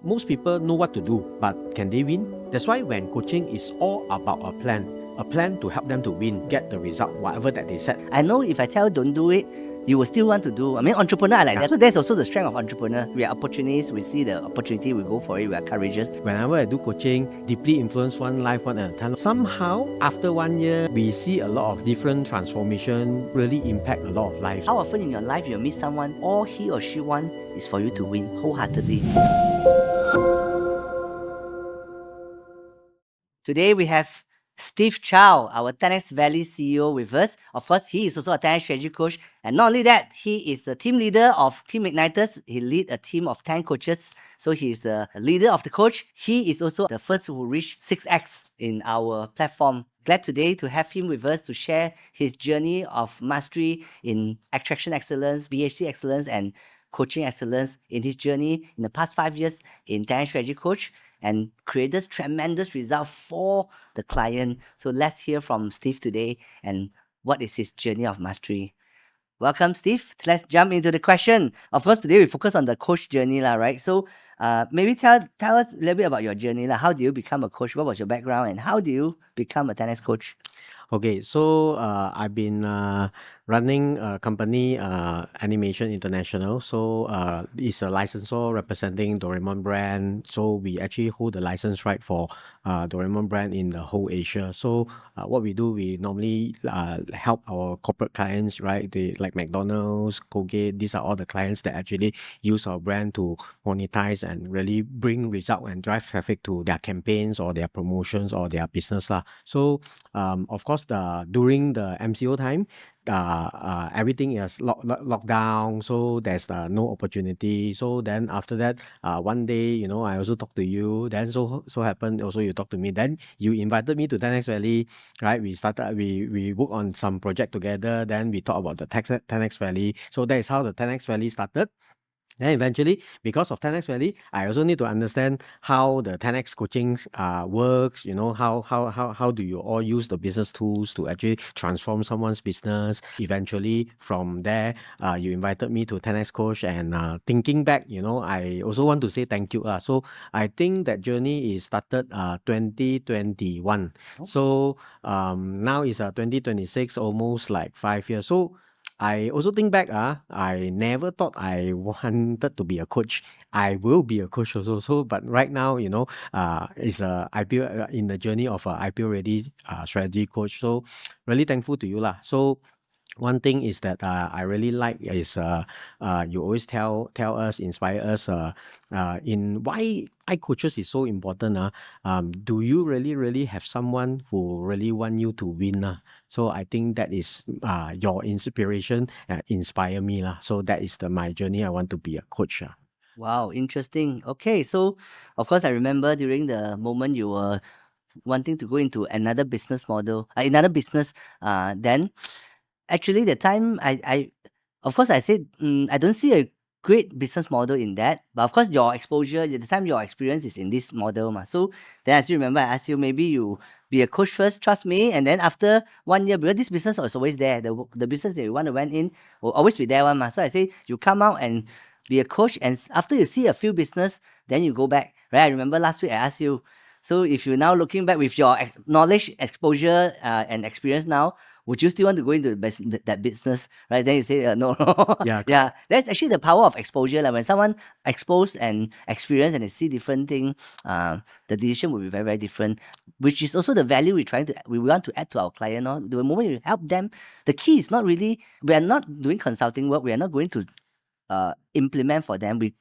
Most people know what to do, but can they win? That's why when coaching is all about a plan to help them to win, get the result, whatever that they set. I know if I tell you don't do it, you will still want to do. I mean, entrepreneur are like that. So that's also the strength of entrepreneur. We are opportunists. We see the opportunity, we go for it. We are courageous. Whenever I do coaching, deeply influence one life one at a time. Somehow, after 1 year, we see a lot of different transformation really impact a lot of lives. How often in your life you meet someone, all he or she want is for you to win wholeheartedly. Today we have Steve Chow, our 10X Valley CEO with us. Of course, he is also a 10X strategy coach. And not only that, he is the team leader of Team Igniters. He leads a team of 10 coaches. So he is the leader of the coach. He is also the first who reached 6X in our platform. Glad today to have him with us to share his journey of mastery in attraction excellence, BHC excellence, and coaching excellence in his journey in the past 5 years in 10X strategy coach, and created tremendous results for the client. So let's hear from Steve today and what is his journey of mastery. Welcome, Steve. Let's jump into the question. Of course, today we focus on the coach journey, right? So maybe tell us a little bit about your journey. How do you become a coach? What was your background? And how do you become a 10X coach? Okay, so I've been running a company, Animation International. So it's a licensor representing Doraemon brand. So we actually hold the license right for Doraemon brand in the whole Asia. So what we do, we normally help our corporate clients, right? They like McDonald's, Colgate. These are all the clients that actually use our brand to monetize and really bring result and drive traffic to their campaigns or their promotions or their business lah. So of course, during the MCO time, everything is locked down, so there's no opportunity. So then after that, one day, I also talked to you. Then so happened also you talked to me. Then you invited me to 10X Valley, right? We work on some project together. Then we talk about the 10X Valley. So that is how the 10X Valley started. Then eventually, because of 10X Valley, I also need to understand how the 10X coaching works. How do you all use the business tools to actually transform someone's business. Eventually, from there, you invited me to 10X Coach, and thinking back, I also want to say thank you. So I think that journey is started 2021. Oh. So now it's 2026, almost like 5 years. So I also think back, I never thought I wanted to be a coach. I will be a coach also. So, but right now, it's a IPO in the journey of a IPO-Ready strategy coach. So, really thankful to you lah. So, one thing is that I really like is you always tell us, inspire us in why coaches is so important. Do you really have someone who really want you to win? So I think that is your inspiration, inspire me. So that is my journey. I want to be a coach. Wow, interesting. Okay, so of course I remember during the moment you were wanting to go into another business model, another business, then actually the time I of course I said I don't see a great business model in that, but of course your exposure, the time your experience is in this model. So then I still remember I asked you, maybe you be a coach first, trust me, and then after 1 year, because this business is always there, the business that you want to went in will always be there one. So I say you come out and be a coach, and after you see a few business, then you go back, right? I remember last week I asked you, so if you're now looking back with your knowledge, exposure, and experience now, would you still want to go into that business, right? Then you say no. Yeah. Yeah, that's actually the power of exposure. Like when someone exposed and experienced and they see different thing, the decision will be very, very different, which is also the value we want to add to our client. The moment you help them, the key is not really, we are not doing consulting work. We are not going to implement for them. We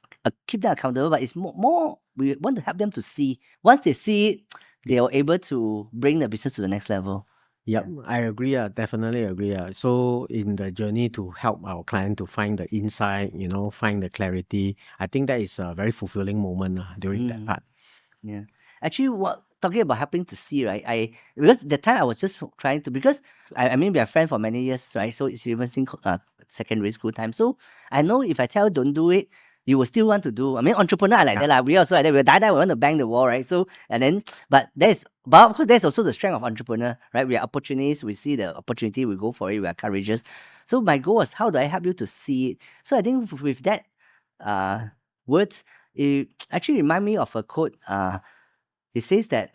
keep them accountable, but it's more we want to help them to see. Once they see it, they are able to bring the business to the next level. Yep, I agree. Definitely agree. So in the journey to help our client to find the insight, find the clarity, I think that is a very fulfilling moment during that part. Yeah. Actually, talking about helping to see, right? Because the time I was just trying to, because I mean we are friends for many years, right? So it's even since secondary school time. So I know if I tell you don't do it, you will still want to do. I mean, entrepreneur are like that lah. We also like that. We die, we want to bang the wall, right? So and then, but of course there's also the strength of entrepreneur, right? We are opportunists. We see the opportunity, we go for it. We are courageous. So my goal was, how do I help you to see it? So I think with that words, it actually remind me of a quote. It says that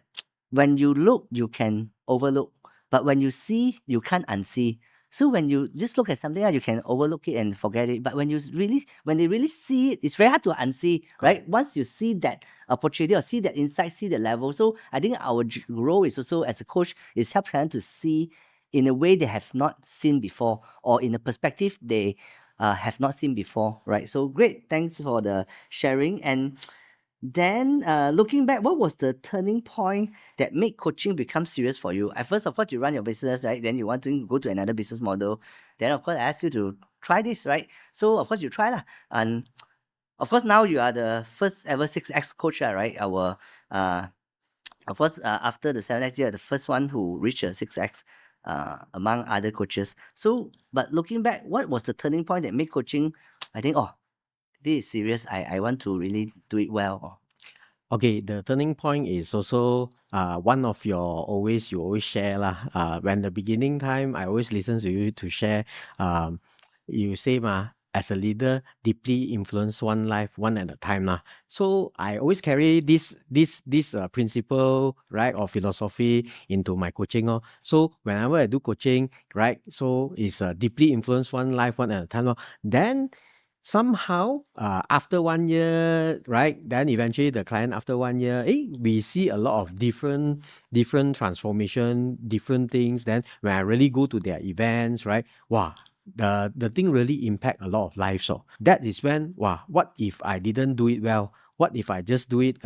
when you look, you can overlook, but when you see, you can't unsee. So when you just look at something, you can overlook it and forget it. But when they really see it, it's very hard to unsee, right? Correct. Once you see that opportunity or see that insight, see the level. So I think our role is also as a coach is help clients to see in a way they have not seen before, or in a perspective they have not seen before, right? So great, thanks for the sharing. And then, looking back, what was the turning point that made coaching become serious for you? At first, of course, you run your business, right? Then you want to go to another business model. Then, of course, I asked you to try this, right? So, of course, you try lah. And of course, now you are the first ever 6X coach, right? Of course, after the 7X, you are the first one who reached a 6X among other coaches. So, but looking back, what was the turning point that made coaching, I think, oh, this is serious. I want to really do it well. Okay, the turning point is also one of your you always share lah. When the beginning time, I always listen to you to share. You say as a leader, deeply influence one life one at a time lah. So I always carry this principle, right, or philosophy into my coaching. So whenever I do coaching, right, so it's deeply influence one life one at a time. Then somehow after 1 year, right, then eventually the client after 1 year, we see a lot of different transformation, different things. Then when I really go to their events, right, wow, the thing really impact a lot of lives. So that is when, wow, what if I didn't do it well? What if I just do it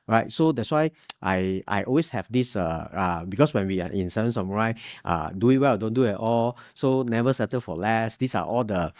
right? So that's why I always have this because when we are in Seven Samurai, do it well, don't do it at all, so never settle for less. These are all the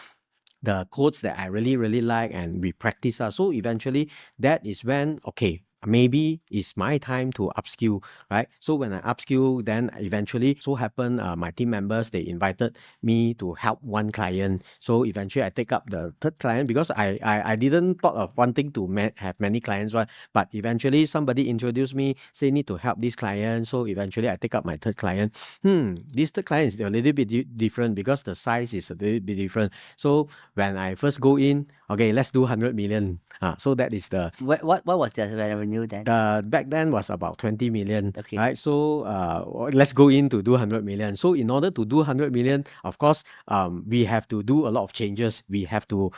quotes that I really, really like, and we practice. So eventually that is when, okay, maybe it's my time to upskill, right? So when I upskill, then eventually so happen my team members, they invited me to help one client. So eventually I take up the third client, because I didn't thought of wanting to have many clients, right? But eventually somebody introduced me, say need to help this client. So eventually I take up my third client. This third client is a little bit different, because the size is a little bit different. So when I first go in, okay, let's do 100 million. So that is the What was the revenue then? back then was about 20 million, Okay. right? So let's go in to do 100 million. So in order to do 100 million, of course, we have to do a lot of changes. We have to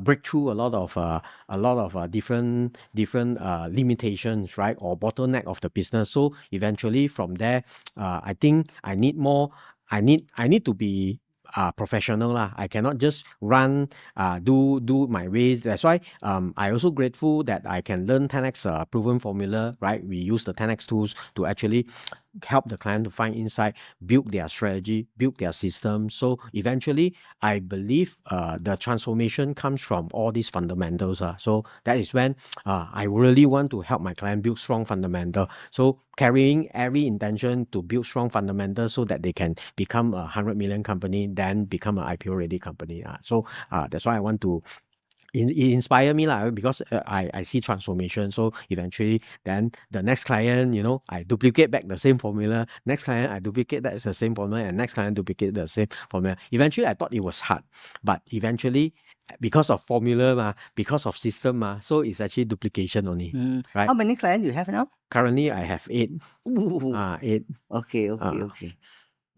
break through a lot of different limitations, right, or bottleneck of the business. So eventually from there, I think I need more. I need to be professional lah. I cannot just run do my way. That's why I also grateful that I can learn 10x proven formula, right? We use the 10x tools to actually help the client to find insight, build their strategy, build their system. So eventually I believe the transformation comes from all these fundamentals. So that is when I really want to help my client build strong fundamental. So carrying every intention to build strong fundamentals so that they can become a 100 million company, then become an IPO-ready company. So that's why I want to it inspire me lah, because I see transformation. So eventually then the next client, I duplicate back the same formula. Next client, I duplicate that the same formula, and next client duplicate the same formula. Eventually I thought it was hard, but eventually because of formula, because of system, so it's actually duplication only. Right? How many clients you have now? Currently I have 8. Ooh. 8. Okay.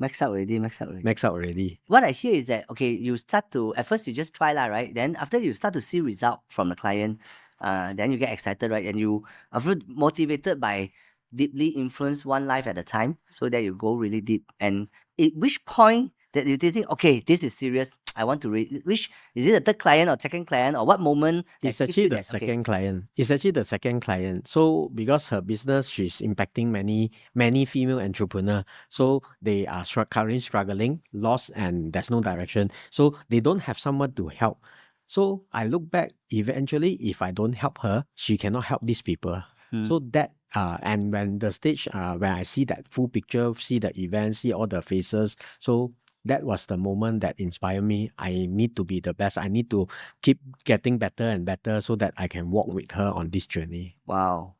Max out already. Max out already. What I hear is that, okay, you start to, at first you just try lah, right? Then after you start to see result from the client, then you get excited, right? And you are motivated by deeply influence one life at a time, so that you go really deep. And at which point that you think, okay, this is serious, I want to which, is it the third client or second client, or what moment? It's actually the second client. It's actually the second client. So because her business, she's impacting many female entrepreneurs. So they are currently struggling, lost, and there's no direction. So they don't have someone to help. So I look back, eventually, if I don't help her, she cannot help these people. So that and when the stage when I see that full picture, see the event, see all the faces, so that was the moment that inspired me. I need to be the best. I need to keep getting better and better so that I can walk with her on this journey. Wow,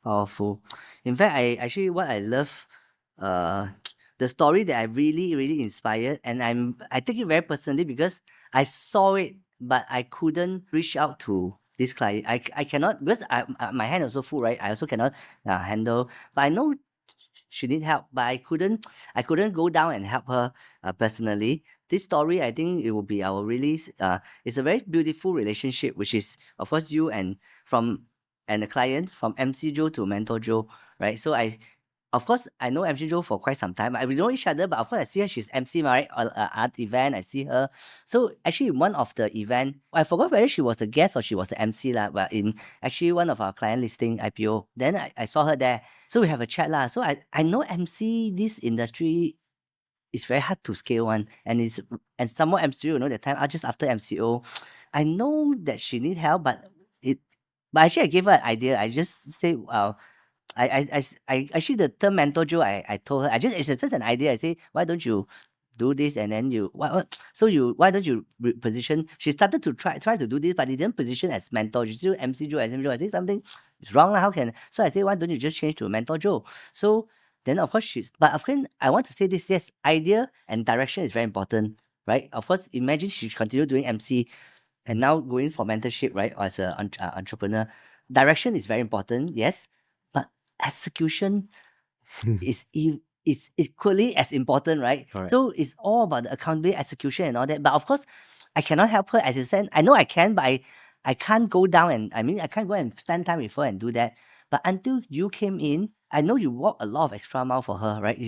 powerful. In fact, what I love, the story that I really inspired, and I take it very personally, because I saw it, but I couldn't reach out to this client. I cannot because my hand also full, right? I also cannot handle. But I know she need help, but I couldn't go down and help her personally. This story, I think it will be our really it's a very beautiful relationship, which is of course you and the client from MC Joe to Mentor Joe, right? So of course, I know MC Joe for quite some time. We know each other, but of course, I see her. She's MC, right? Art event. I see her. So actually, one of the event, I forgot whether she was the guest or she was the MC lah. But in actually one of our client listing IPO, then I saw her there. So we have a chat lah. So I know MC this industry is very hard to scale one, and some more MCO. You know, that time just after MCO, I know that she need help, but actually I gave her an idea. I just say, I actually the term mentor Joe, I told her it's just an idea. I say, why don't you do this and then why don't you position? She started to try to do this, but it didn't position as mentor. She still MC Joe, SM Joe. I say something is wrong. How can so I say why don't you just change to mentor Joe? So then of course but of course I want to say this, yes, idea and direction is very important, right? Of course, imagine she continue doing MC and now going for mentorship, right? Or as an entrepreneur, direction is very important, yes, but execution is equally as important, right? Correct. So it's all about the accountability, execution, and all that. But of course, I cannot help her as you said. I know I can, but I can't go down and I can't go and spend time with her and do that. But until you came in, I know you walked a lot of extra mile for her, right?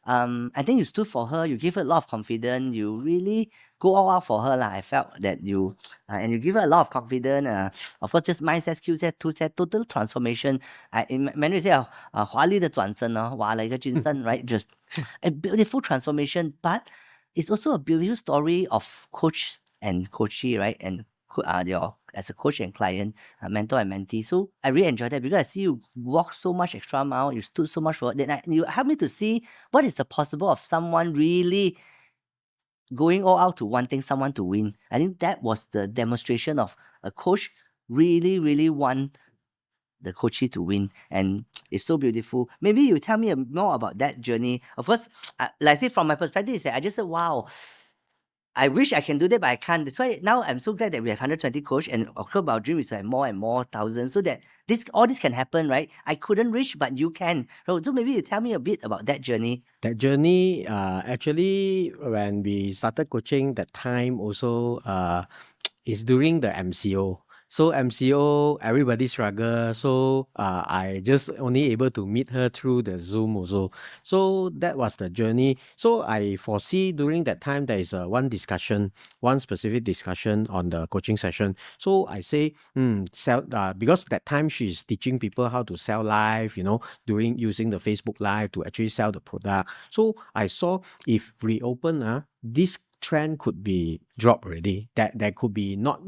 I think you stood for her. You give her a lot of confidence. You really go all out for her lah. I felt that you and you give her a lot of confidence. Of course, just mindset, skill set, tool set, total transformation. In Mandarin say 华丽的转身哦，华了一个军身 right? Just a beautiful transformation, but it's also a beautiful story of coach and coachee, right? And as a coach and client, mentor and mentee. So I really enjoyed that because I see you walk so much extra mile, you stood so much for it. Then you help me to see what is the possible of someone really going all out to wanting someone to win. I think that was the demonstration of a coach really, really want the coachee to win, and it's so beautiful. Maybe you tell me more about that journey. Of course, like I say, from my perspective, I just said, wow, I wish I can do that, but I can't. That's why now I'm so glad that we have 120 coach, and of course our dream is to have more and more thousands, so that all this can happen, right? I couldn't reach, but you can. So maybe you tell me a bit about that journey. That journey, actually, when we started coaching, that time also is during the MCO. So MCO, everybody struggle. So I just only able to meet her through the Zoom also. So that was the journey. So I foresee during that time there is one specific discussion on the coaching session. So I say, sell because that time she's teaching people how to sell live, using the Facebook Live to actually sell the product. So I saw if we open this trend could be dropped already. That could be not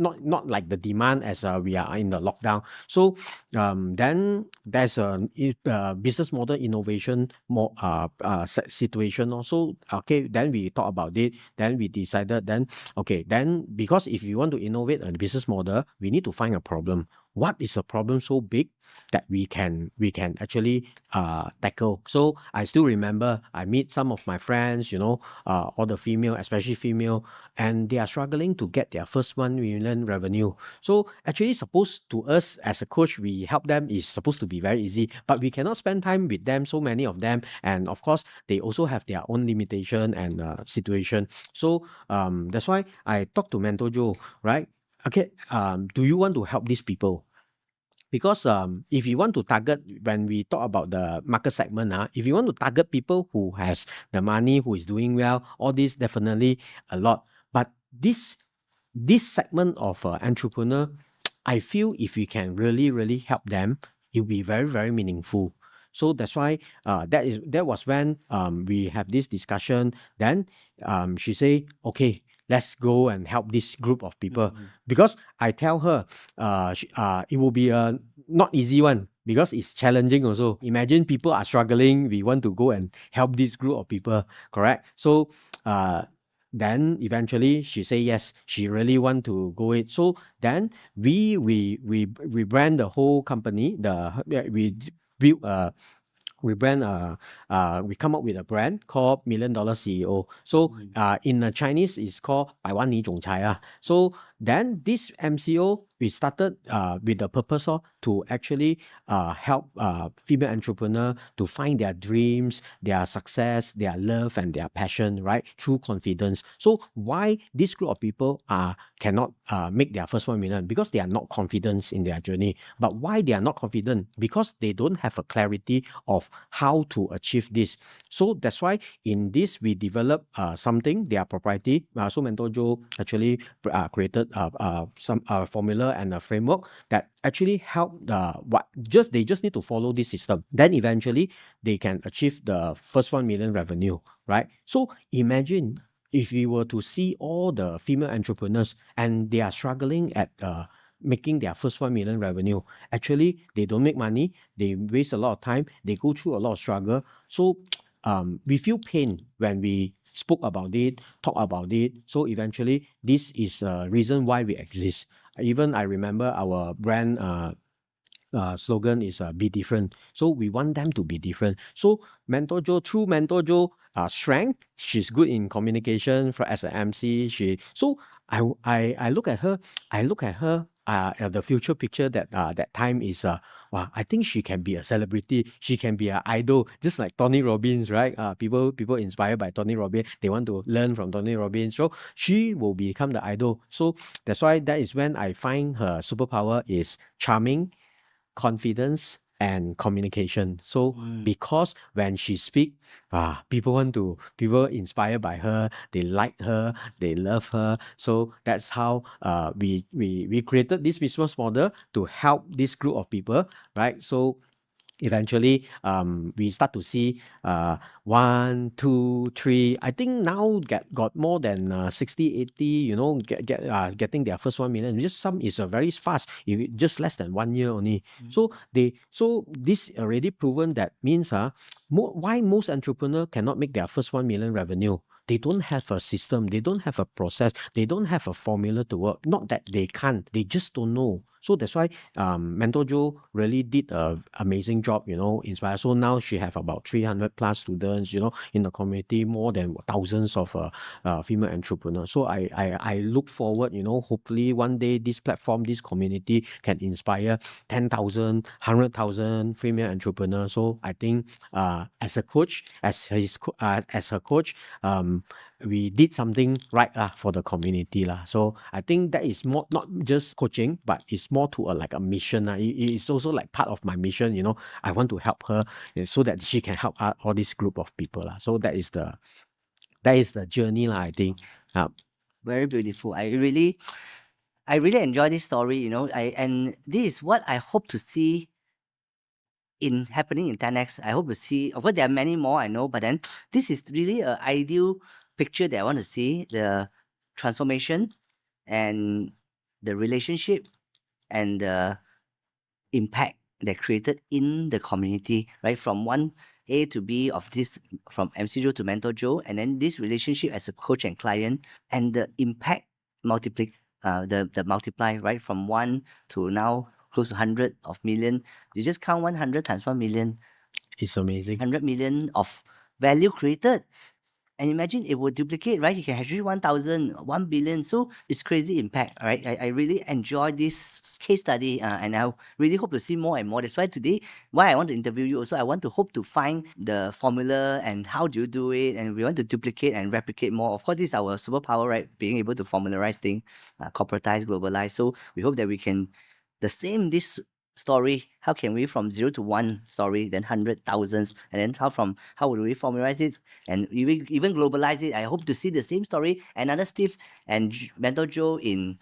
like the demand as we are in the lockdown. So then there's a business model innovation more situation also. Okay, then we talk about it. Then we decided then because if you want to innovate a business model, we need to find a problem. What is a problem so big that we can actually tackle? So I still remember I meet some of my friends, all the female, especially female, and they are struggling to get their first 1 million revenue. So actually, supposed to us as a coach, we help them is supposed to be very easy, but we cannot spend time with them, so many of them, and of course they also have their own limitation and situation. So that's why I talked to Mentor Joe, right? Okay, do you want to help these people? Because if you want to target, when we talk about the market segment, if you want to target people who has the money, who is doing well, all this definitely a lot. But this segment of entrepreneur, I feel if we can really, really help them, it will be very, very meaningful. So that's why that was when we have this discussion. Then she say, okay, let's go and help this group of people. Because I tell her it will be a not easy one, because it's challenging also. Imagine people are struggling, we want to go and help this group of people, correct? So then eventually she say yes, she really want to go it. So then we brand the whole company. We build we come up with a brand called $1 Million CEO. So in the Chinese it's called 百万你总裁. So then this MCO, we started with the purpose of to actually help female entrepreneur to find their dreams, their success, their love, and their passion, right? Through confidence. So why this group of people cannot make their first 1 million? Because they are not confident in their journey. But why they are not confident? Because they don't have a clarity of how to achieve this. So that's why in this we develop something, their propriety. So Mentor Joe actually created some formula and a framework that actually help they just need to follow this system. Then eventually they can achieve the first 1 million revenue, right? So imagine if we were to see all the female entrepreneurs and they are struggling at making their first 1 million revenue. Actually, they don't make money, they waste a lot of time, they go through a lot of struggle. So we feel pain when we spoke about it, talk about it. So eventually, this is a reason why we exist. Even I remember our brand slogan is be different. So we want them to be different. So through Mentor Joe strength, she's good in communication as an MC. I look at her, at the future picture that time is wow, I think she can be a celebrity. She can be an idol, just like Tony Robbins, right? People inspired by Tony Robbins, they want to learn from Tony Robbins. So she will become the idol. So that's why that is when I find her superpower is charming, confidence, and communication. So because when she speak, people inspired by her, they like her, they love her. So that's how we created this business model to help this group of people, right? So eventually we start to see 1, 2, 3. I think now got more than 60, 80, getting their first 1 million. Just some is very fast, just less than 1 year only. So this already proven that means why most entrepreneur cannot make their first 1 million revenue. They don't have a system, they don't have a process, they don't have a formula to work. Not that they can't, they just don't know. So that's why Mentor Joe really did an amazing job, inspire. So now she have about 300 plus students, in the community, more than thousands of female entrepreneurs. So I look forward, hopefully one day this platform, this community can inspire 10,000, 100,000 female entrepreneurs. So I think as a coach, as her coach, we did something right for the community. So I think that is more not just coaching, but it's more to like a mission. It's also like part of my mission. I want to help her so that she can help all this group of people. So that is the journey, I think. Very beautiful. I really enjoy this story. And this is what I hope to see in happening in 10x. I hope to see. Of course, there are many more, I know, but then this is really an ideal picture that I want to see: the transformation and the relationship and the impact that created in the community, right? From one A to B of this, from MC Joe to Mentor Joe, and then this relationship as a coach and client, and the impact multiply, the multiply, right? From 1 to now close to 100 of million. You just count 100 times 1 million. It's amazing. 100 million of value created. And imagine it would duplicate, right? You can have 1,000, 1 billion. So it's crazy impact, right? I really enjoy this case study and I really hope to see more and more. That's why today, why I want to interview you also, I want to hope to find the formula and how do you do it. And we want to duplicate and replicate more. Of course, this is our superpower, right? Being able to formalize things, corporatize, globalize. So we hope that we can, this story, how can we from 0 to 1 story, then 100,000s, and then how would we formalize it and even globalize it? I hope to see the same story, another Steve and Mentor Joe in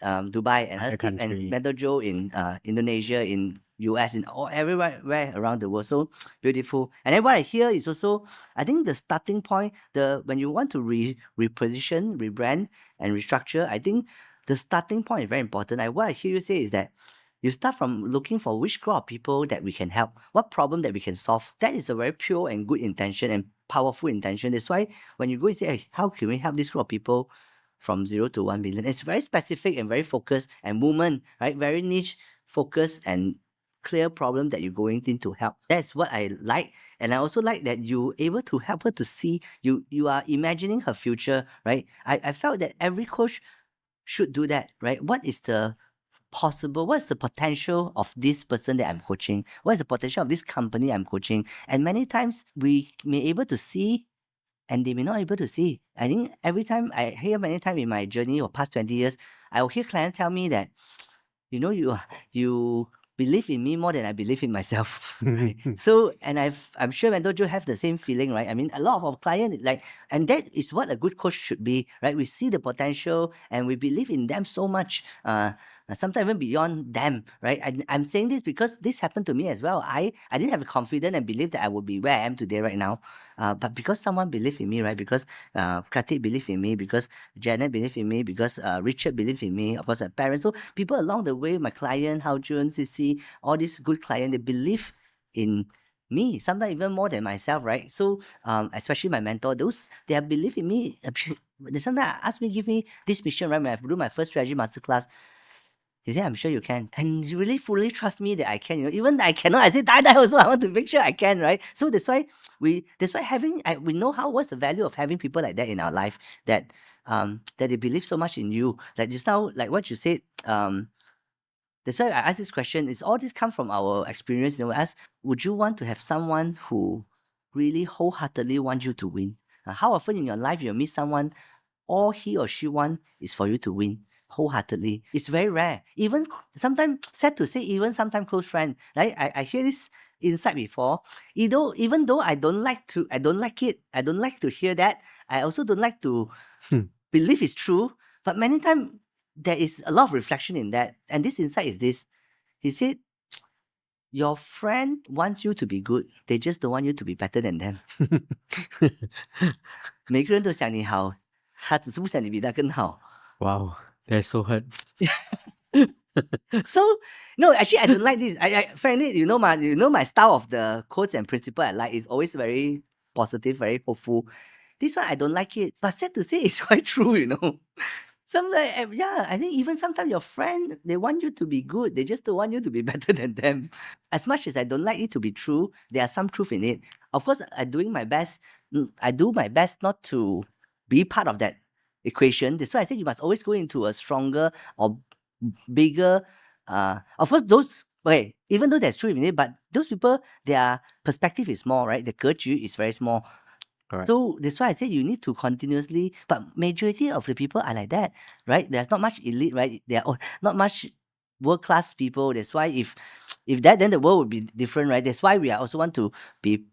Dubai, and Other Steve and country. Mentor Joe in Indonesia, in US, in everywhere around the world. So beautiful. And then what I hear is also, I think the starting point, when you want to reposition, rebrand, and restructure, I think the starting point is very important. What I hear you say is that you start from looking for which group of people that we can help, what problem that we can solve. That is a very pure and good intention and powerful intention. That's why when you go and say, hey, how can we help this group of people from 0 to 1 billion? It's very specific and very focused, and woman, right? Very niche, focused, and clear problem that you're going in to help. That's what I like. And I also like that you're able to help her to see, you are imagining her future, right? I felt that every coach should do that, right? What is the what's the potential of this person that I'm coaching? What is the potential of this company I'm coaching? And many times we may able to see and they may not able to see. I think every time I hear many times in my journey or past 20 years, I will hear clients tell me that, you believe in me more than I believe in myself. Right? So, and I'm sure Mendojo have the same feeling, right? I mean, a lot of our clients and that is what a good coach should be, right? We see the potential and we believe in them so much. Sometimes even beyond them, right? I'm saying this because this happened to me as well. I didn't have the confidence and belief that I would be where I am today right now. But because someone believed in me, right? Because Karthik believed in me, because Janet believed in me, because Richard believed in me, of course, my parents. So people along the way, my client, Hao Jun, Sissy, all these good clients, they believe in me, sometimes even more than myself, right? So, especially my mentor, they have believed in me. They sometimes ask me, give me this mission, right? When I do my first strategy masterclass, he said, I'm sure you can. And he really fully trust me that I can. Even I cannot, I said, die also, I want to make sure I can, right? So that's why we know what's the value of having people like that in our life, that that they believe so much in you. Like just now, like what you said, that's why I asked this question. Is all this come from our experience? We ask, would you want to have someone who really wholeheartedly wants you to win? How often in your life you meet someone, all he or she want is for you to win wholeheartedly? It's very rare. Even sometimes, sad to say, even sometimes close friend. Like I hear this insight before. Even though I don't like it. I don't like to hear that. I also don't like to believe it's true. But many times there is a lot of reflection in that. And this insight is this. He said, your friend wants you to be good. They just don't want you to be better than them. 每个人都想你好，他只是不想你比他更好。Wow, that's so hurt. So no, actually I don't like this. Frankly, my style of the quotes and principle I like is always very positive, very hopeful. This one I don't like it, but sad to say, it's quite true. Sometimes, I think even sometimes your friend, they want you to be good. They just don't want you to be better than them. As much as I don't like it to be true, there are some truth in it. Of course, I do my best not to be part of that equation. That's why I say you must always go into a stronger or bigger. Of course, even though there's truth in it, but those people, their perspective is small, right? The 格局 is very small. Correct. So that's why I say you need to continuously, but majority of the people are like that, right? There's not much elite, right? There are not much world-class people. That's why if that, then the world would be different, right? That's why we are also want to be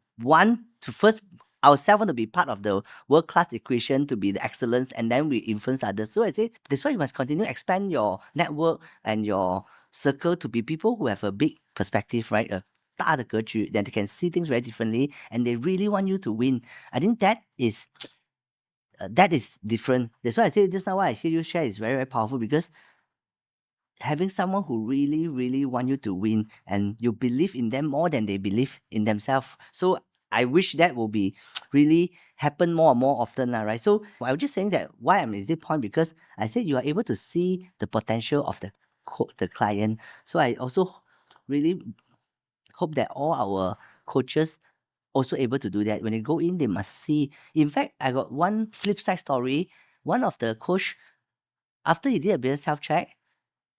first ourselves want to be part of the world-class equation, to be the excellence, and then we influence others. So I say that's why you must continue to expand your network and your circle to be people who have a big perspective, right? A 大的格局, then they can see things very differently, and they really want you to win. I think that is different. That's why I say just now what I hear you share is very, very powerful, because having someone who really, really want you to win, and you believe in them more than they believe in themselves. So I wish that will be really happen more and more often, right? So I was just saying that why I'm at this point, because I said you are able to see the potential of the client. So I also really hope that all our coaches also able to do that. When they go in, they must see. In fact, I got one flip side story. One of the coach, after he did a business self-check,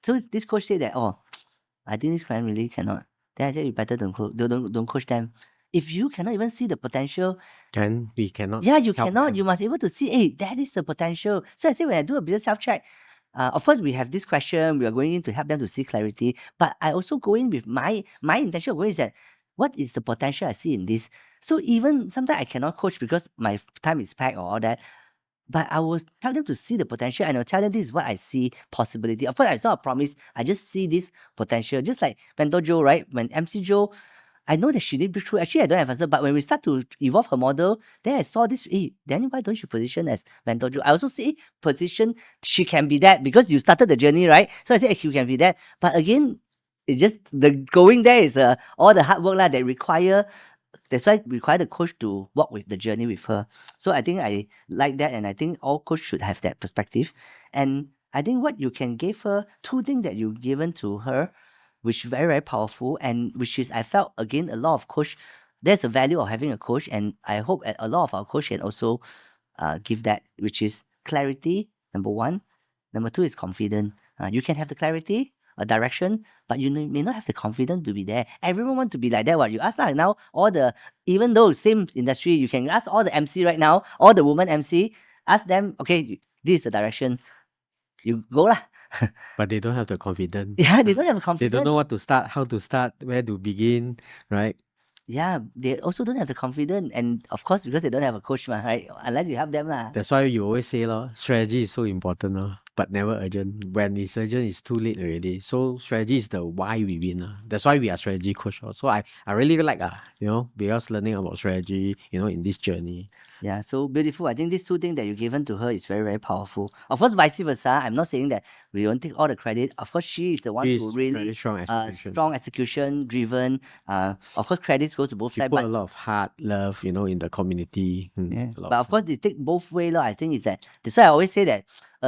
so this coach said that, I think this client really cannot. Then I said, you better don't coach them. If you cannot even see the potential, Then we cannot. yeah, you help cannot. them. You must able to see, hey, that is the potential. So I say when I do a business self-check, of course we have this question, we are going in to help them to see clarity, but I also go in with my intention of going is that, what is the potential I see in this? So even sometimes I cannot coach because my time is packed or all that, but I will tell them to see the potential, and I'll tell them this is what I see possibility. Of course, it's not a promise. I just see this potential. Just like Mentor Joe, right? When MC Joe, I know that she did breakthrough. Actually, I don't have answer, but when we start to evolve her model, then I saw this, then why don't you position as Mentor Joe? I also see position, she can be that, because you started the journey, right? So I said, you can be that. But again, it's just the going there is all the hard work that require. That's why require the coach to walk with the journey with her. So I think I like that, and I think all coach should have that perspective. And I think what you can give her, two things that you've given to her, which very, very powerful, and which is I felt again a lot of coach. There's a value of having a coach, and I hope that a lot of our coach can also give that, which is clarity, number one, Number two is confident. You can have the clarity, a direction, but you may not have the confidence to be there. Everyone want to be like that. What you ask like now, even though same industry, you can ask all the MC right now, all the woman MC, ask them, okay, this is the direction. You go lah. But they don't have the confidence. Yeah, they don't have They confidence. don't know what to start, how to start, where to begin, right? Yeah, they also don't have the confidence, and of course because they don't have a coach, right? Unless you help them lah. That's why you always say, strategy is so important, but never urgent. When it's urgent, it's too late already. So strategy is the why we win. That's why we are strategy coach. So I really like, because learning about strategy, in this journey. Yeah, so beautiful. I think these two things that you've given to her is very, very powerful. Of course, vice versa. I'm not saying that we don't take all the credit. Of course, she is the one She who is really very strong execution. strong execution driven. Of course, credits go to both She sides. put But a lot of heart, love, in the community. yeah, a lot but of course, they take both ways. I think is that's why I always say that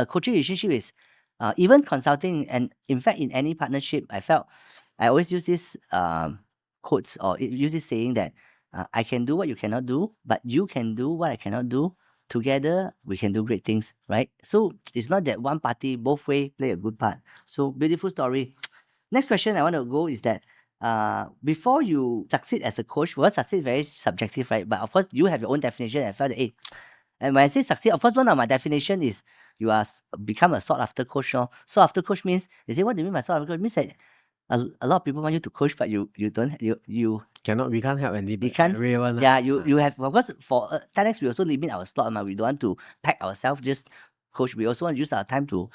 coaching relationship is even consulting, and in fact, in any partnership, I always use this quotes or use this saying that I can do what you cannot do, but you can do what I cannot do. Together, we can do great things, right? So it's not that one party, both way play a good part. So beautiful story. Next question I want to go is that before you succeed as a coach, well, succeed is very subjective, right? But of course, you have your own definition. I felt that, hey, and when I say succeed, of course, one of my definition is you are become a sought after coach. Sought after coach means they say, what do you mean by sought after coach? It means that a lot of people want you to coach, but you don't we can't help anybody. you can't. Everyone. Yeah, you have, of course, for 10x we also limit our slot. We don't want to pack ourselves just coach. We also want to use our time to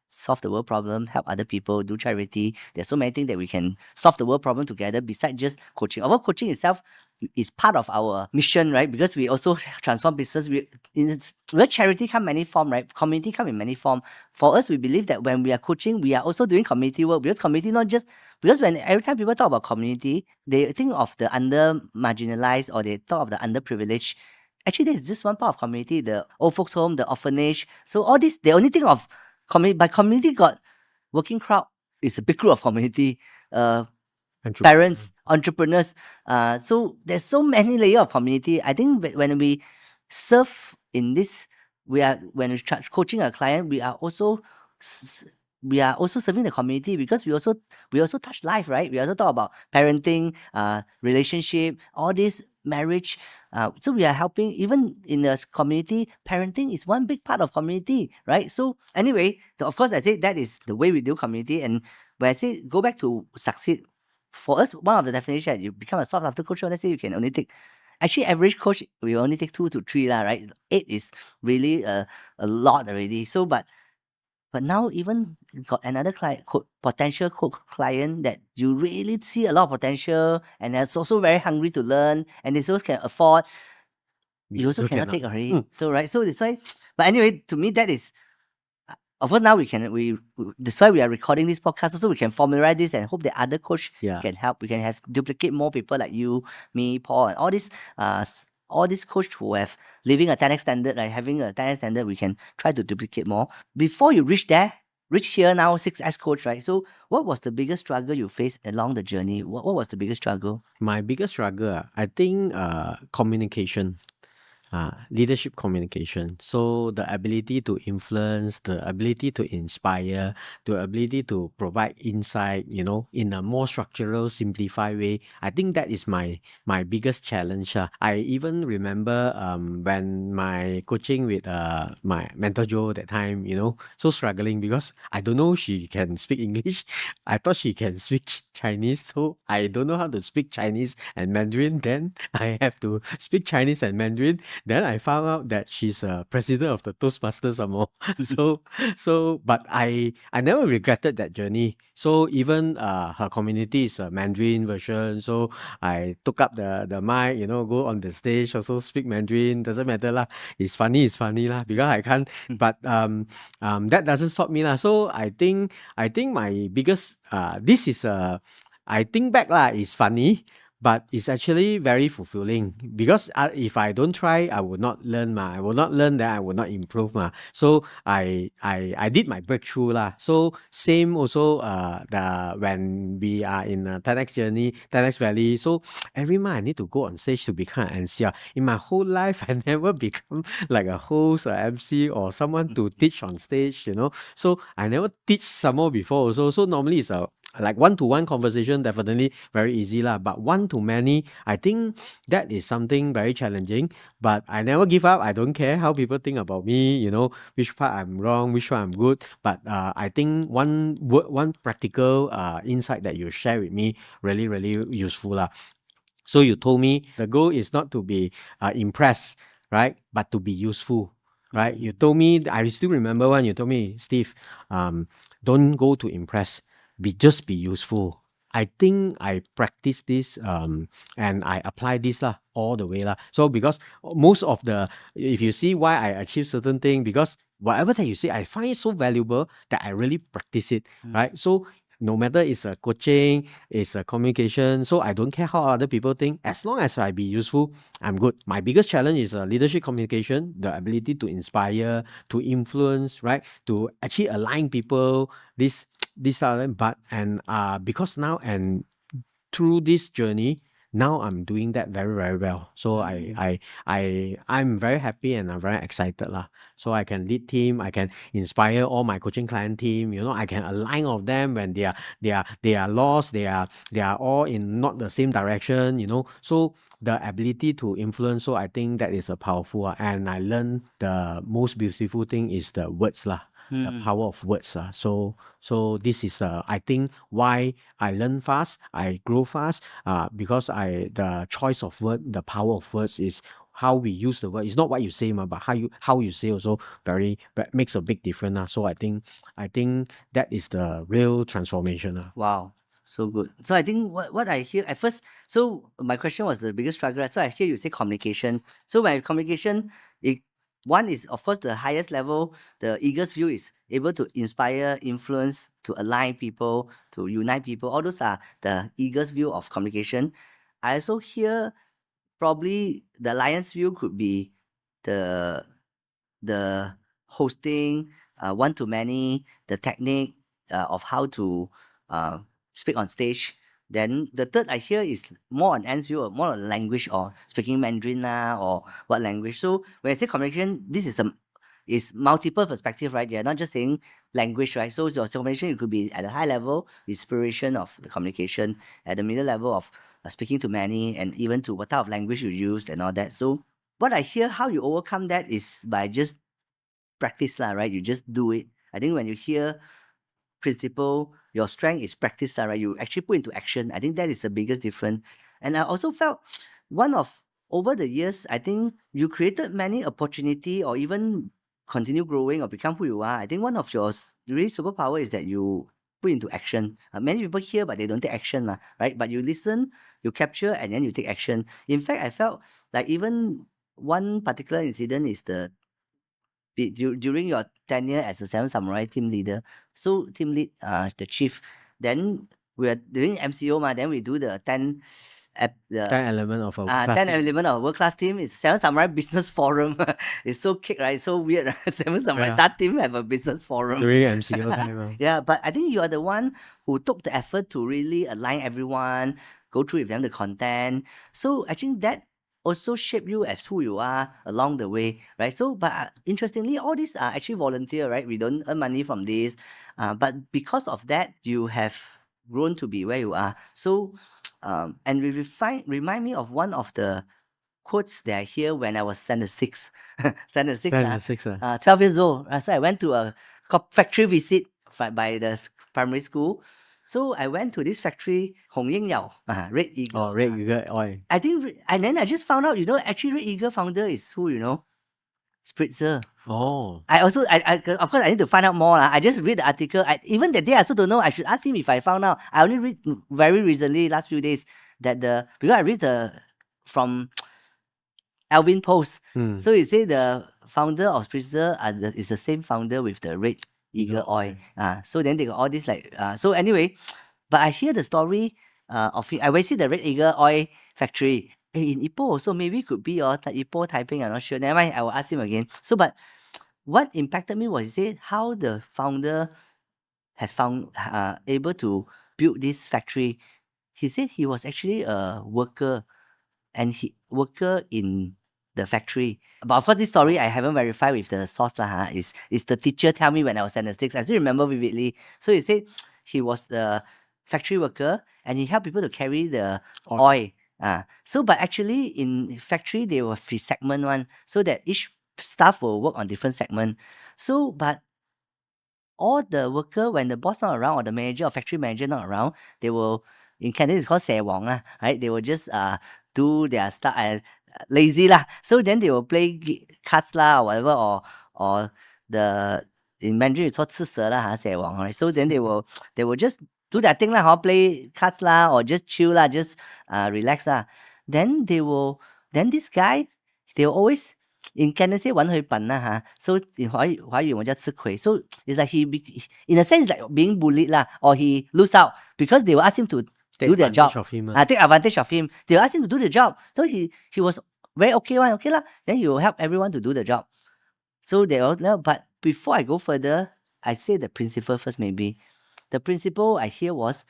solve the world problem, help other people, do charity. There's so many things that we can solve the world problem together besides just coaching. Although coaching itself is part of our mission, right? Because we also transform business. Where charity come many form, right? Community come in many form. For us, we believe that when we are coaching, we are also doing community work, because community not just because when every time people talk about community, they think of the under marginalized or they talk of the underprivileged. Actually, there's just one part of community, the old folks home, the orphanage. So all this, they only think of community. By community, got working crowd is a big group of community. Parents, entrepreneurs. So there's so many layers of community. I think when we serve in this, when we coaching a client, we are also serving the community, because we also touch life, right? We also talk about parenting, relationship, all this marriage. So we are helping even in the community. Parenting is one big part of community, right? So anyway, of course, I say that is the way we do community. And when I say go back to succeed, for us, one of the definitions, you become a sought after coach. Let's say you can only take, actually, average coach we only take 2 to 3 right? 8 is really a lot already. So, but now even you got another client, potential client that you really see a lot of potential, and that's also very hungry to learn, and they also can afford. You also cannot take already. So right, so that's why. But anyway, to me that is. Of course, now that's why we are recording this podcast, so we can formalize this and hope that other coach can help. We can have duplicate more people like you, me, Paul, and all these coach who have living a 10x standard, like having a 10x standard, we can try to duplicate more. Before you reach here now, 6x coach, right? So what was the biggest struggle you faced along the journey? What was the biggest struggle? My biggest struggle, I think, communication. Leadership communication. So the ability to influence, the ability to inspire, the ability to provide insight, in a more structural, simplified way. I think that is my biggest challenge. I even remember when my coaching with my mentor Joe that time, so struggling because I don't know she can speak English. I thought she can speak Chinese, so I don't know how to speak Chinese and Mandarin. Then I have to speak Chinese and Mandarin. Then I found out that she's a president of the Toastmasters some more. But I never regretted that journey. So even her community is a Mandarin version. So I took up the mic, go on the stage, also speak Mandarin. Doesn't matter lah. It's funny lah, because I can't. But that doesn't stop me lah. So I think my biggest this is I think back lah, it's funny. but it's actually very fulfilling because if I don't try, I would not learn. I will not learn, then I will not improve. So I did my breakthrough. So same also when we are in a 10x journey, 10x Valley. So every month I need to go on stage to become an MC. In my whole life, I never become like a host or MC or someone to teach on stage, So I never teach some more before also. So normally it's a like one-to-one conversation, definitely very easy but one-to-many, I think that is something very challenging. But I never give up. I don't care how people think about me, which part I'm wrong, which part I'm good. But I think one practical insight that you share with me really, really useful. So you told me the goal is not to be impressed, right? But to be useful, right? You told me, I still remember when you told me, Steve, don't go to impress, just be useful. I think I practice this and I apply this all the way. So because most of if you see why I achieve certain thing, because whatever that you say, I find it so valuable that I really practice it, right? So no matter it's a coaching, it's a communication, so I don't care how other people think. As long as I be useful, I'm good. My biggest challenge is leadership communication, the ability to inspire, to influence, right? To actually align people, this talent. But because now and through this journey, now I'm doing that very, very well. So I'm very happy and I'm very excited So I can lead team, I can inspire all my coaching client team. I can align of them when they are lost, they are all in not the same direction. So the ability to influence. So I think that is a powerful. And I learned the most beautiful thing is the words the power of words. So this is I think why I learn fast, I grow fast, because the choice of word, the power of words is how we use the word. It's not what you say, but how you say also makes a big difference. So I think that is the real transformation. Wow, so good. So I think what I hear at first, so my question was the biggest struggle. So I hear you say communication. So by communication, one is of course the highest level. The eagle's view is able to inspire, influence, to align people, to unite people. All those are the eagle's view of communication. I also hear probably the lion's view could be the hosting, one to many, the technique of how to speak on stage. Then the third I hear is more on Anne's view, more on language or speaking Mandarin or what language. So when I say communication, this is multiple perspective, right? You're not just saying language, right? So your communication, it could be at a high level, inspiration of the communication, at the middle level of speaking to many, and even to what type of language you use and all that. So what I hear, how you overcome that is by just practice, right? You just do it. I think when you hear principle, your strength is practice, right? You actually put into action. I think that is the biggest difference. And I also felt over the years, I think you created many opportunity or even continue growing or become who you are. I think one of your really superpower is that you put into action. Many people hear, but they don't take action, right? But you listen, you capture, and then you take action. In fact, I felt like even one particular incident is during your tenure as a Seven Samurai team leader. So team lead, the chief. Then we are doing MCO, then we do the 10 element of a class 10 team. element of world class team is Seven Samurai Business Forum. It's so kick, right? So weird, right? Seven Samurai Yeah. that team have a business forum. During MCO time. Yeah, but I think you are the one who took the effort to really align everyone, go through with them the content. So I think that also shape you as who you are along the way, right? So, but interestingly, all these are actually volunteer, right? We don't earn money from this, but because of that, you have grown to be where you are. So, and remind me of one of the quotes that I hear when I was standard 6. Standard 6, Standard 6. 12 years old. So I went to a factory visit by the primary school. So I went to this factory, Hong Ying Yao, Red Eagle. Oh, Red Eagle Oil. I think, and then I just found out, actually Red Eagle founder is who, Spritzer. Oh. I also, of course, I need to find out more. I just read the article. Even that day, I also don't know. I should ask him if I found out. I only read very recently, last few days, because I read from Alvin Post. So he say the founder of Spritzer is the same founder with the Red Eagle Oil. So then they got all this so anyway, but I hear the story. of him. I always see the Red Eagle Oil Factory. In Ipoh also, maybe could be or Ipoh, Taiping, I'm not sure. Never mind, I will ask him again. So, but what impacted me was, he said, how the founder has found able to build this factory. He said he was actually a worker, and he worker in the factory. But of course, this story I haven't verified with the source lah. Is the teacher tell me when I was in the six. I still remember vividly. So he said he was the factory worker and he helped people to carry the oil. So but actually in factory they were free segment one, so that each staff will work on different segment. So but all the worker, when the boss not around or the manager or factory manager not around, they will, in Cantonese it's called 蛇王 right? They will just do their stuff lazy lah. So then they will play cards lah or whatever, or the in Mandarin it's called 吃蛇 lah, 蛇王, right? So then they will just do their thing lah, play cards lah, or just chill lah, just relax lah. Then this guy, they will always in Canada say 玩回本 lah, so in 华语我们叫吃亏. So it's like in a sense like being bullied lah, or he lose out because they will ask him to do their job. Take advantage of him. They will ask him to do the job. So he was very okay lah. Then he will help everyone to do the job. So they all, but before I go further, I say the principle first maybe. The principle I hear was,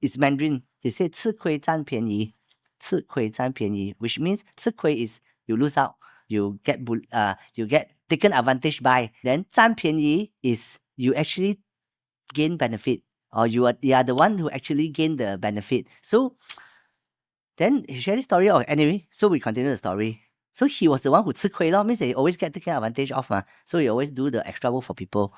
it's Mandarin. He said 吃亏占便宜. 吃亏占便宜, which means 吃亏 is you lose out. You get taken advantage by. Then 占便宜 is you actually gain benefit, or you are the one who actually gain the benefit. So then he shared this story. Anyway, so we continue the story. So he was the one who 吃亏 means that he always get taken advantage of. So he always do the extra work for people.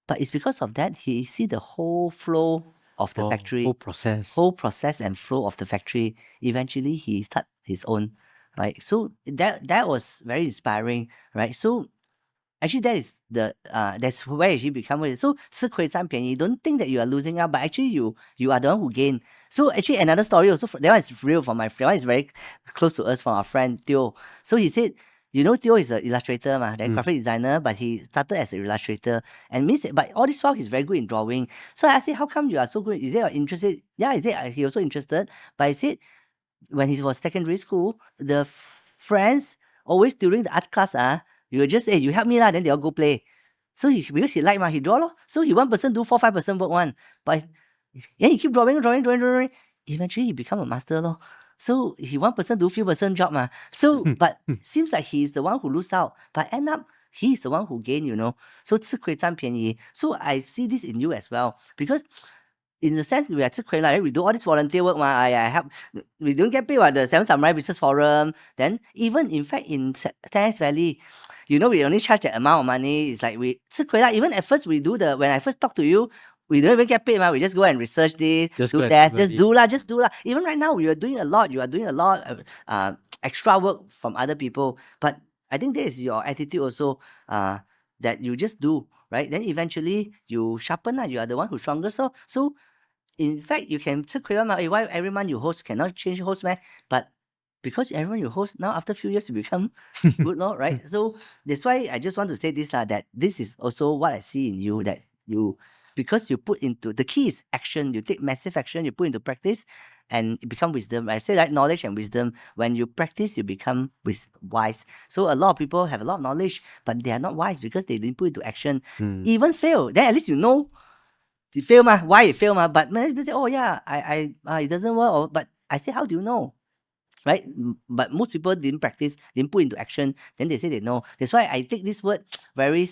But it's because of that he see the whole flow of the factory. Whole process and flow of the factory. Eventually he start his own. Right, so that was very inspiring, right? So actually that is that's where he become. So 吃亏占便宜, don't think that you are losing out, but actually you are the one who gain. So actually another story also, that one is real from my friend. That one is very close to us from our friend Teo. So he said, Teo is an illustrator, graphic designer, but he started as an illustrator, and but all this while he's very good in drawing. So I said, how come you are so good? Is it you're interested? Yeah, he said he also interested, but he said, when he was secondary school, the friends always during the art class, you will just say, you help me lah, then they all go play. So because he like he draw. So he 1% do 4-5% work one. But yeah, he keep drawing. Eventually he become a master lor. So he 1% do few percent job. So but seems like he is the one who lose out. But end up he is the one who gain, So 吃亏占便宜. So I see this in you as well. Because in the sense we are 吃亏 right? We do all this volunteer work. I help. We don't get paid by the Seven Samurai Business Forum. Then even in fact in Thames Valley, we only charge that amount of money. It's like we 吃亏 Even at first when I first talk to you, we don't even get paid. We just go and research this, do that, just do lah. Even right now we are doing a lot. You are doing a lot extra work from other people. But I think that is your attitude also, that you just do, right? Then eventually you sharpen. You are the one who's stronger. So in fact, you can 吃亏 why every month you host cannot change host, man? But because everyone you host now, after a few years you become good, right? So that's why I just want to say this that this is also what I see in you, that you, because you put into, the key is action. You take massive action, you put into practice, and it become wisdom. I say knowledge and wisdom. When you practice, you become wise. So a lot of people have a lot of knowledge, but they are not wise because they didn't put into action. Even fail, then at least you know. You fail why it fail but many people say, oh yeah, I it doesn't work. But I say, how do you know? Right? But most people didn't practice, didn't put into action. Then they say they know. That's why I take this word very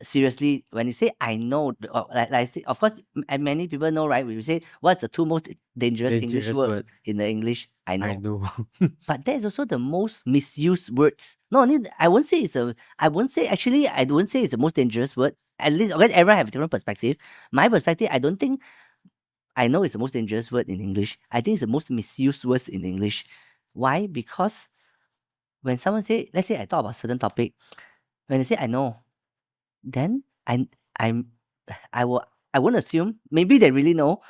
seriously. When you say I know, like I say, of course, many people know, right? We say, what's the two most dangerous English word in the English? I know. But that is also the most misused words. No, I won't say it's the most dangerous word. At least, okay, everyone have a different perspective. My perspective, I don't think I know it's the most dangerous word in English. I think it's the most misused word in English. Why? Because when someone say, let's say I talk about a certain topic, when they say I know, then I won't assume. Maybe they really know,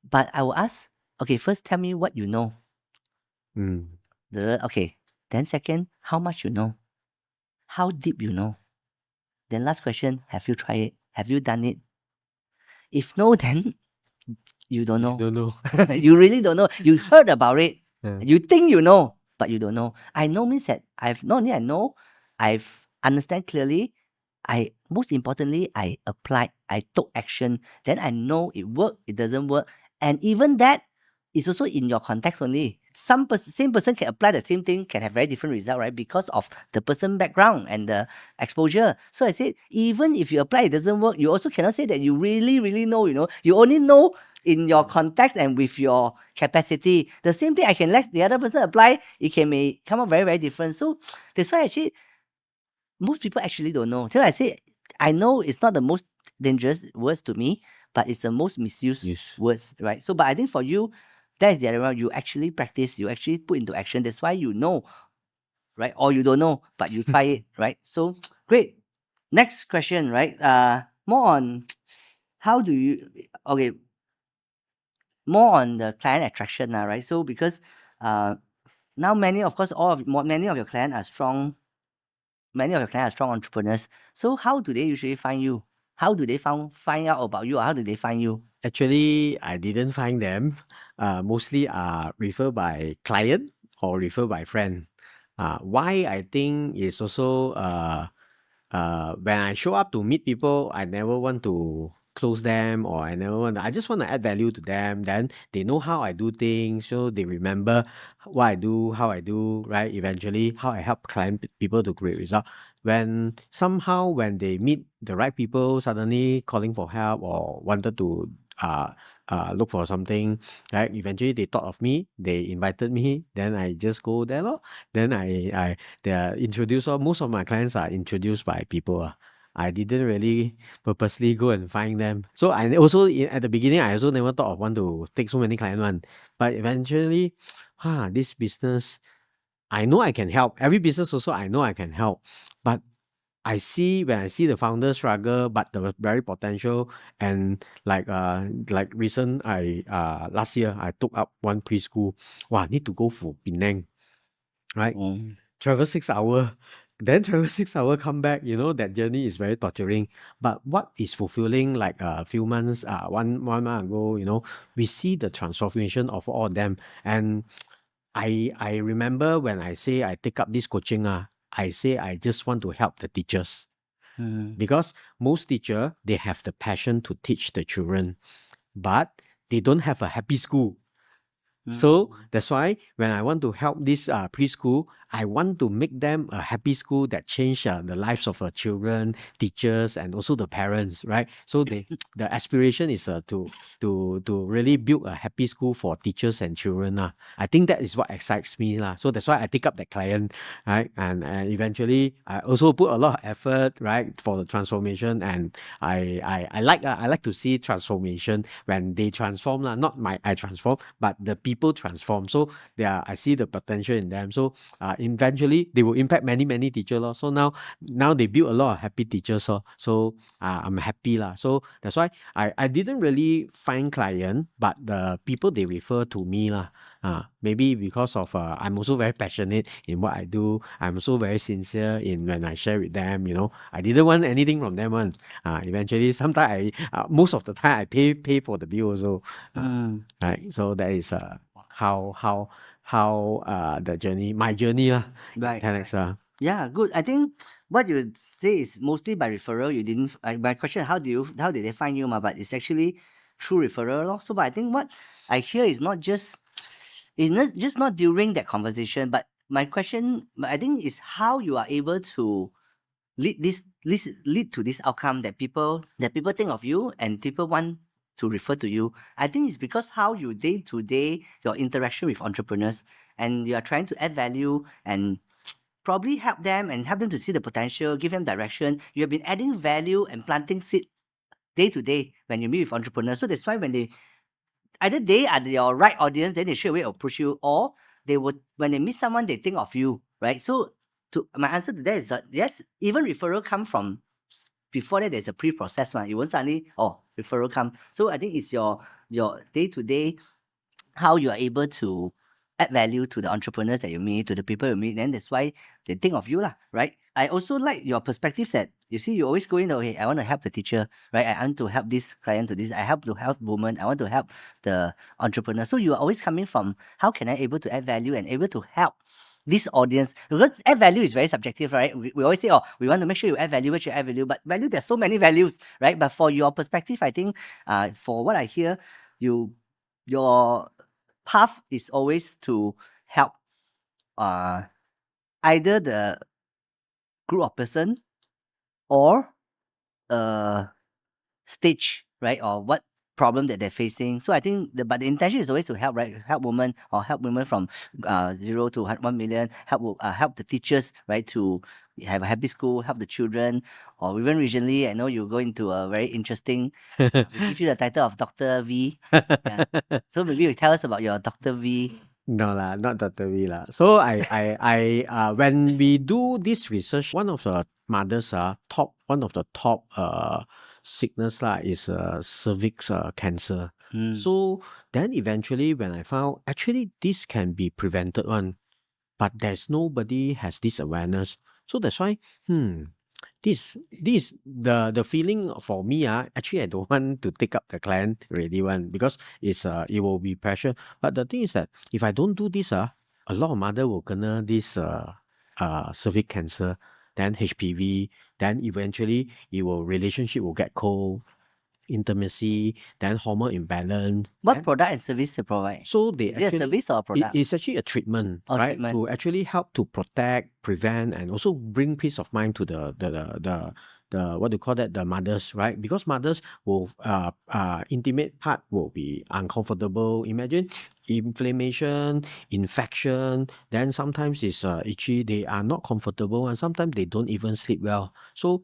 but I will ask, okay, first tell me what you know. Okay. Then second, how much you know? How deep you know? Then last question, have you tried it? Have you done it? If no, then You don't know. Don't know. You really don't know. You heard about it. Yeah. You think you know, but you don't know. I know means that I've not only I know, I've understand clearly. I most importantly, I applied, I took action, then I know it worked, it doesn't work. And even that is also in your context only. Same person can apply the same thing, can have very different result, right? Because of the person background and the exposure. So I said, even if you apply, it doesn't work, you also cannot say that you really, really know, you only know in your context and with your capacity. The same thing I can let the other person apply, it can may come out very, very different. So that's why actually most people actually don't know. So I say I know it's not the most dangerous words to me, but it's the most misused Yes. words, right? So but I think for you, that is the other one. You actually practice, you actually put into action. That's why you know, right? Or you don't know, but you try it, right? So great. Next question, right? More on how do you okay, more on the client attraction now, right? So because now many of course many of your clients are strong, many of your clients are strong entrepreneurs. So how do they usually find you? How do they find out about you, or how do they find you? Actually, I didn't find them. Mostly are referred by client or referred by friend. Why I think is also when I show up to meet people, I never want to close them or I just want to add value to them. Then they know how I do things, so they remember what I do, how I do, right? Eventually, how I help people to create result. When somehow when they meet the right people, suddenly calling for help or wanted to uh look for something, right? Eventually they thought of me, they invited me, then I just go there lor. Then they are introduced, or most of my clients are introduced by people. I didn't really purposely go and find them. So I also at the beginning I also never thought of want to take so many clients one. But eventually, this business, I know I can help. Every business also I know I can help. But when I see the founder struggle, but the very potential, and like recent last year I took up one preschool. Wow, need to go for Penang, right? Mm. Travel 6 hours, then travel 6 hours, come back. That journey is very torturing. But what is fulfilling, like a few months, one month ago, we see the transformation of all of them. And I remember when I say I take up this coaching, I say I just want to help the teachers. Mm. Because most teacher, they have the passion to teach the children, but they don't have a happy school. So that's why when I want to help this preschool, I want to make them a happy school that change the lives of children, teachers, and also the parents, right? So the aspiration is to really build a happy school for teachers and children. I think that is what excites me. So that's why I take up that client, right? And eventually I also put a lot of effort, right, for the transformation. And I like to see transformation when they transform, not I transform, but the people transform. So I see the potential in them. So eventually they will impact many teachers. So now they build a lot of happy teachers. So I'm happy. So that's why I didn't really find client, but the people they refer to me. Maybe because of I'm also very passionate in what I do. I'm also very sincere in when I share with them. I didn't want anything from them. Eventually, sometimes most of the time I pay for the bill also. Right. So that is how the journey, my journey Right. 10x. Yeah, good. I think what you say is mostly by referral. You didn't. My question: how did they find you, But it's actually through referral, lor. So, but I think what I hear is not just, it's not just not during that conversation. But my question, I think, is how you are able to lead to this outcome that people think of you and people want to refer to you. I think it's because how you day to day your interaction with entrepreneurs, and you are trying to add value and probably help them to see the potential, give them direction. You have been adding value and planting seed day to day when you meet with entrepreneurs. So that's why when they are your right audience, then they straight away approach you, or they would, when they meet someone, they think of you, right? So my answer to that is that yes, even referral come from before that. There's a pre-process one. It won't suddenly referral come. So I think it's your day to day, how you are able to add value to the entrepreneurs that you meet, to the people you meet. Then that's why they think of you, right? I also like your perspective that you see you always go in, okay, I want to help the teacher, right? I want to help this client to this. I help to help women. I want to help the entrepreneur. So you are always coming from how can I able to add value and able to help this audience, because add value is very subjective, right? We always say, oh, we want to make sure you add value, but value, there's so many values, right? But for your perspective, I think for what I hear, your path is always to help either the group of person or stage, right? Or what problem that they're facing. So I think but the intention is always to help, right? Help women or help women from 0 to 1 million, help the teachers, right? To have a happy school, help the children, or even regionally, I know you go into a very interesting, we give you the title of Dr. V. Yeah. So maybe you tell us about your Dr. V. No lah, not totally lah. So when we do this research, one of the mothers one of the top sickness lah is cervix cancer. So then eventually when I found actually this can be prevented one, but there's nobody has this awareness. So that's why this the feeling for me actually I don't want to take up the client already one, because it's it will be pressure. But the thing is that if I don't do this a lot of mother will kena this cervix cancer, then HPV, then eventually relationship will get cold, intimacy, then hormone imbalance. What product and service they provide? So they Is it a service or a product? It's actually a treatment, right? Treatment. To actually help to protect, prevent, and also bring peace of mind to the what do you call that, the mothers, right? Because mothers will intimate part will be uncomfortable. Imagine inflammation, infection, then sometimes it's itchy, they are not comfortable, and sometimes they don't even sleep well. So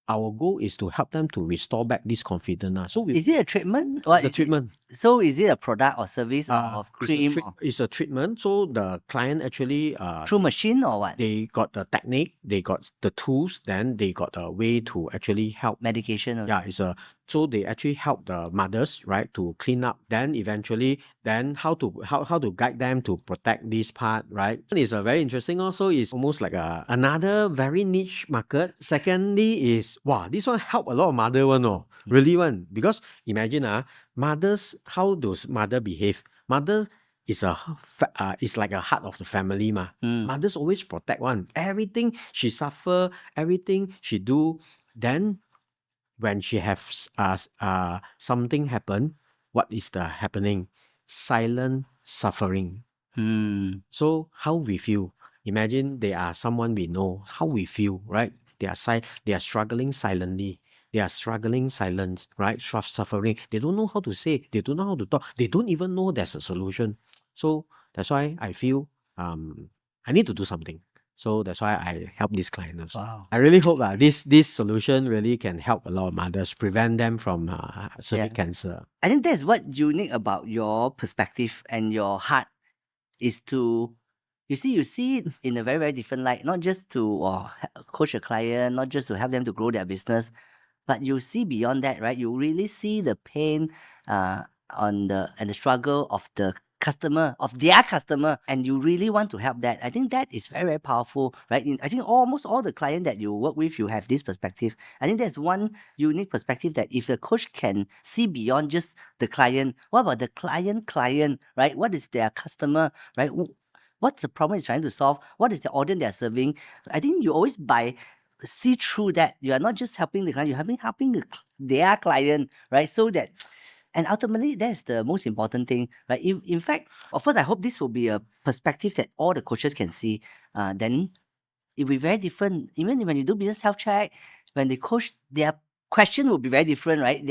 our goal is to help them to restore back this confidence. So is it a treatment? It's a treatment. So is it a product or service or cream? It's a treatment. So the client actually through machine or what? They got the technique, they got the tools, then they got a way to actually help. Medication. Yeah, so they actually help the mothers, right, to clean up. Then eventually, then how to guide them to protect this part, right? It's a very interesting. Also, it's almost like another very niche market. Secondly, is this one help a lot of mother one, really one, because imagine mothers, how does mother behave? Mother is is like a heart of the family ma. Mothers always protect one. Everything she suffer, everything she do, then when she has something happen, what is the happening? Silent suffering. So how we feel? Imagine they are someone we know. How we feel, right? They are struggling silently. They are struggling silent, right? Suffering. They don't know how to say. They don't know how to talk. They don't even know there's a solution. So that's why I feel I need to do something. So that's why I help these clients. Wow. I really hope this solution really can help a lot of mothers, prevent them from cervical cancer. I think that's what unique about your perspective and your heart is to, you see it in a very, very different light, not just to coach a client, not just to help them to grow their business, but you see beyond that, right? You really see the pain and the struggle of the customer, of their customer, and you really want to help that. I think that is very, very powerful, right? I think almost all the clients that you work with, you have this perspective. I think that's one unique perspective, that if the coach can see beyond just the client, what about the client, right? What is their customer, right? What's the problem it's trying to solve? What is the audience they're serving? I think you always see through that. You are not just helping the client, you're helping their client, right? So that, and ultimately, that's the most important thing, right? In fact, of course, I hope this will be a perspective that all the coaches can see. Then it will be very different. Even when you do business health check, when they coach, their question will be very different, right?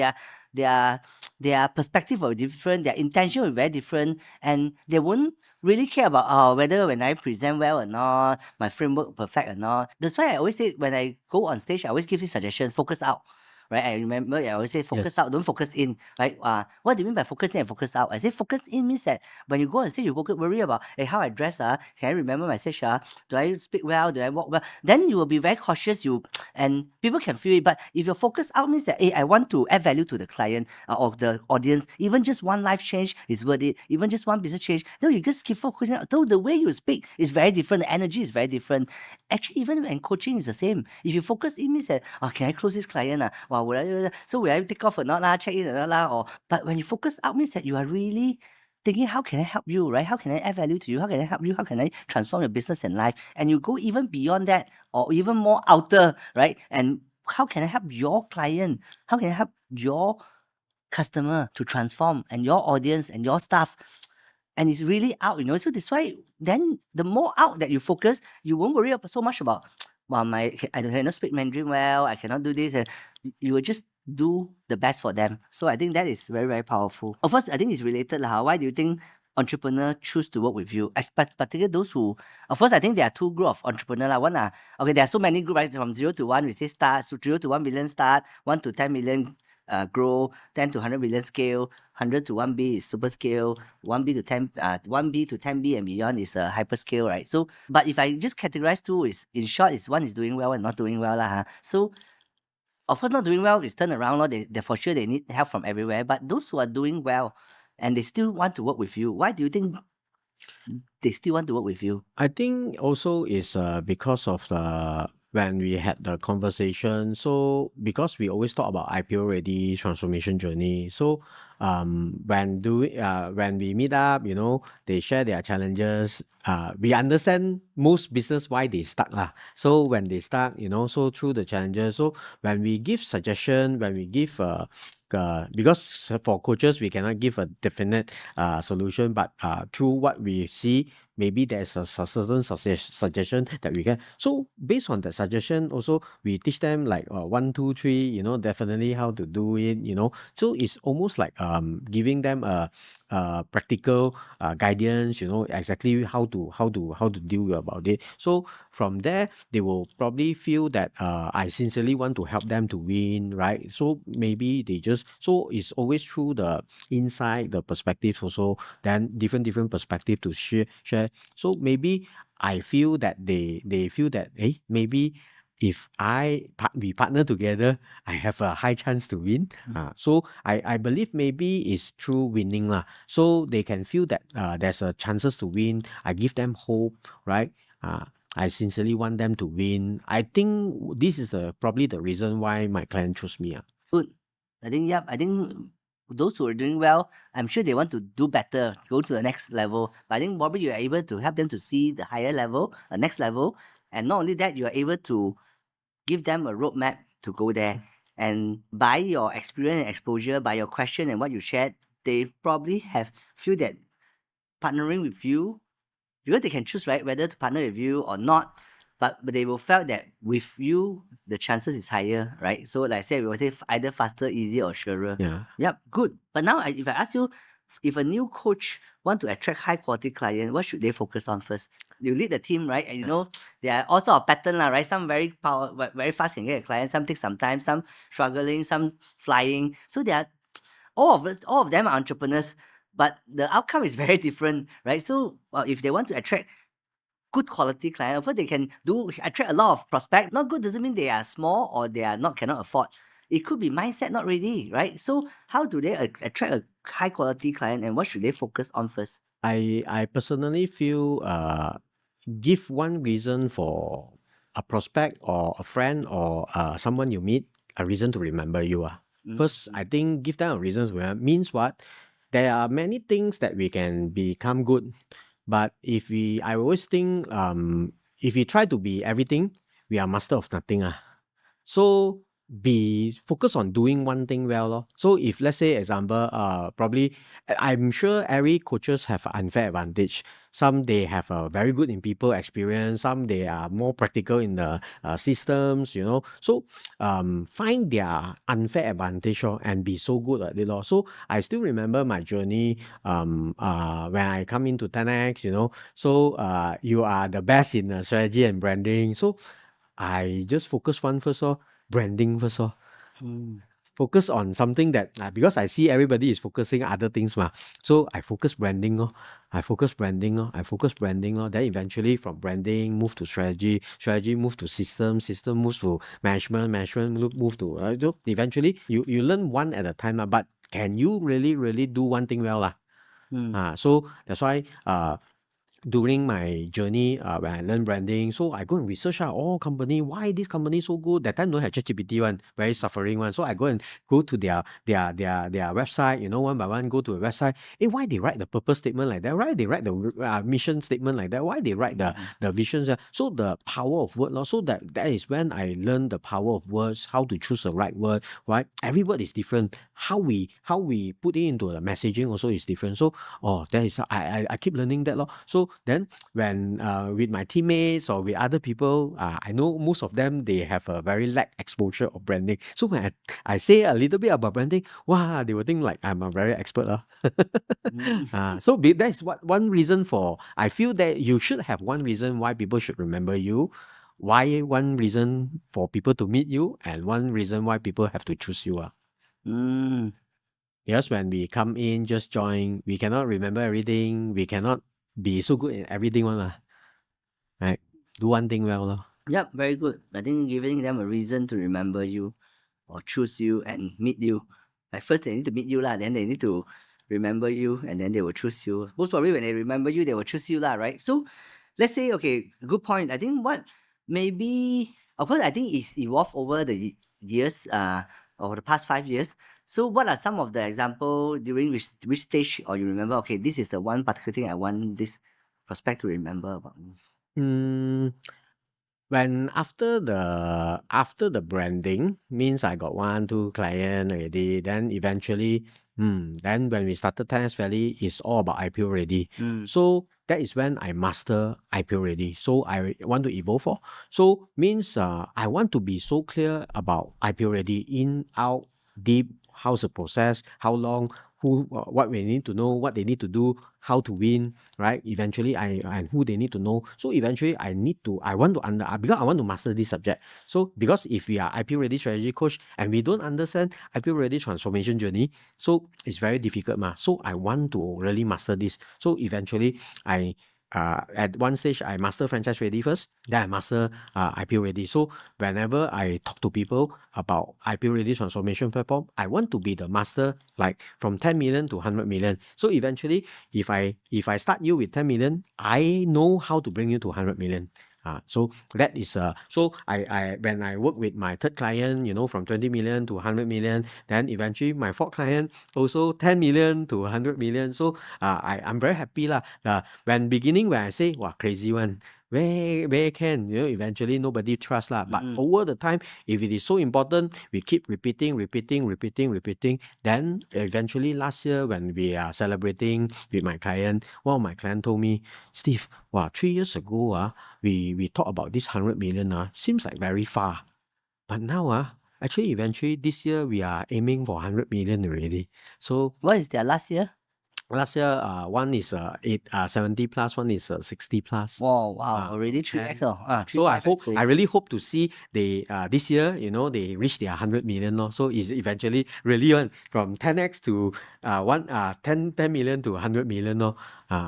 Their perspective will be different, their intention will be very different, and they won't really care about whether when I present well or not, my framework perfect or not. That's why I always say when I go on stage, I always give this suggestion: focus out. right? I remember I always say focus Yes. out, don't focus in, right? What do you mean by focus in and focus out? I say focus in means that when you go on stage, you worry about, hey, how I dress, can I remember my stage, do I speak well, do I walk well? Then you will be very cautious, and people can feel it. But if your focus out means that, hey, I want to add value to the client or the audience, even just one life change is worth it, even just one business change, no, you just keep focusing. Though the way you speak is very different, the energy is very different. Actually, even when coaching is the same. If you focus, it means that, can I close this client? Wow, will I take off or not? Check in or not? But when you focus out, means that you are really thinking, how can I help you, right? How can I add value to you? How can I help you? How can I transform your business and life? And you go even beyond that or even more outer, right? And how can I help your client? How can I help your customer to transform and your audience and your staff? And it's really out, So that's why then the more out that you focus, you won't worry so much about, well, I cannot speak Mandarin well, I cannot do this. And you will just do the best for them. So I think that is very, very powerful. Of course, I think it's related. Why do you think entrepreneur choose to work with you? Particularly those who, of course, I think there are two groups of entrepreneur. One okay, there are so many groups, right? From 0 to 1, we say start. So 0 to 1 million start, 1 to 10 million grow, 10 to 100 million scale, 100 to 1B is super scale, 1B to 10, 1B to 10B and beyond is hyper scale, right? So, but if I just categorize two, is in short, is one is doing well and not doing well, So, of course, not doing well is turn around, they for sure they need help from everywhere. But those who are doing well and they still want to work with you, why do you think they still want to work with you? I think also is because of the when we had the conversation. So because we always talk about IPO-ready transformation journey. So when we meet up, they share their challenges. We understand most business why they stuck lah. So when they stuck, so through the challenges. So when we give suggestion, when we give because for coaches we cannot give a definite solution, but through what we see, maybe there's a certain suggestion that we can. So based on that suggestion, also we teach them like 1, 2, 3, definitely how to do it, So it's almost like giving them a practical guidance, exactly how to deal about it. So from there, they will probably feel that I sincerely want to help them to win, right? So maybe they just, so it's always through the insight, the perspectives also, then different perspective to share. So maybe I feel that they feel that, hey, maybe if we partner together, I have a high chance to win. So I believe maybe it's through winning lah. So they can feel that there's a chances to win. I give them hope, right? I sincerely want them to win. I think this is probably the reason why my client chose me. Good. I think those who are doing well, I'm sure they want to do better, go to the next level. But I think probably you are able to help them to see the higher level, the next level. And not only that, you are able to give them a roadmap to go there. And by your experience and exposure, by your question and what you shared, they probably feel that partnering with you, because they can choose, right, whether to partner with you or not. But they will felt that with you, the chances is higher, right? So like I said, we will say either faster, easier, or surer. Yeah. Yep, good. But now if I ask you, if a new coach want to attract high quality client, what should they focus on first? You lead the team, right? And there are also a pattern, right? Some very fast can get a client, some take some time, some struggling, some flying. So there are all of them are entrepreneurs, but the outcome is very different, right? So if they want to attract good quality client, of course they can attract a lot of prospect. Not good doesn't mean they are small or they are cannot afford. It could be mindset not ready, right? So how do they attract a high quality client, and what should they focus on first? I personally feel give one reason for a prospect or a friend or someone you meet a reason to remember you. First, I think give them a reason to remember. Means what? There are many things that we can become good, but I always think if we try to be everything, we are master of nothing. So be focused on doing one thing well lor. So if let's say example, probably I'm sure every coaches have unfair advantage. Some they have a very good in people experience. Some they are more practical in the systems. So find their unfair advantage and be so good at it lor. So I still remember my journey when I come into 10X. So you are the best in strategy and branding. So I just focus one first, branding first. Focus on something that because I see everybody is focusing other things so I focus branding I focus branding then eventually from branding move to strategy move to system moves to management move to so eventually you learn one at a time but can you really do one thing well so that's why during my journey when I learned branding, so I go and research all company, why this company so good. That time don't have ChatGPT one, very suffering one. So I go to their website, one by one, go to a website. Why they write the purpose statement like that? Why they write the mission statement like that? Why they write the visions? So the power of word, so that is when I learned the power of words, how to choose the right word, right? Every word is different. How we put it into the messaging also is different. So that is I keep learning that. So then when with my teammates or with other people, I know most of them they have a very lack exposure of branding. So when I say a little bit about branding, wow, they will think like I'm a very expert. So that's one reason for I feel that you should have one reason why people should remember you. Why one reason for people to meet you and one reason why people have to choose you. Yes, when we come in, just join, we cannot remember everything. We cannot be so good in everything right? Do one thing well. Yep, very good. I think giving them a reason to remember you or choose you and meet you. Like first they need to meet you then they need to remember you and then they will choose you. Most probably when they remember you, they will choose you right? So let's say, okay, good point. I think what maybe, of course, I think it's evolved over the years, over the past 5 years. So what are some of the example during which stage or you remember, okay, this is the one particular thing I want this prospect to remember about me? When after the branding means I got 1-2 client already, then eventually then when we started 10x Valley, it's all about IPO-Ready. So that is when I master IPO-Ready. So I want to evolve so means I want to be so clear about IPO-Ready, in, out, deep, how's the process, how long, who, what we need to know, what they need to do, how to win, right? Eventually, and who they need to know. So eventually, I want to because I want to master this subject. So because if we are IPO ready strategy coach and we don't understand IPO ready transformation journey, so it's very difficult So I want to really master this. So eventually, at one stage, I master franchise ready first, then I master IPO ready. So whenever I talk to people about IPO ready transformation platform, I want to be the master, like from 10 million to 100 million. So eventually, if I start you with 10 million, I know how to bring you to 100 million. So that is so I when I work with my third client, from 20 million to 100 million, then eventually my fourth client also 10 million to 100 million. So I'm very happy when beginning when I say wow crazy one, where can eventually nobody trust but over the time, if it is so important, we keep repeating, then eventually last year when we are celebrating with my client, one of my client told me, Steve, wow, 3 years ago we talk about this 100 million seems like very far, but now actually eventually this year we are aiming for 100 million already. So what is their last year? Last year, one is 70 plus, one is 60 plus. Wow, already 3x. So I really hope to see they this year, they reach their 100 million. So it's eventually really from 10x to 10 million to 100 million.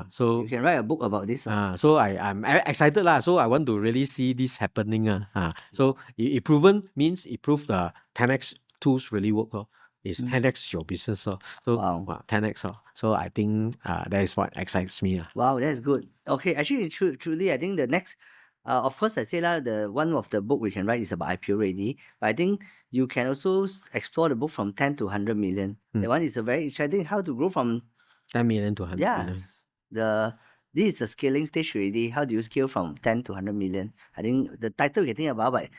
So you can write a book about this. So I'm excited So I want to really see this happening. So it proven means it proved the 10x tools really work. It's 10x your business. So Wow. 10x. So I think that is what excites me. Wow, that's good. Okay, actually, truly, I think the next, of course, I say the one of the book we can write is about IPO ready. But I think you can also explore the book from 10 to 100 million. That one is a very exciting how to grow from 10 million to 100 million. This is a scaling stage already. How do you scale from 10 to 100 million? I think the title we can think about, but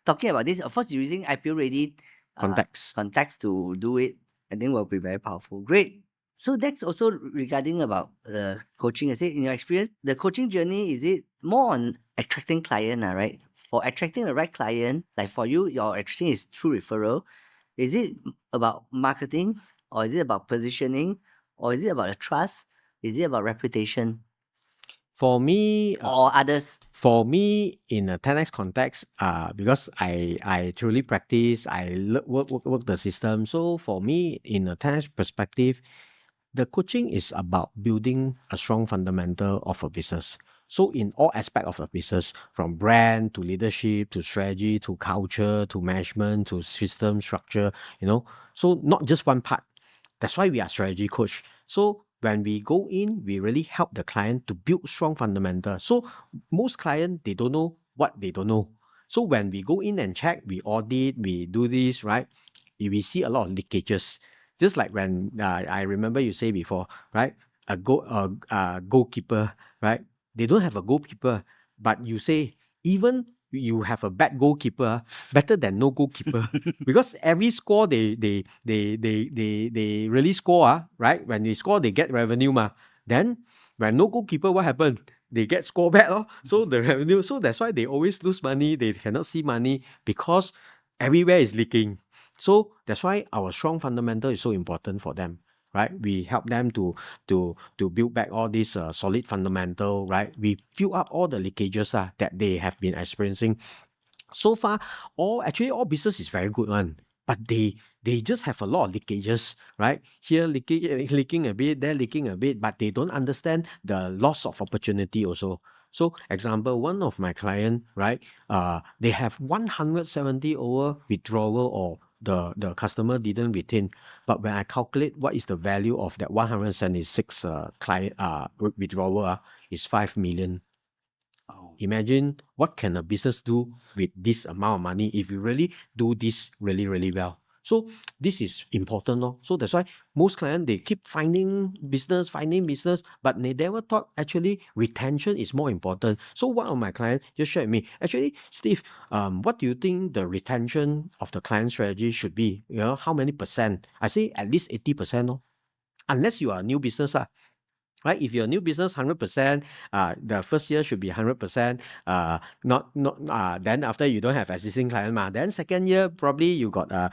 talking about this, of course, using IPO ready context to do it, I think will be very powerful. Great. So that's also regarding about the coaching. I say in your experience, the coaching journey, is it more on attracting client, right? For attracting the right client, like for you, your attraction is through referral. Is it about marketing, or is it about positioning, or is it about the trust? Is it about reputation? For me, or others? for me, in a 10x context, because I truly practice, work the system. So for me, in a 10x perspective, the coaching is about building a strong fundamental of a business. So in all aspects of a business, from brand to leadership to strategy to culture to management to system structure, so not just one part. That's why we are strategy coach. So when we go in, we really help the client to build strong fundamentals. So most clients, they don't know what they don't know. So when we go in and check, we audit, we do this, right? We see a lot of leakages. Just like when I remember you say before, right? A goalkeeper, right? They don't have a goalkeeper, but you say even you have a bad goalkeeper, better than no goalkeeper. Because every score they really score, right? When they score, they get revenue ma. Then when no goalkeeper, what happened? They get score back, so the revenue. So that's why they always lose money. They cannot see money because everywhere is leaking. So that's why our strong fundamental is so important for them, right? We help them to build back all these solid fundamental, right? We fill up all the leakages that they have been experiencing. So far, all business is very good one, but they just have a lot of leakages, right? Here leaking a bit, there leaking a bit, but they don't understand the loss of opportunity also. So example, one of my client, right? They have 170 over withdrawal, or the customer didn't retain. But when I calculate what is the value of that 176 client withdrawal, is 5 million. Imagine what can a business do with this amount of money if you really do this really, really well. So this is important. So that's why most clients, they keep finding business, but they never thought actually retention is more important. So one of my clients just shared with me, actually, Steve, what do you think the retention of the client strategy should be? How many percent? I say at least 80%. Unless you are a new business. Right? If you're a new business, 100%, the first year should be 100%. Then after you don't have existing client, then second year probably you got a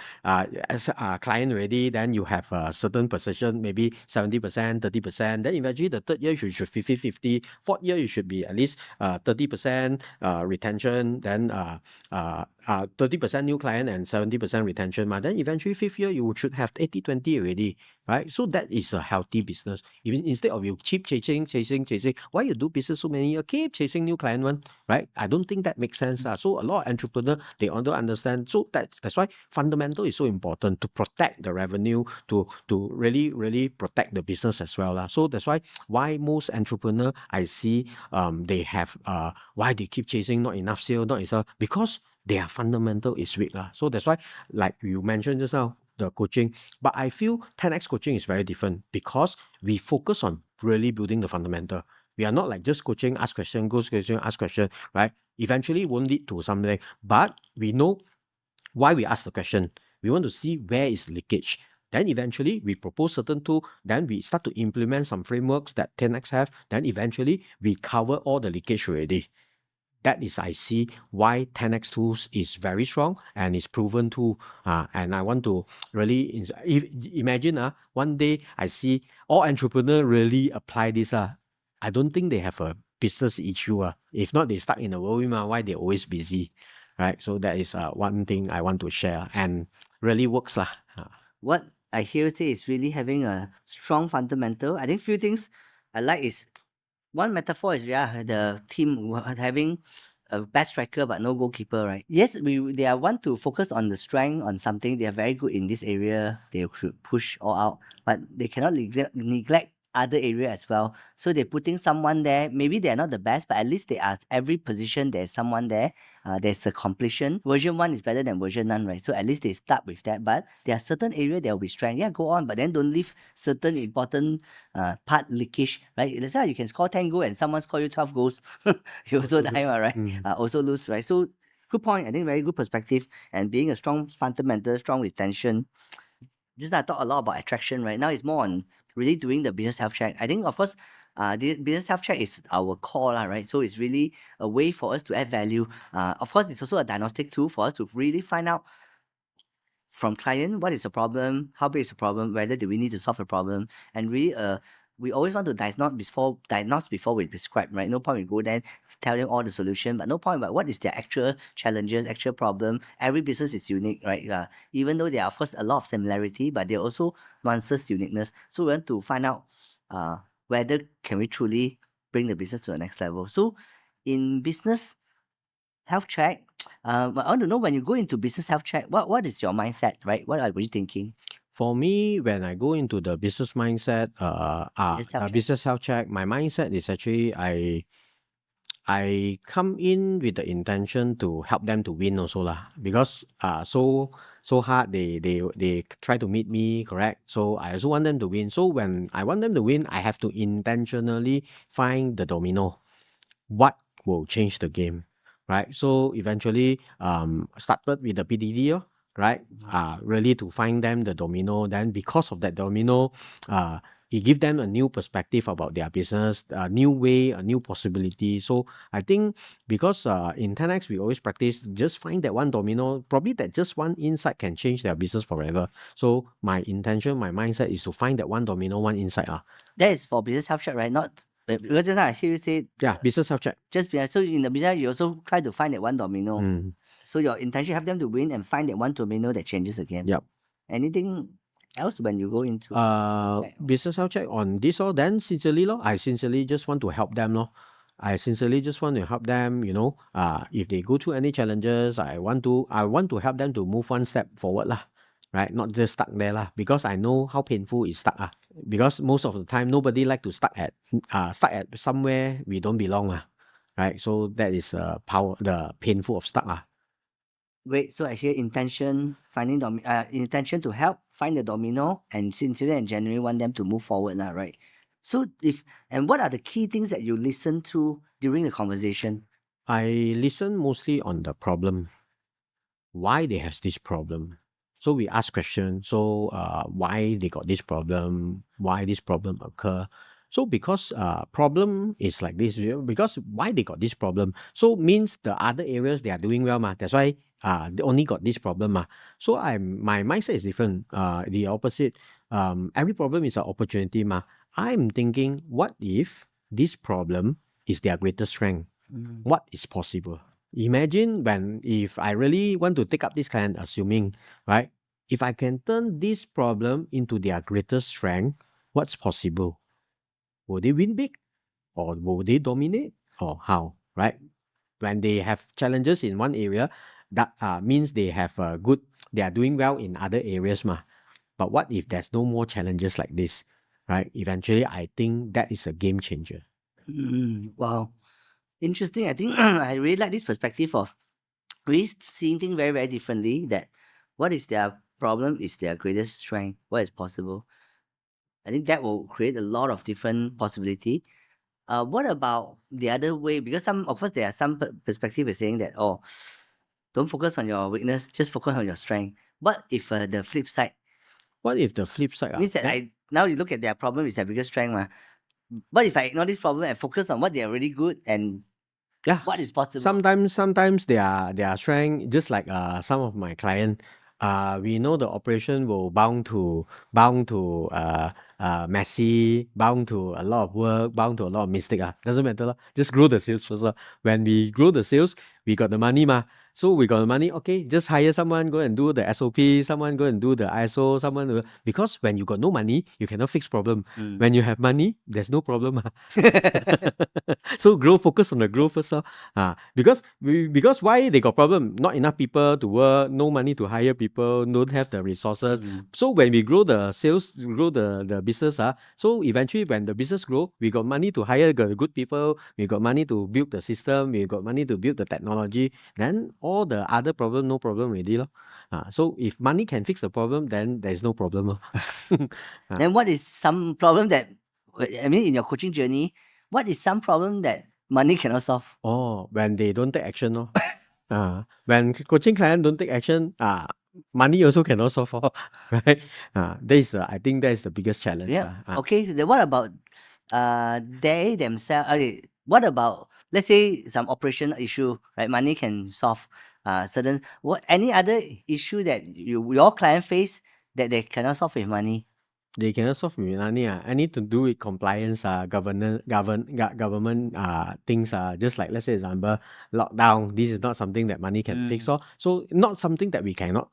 client already. Then you have a certain position, maybe 70%, 30%. Then eventually the third year you should 50-50. Fourth year you should be at least 30% retention. Then 30% new client and 70% retention. Then eventually fifth year you should have 80-20 already. Right? So that is a healthy business. Even instead of you keep chasing, why you do business so many years, keep chasing new client one, right? I don't think that makes sense. So a lot of entrepreneurs, they don't understand. So that's why fundamental is so important to protect the revenue, to really, really protect the business as well. So that's why most entrepreneur I see they have why they keep chasing not enough sale, because their fundamental is weak. So that's why, like you mentioned just now, the coaching. But I feel 10x coaching is very different because we focus on really building the fundamental. We are not like just coaching, ask question, ask question, right? Eventually won't lead to something. But we know why we ask the question. We want to see where is the leakage. Then eventually we propose certain tool. Then we start to implement some frameworks that 10x have. Then eventually we cover all the leakage already. That is, I see why 10x tools is very strong and is proven tool. And I want to really imagine one day I see all entrepreneurs really apply this. I don't think they have a business issue. If not, they stuck in the whirlwind. Why they always busy, right? So that is one thing I want to share and really works. What I hear say is really having a strong fundamental. I think few things I like is one metaphor is the team having a best striker but no goalkeeper, right? Yes, they are want to focus on the strength on something. They are very good in this area. They should push all out, but they cannot neglect other area as well. So they're putting someone there. Maybe they're not the best, but at least they are every position. There's someone there. There's a completion. Version 1 is better than version none, right? So at least they start with that. But there are certain area there will be strength. Yeah, go on, but then don't leave certain important part leakage, right? That's why you can score 10 goals and someone score you 12 goals. You also die, right? Also lose, right? So good point. I think very good perspective. And being a strong fundamental, strong retention. Just I talk a lot about attraction, right? Now it's more on really doing the business health check. I think, of course, the business health check is our core, right? So it's really a way for us to add value. Of course, it's also a diagnostic tool for us to really find out from client what is the problem, how big is the problem, whether do we need to solve the problem, and really we always want to diagnose before we prescribe, right? No point we go there, tell them all the solution, but no point about what is their actual challenges, actual problem. Every business is unique, right? Even though there are, of course, a lot of similarity, but there are also nuances, uniqueness. So we want to find out whether can we truly bring the business to the next level. So in business health check, I want to know, when you go into business health check, what is your mindset, right? What are you thinking? For me, when I go into the business mindset, business health check, my mindset is actually I come in with the intention to help them to win also lah. Because so hard they try to meet me, correct? So I also want them to win. So when I want them to win, I have to intentionally find the domino. What will change the game, right? So eventually, started with the PDD, right? Really to find them the domino. Then because of that domino, it gives them a new perspective about their business, a new way, a new possibility. So I think because in 10x we always practice just find that one domino, probably that just one insight can change their business forever. So my intention, my mindset is to find that one domino, one insight. That is for business health check, right? Not because just now I hear you say business health check. so in the business you also try to find that one domino. So your intention have them to win and find that one domino that changes the game. Yep. Anything else when you go into business health check on this or then sincerely I sincerely just want to help them I sincerely just want to help them, if they go through any challenges, I want to help them to move one step forward right? Not just stuck there because I know how painful is stuck because most of the time nobody like to stuck at somewhere we don't belong right? So that is the painful of stuck Wait, so I hear intention, intention to help find the domino, and sincerely and genuinely want them to move forward, right? So what are the key things that you listen to during the conversation? I listen mostly on the problem, why they have this problem. So we ask questions. So why they got this problem? Why this problem occur? So because problem is like this, because why they got this problem? So means the other areas they are doing well That's why they only got this problem So my mindset is different. The opposite. Every problem is an opportunity I'm thinking, what if this problem is their greatest strength? What is possible? Imagine if I really want to take up this client, assuming, right? If I can turn this problem into their greatest strength, what's possible? Will they win big? Or will they dominate? Or how, right? When they have challenges in one area, that means they are doing well in other areas But what if there's no more challenges like this, right? Eventually, I think that is a game changer. Wow. Interesting. I think I really like this perspective of really seeing things very, very differently, that what is their problem is their greatest strength, what is possible. I think that will create a lot of different possibility. What about the other way? Because of course, there are some perspective is saying that, don't focus on your weakness, just focus on your strength. What if the flip side? What if the flip side? Means that now you look at their problem is their biggest strength. What if I ignore this problem and focus on what they are really good and what is possible? Sometimes their strength, just like some of my client, we know the operation will bound to messy, bound to a lot of work, bound to a lot of mistake. Doesn't matter. Just grow the sales first. When we grow the sales, we got the money So we got the money, okay, just hire someone, go and do the SOP, someone go and do the ISO, because when you got no money, you cannot fix problem. When you have money, there's no problem. So focus on the growth first. Because why they got problem? Not enough people to work, no money to hire people, don't have the resources. So when we grow the sales, grow the business, so eventually when the business grow, we got money to hire the good people, we got money to build the system, we got money to build the technology, then all the other problem, no problem already. So if money can fix the problem, then there's no problem. Then what is some problem that, in your coaching journey, what is some problem that money cannot solve? When they don't take action. When coaching client don't take action, money also cannot solve, right? I think that is the biggest challenge. Yeah. Okay. Then what about they themselves? Okay. What about, let's say, some operational issue, right? Money can solve any other issue that your client face that they cannot solve with money? They cannot solve with money. I need to do with compliance, government things. Just like, let's say example, lockdown. This is not something that money can fix. So not something that we cannot.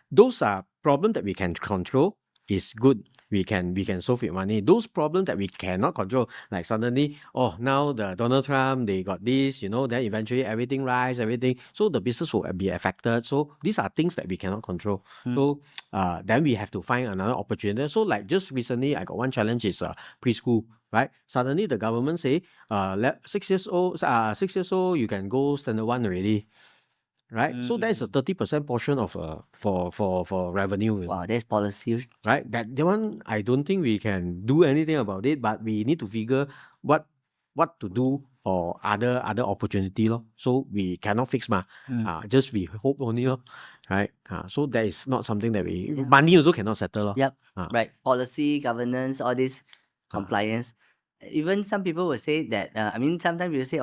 Those are problems that we can control is good. We can solve with money. Those problems that we cannot control, like suddenly, now the Donald Trump, they got this, then eventually everything rise, everything. So the business will be affected. So these are things that we cannot control. So then we have to find another opportunity. So like just recently, I got one challenge is preschool, right? Suddenly the government say, 6 years old, you can go standard one already. Right, so that is a 30% portion of for revenue. Wow, there's policy. Right, that one I don't think we can do anything about it, but we need to figure what to do or other opportunity lor. So we cannot fix just we hope only lor. Right, so that is not something that we money also cannot settle lor. Yep. Right. Policy, governance, all this compliance. Even some people will say that, sometimes people say,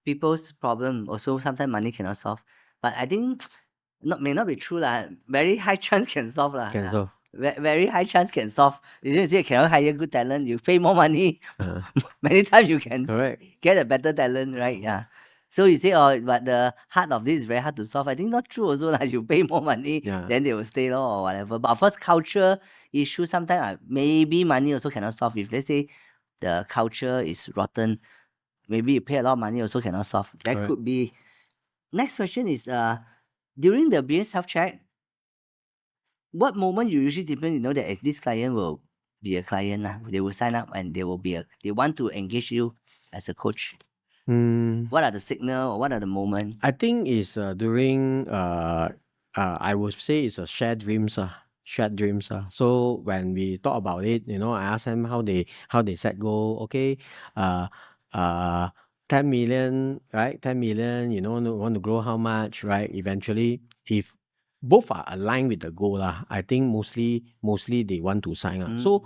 people's problem also sometimes money cannot solve. But I think may not be true lah. Very high chance can solve lah. Can solve. Very high chance can solve. You say you cannot hire good talent, you pay more money. Many times you can get a better talent, right? Yeah. So you say, but the heart of this is very hard to solve. I think not true also. Like you pay more money, then they will stay or whatever. But of course, culture issue sometimes maybe money also cannot solve. If let's say the culture is rotten, maybe you pay a lot of money also cannot solve. That could be. Next question is during the business health check, what moment you usually depend, that this client will be a client. They will sign up and they want to engage you as a coach. What are the signal or what are the moments? I think it's during I would say it's a shared dreams. So when we talk about it, I ask them how they set goal. Okay, 10 million, right? 10 million, want to grow how much, right? Eventually, if both are aligned with the goal, I think mostly they want to sign up. So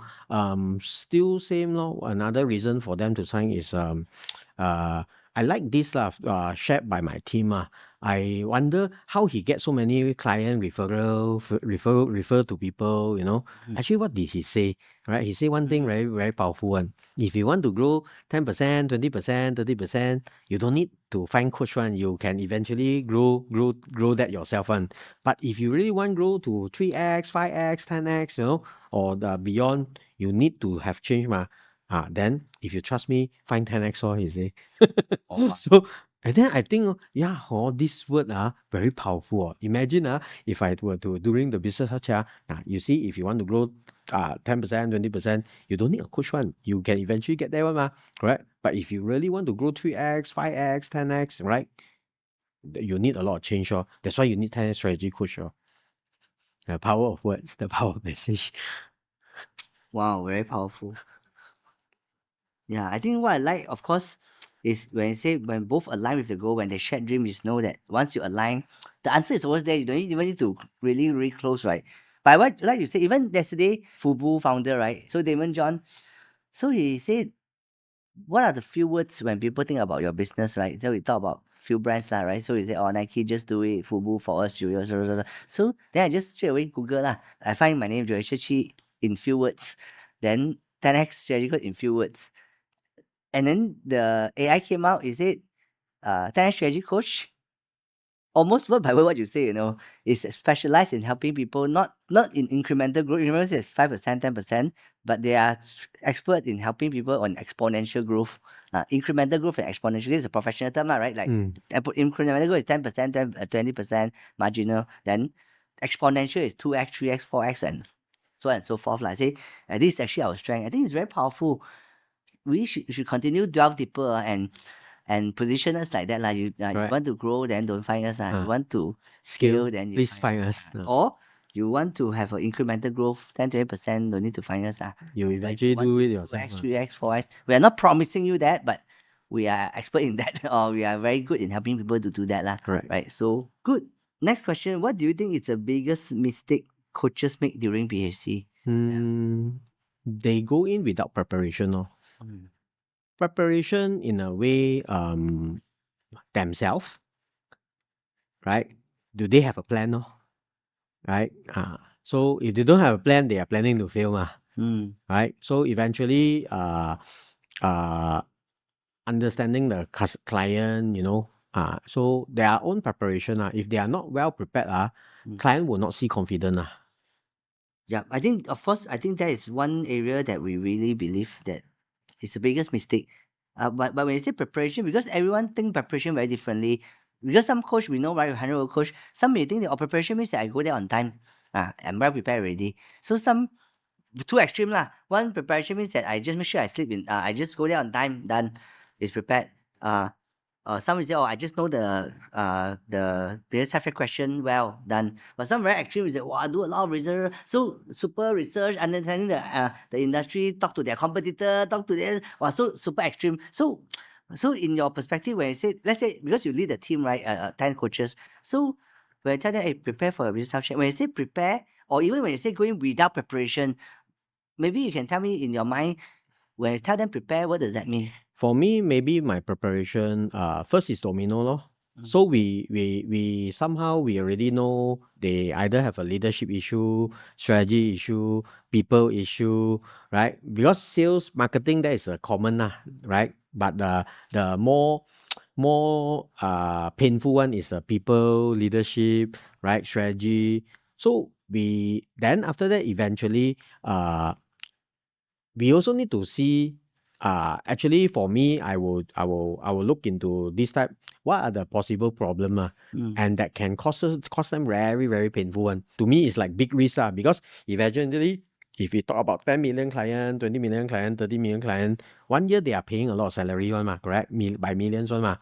still same law. Another reason for them to sign is I like this shared by my team. I wonder how he gets so many client refer to people. Actually, what did he say? Right? He said one thing very, very powerful one. If you want to grow 10%, 20%, 30%, you don't need to find coach one. You can eventually grow that yourself one. But if you really want to grow to 3x, 5x, 10x, or beyond, you need to have change. Then if you trust me, find 10x, he say. So, and then I think, this word very powerful. Imagine if I were to during the business you see, if you want to grow 10%, 20%, you don't need a coach one. You can eventually get there one, correct? But if you really want to grow 3x, 5x, 10x, right? You need a lot of change. That's why you need 10x strategy coach. The power of words, the power of message. Wow, very powerful. Yeah, I think what I like, of course, is when you say when both align with the goal, when they share dream, you know that once you align, the answer is always there. You don't even need to really, really close, right? But what like you say, even yesterday, Fubu founder, right? So Damon John, so he said, what are the few words when people think about your business, right? So we talk about few brands, right? So he said, Nike, just do it, Fubu for us, Julio. So then I just straight away Google. I find my name, Joy Chi, in few words. Then 10x strategy in few words. And then the AI came out, is it 10x strategy coach? Almost word by word what you say, is specialized in helping people, not in incremental growth. Remember, it's 5%, 10%, but they are expert in helping people on exponential growth. Incremental growth and exponential, this is a professional term, right? Like incremental growth is 10%, 20% marginal. Then exponential is 2x, 3x, 4x, and so on and so forth. Like I say, this is actually our strength. I think it's very powerful. We should continue delve deeper and position us like that. You want to grow, then don't find us. You want to scale, then you please find us. Or you want to have an incremental growth, 10-20%, don't need to find us. You eventually do it yourself. 2x, 3x, 4x. We are not promising you that, but we are expert in that, or we are very good in helping people to do that. Correct. Right. So good. Next question. What do you think is the biggest mistake coaches make during BHC? They go in without preparation. Preparation in a way, themselves, right? Do they have a plan? Right? So if they don't have a plan, they are planning to fail. right? So eventually, uh, understanding the client, so their own preparation, if they are not well prepared, client will not see confidence. Yeah, I think, of course, I think that is one area that we really believe that is the biggest mistake. But when you say preparation, because everyone think preparation very differently. Because some coach we know, right, 100 coach, some may think that preparation means that I go there on time. I'm well prepared already. So some two extreme lah. One preparation means that I just make sure I sleep in. I just go there on time. Done, is prepared. Some will say, oh, I just know the previous half question well done. But some very extreme is that, wow, I do a lot of research, so super research, understanding the industry, talk to their competitor, talk to their, wow, so super extreme. So in your perspective, when you say, let's say, because you lead a team, right, 10 coaches, so when you tell them, hey, prepare for a business session, when you say prepare, or even when you say going without preparation, maybe you can tell me in your mind, when you tell them prepare, what does that mean? For me, maybe my preparation, first is domino lor. So we somehow we already know they either have a leadership issue, strategy issue, people issue, right? Because sales marketing that is a common right? But the more painful one is the people, leadership, right? Strategy. So we then after that eventually we also need to see actually for me I will look into this type, what are the possible problem and that can cost them very very painful one. To me it's like big risk because eventually if we talk about 10 million client, 20 million client, 30 million client, 1 year they are paying a lot of salary one correct? By millions one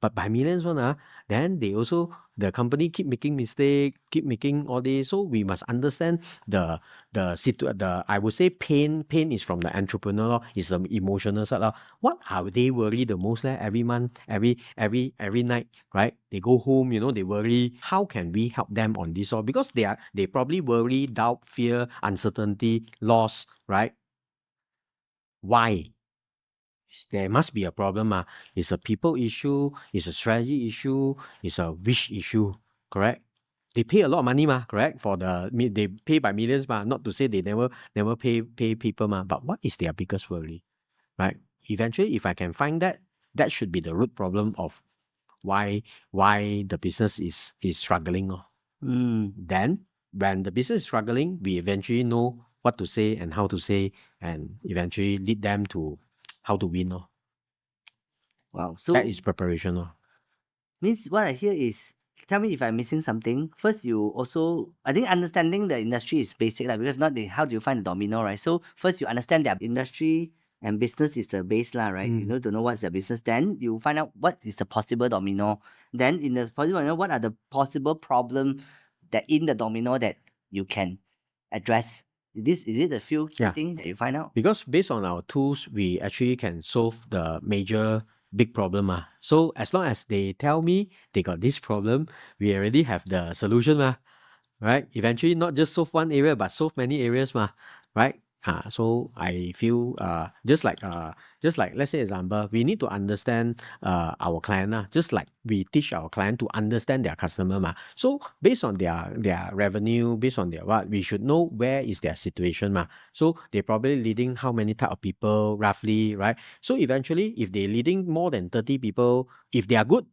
but by millions one then they also, the company keep making mistake, keep making all this, so we must understand the I would say pain is from the entrepreneur lor, is the emotional side lor. What are they worry the most every month, every night, right? They go home, they worry. How can we help them on this lor? Because they probably worry, doubt, fear, uncertainty, loss, right? Why? There must be a problem. It's a people issue, it's a strategy issue, it's a wish issue, correct? They pay a lot of money, correct? They pay by millions, not to say they never pay people, but what is their biggest worry, right? Eventually, if I can find that, that should be the root problem of why the business is struggling. Then, when the business is struggling, we eventually know what to say and how to say, and eventually lead them to how to win. Wow. So That is preparation. means what I hear is, tell me if I'm missing something. First, you also, I think understanding the industry is basic, because if not, how do you find the domino, right? So first you understand their industry and business is the base, right? You know to know what's the business. Then you find out what is the possible domino. Then in the possible domino, what are the possible problem that in the domino that you can address? Is it the few key things that you find out? Because based on our tools, we actually can solve the major big problem. So as long as they tell me they got this problem, we already have the solution. Right? Eventually, not just solve one area, but solve many areas, right? So I feel just like let's say example, we need to understand our client, just like we teach our client to understand their customer. So based on their revenue, based on their what, we should know where is their situation. So they're probably leading how many type of people roughly, right? So eventually, if they're leading more than 30 people, if they are good,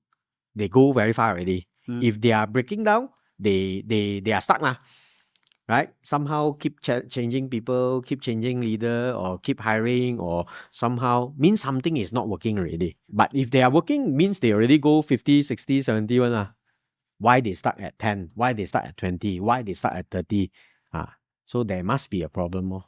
they go very far already. If they are breaking down, they are stuck right? Somehow keep changing people, keep changing leader, or keep hiring, or somehow means something is not working already. But if they are working, means they already go 50, 60, 70 one. Why they start at 10? Why they start at 20? Why they start at 30? So there must be a problem.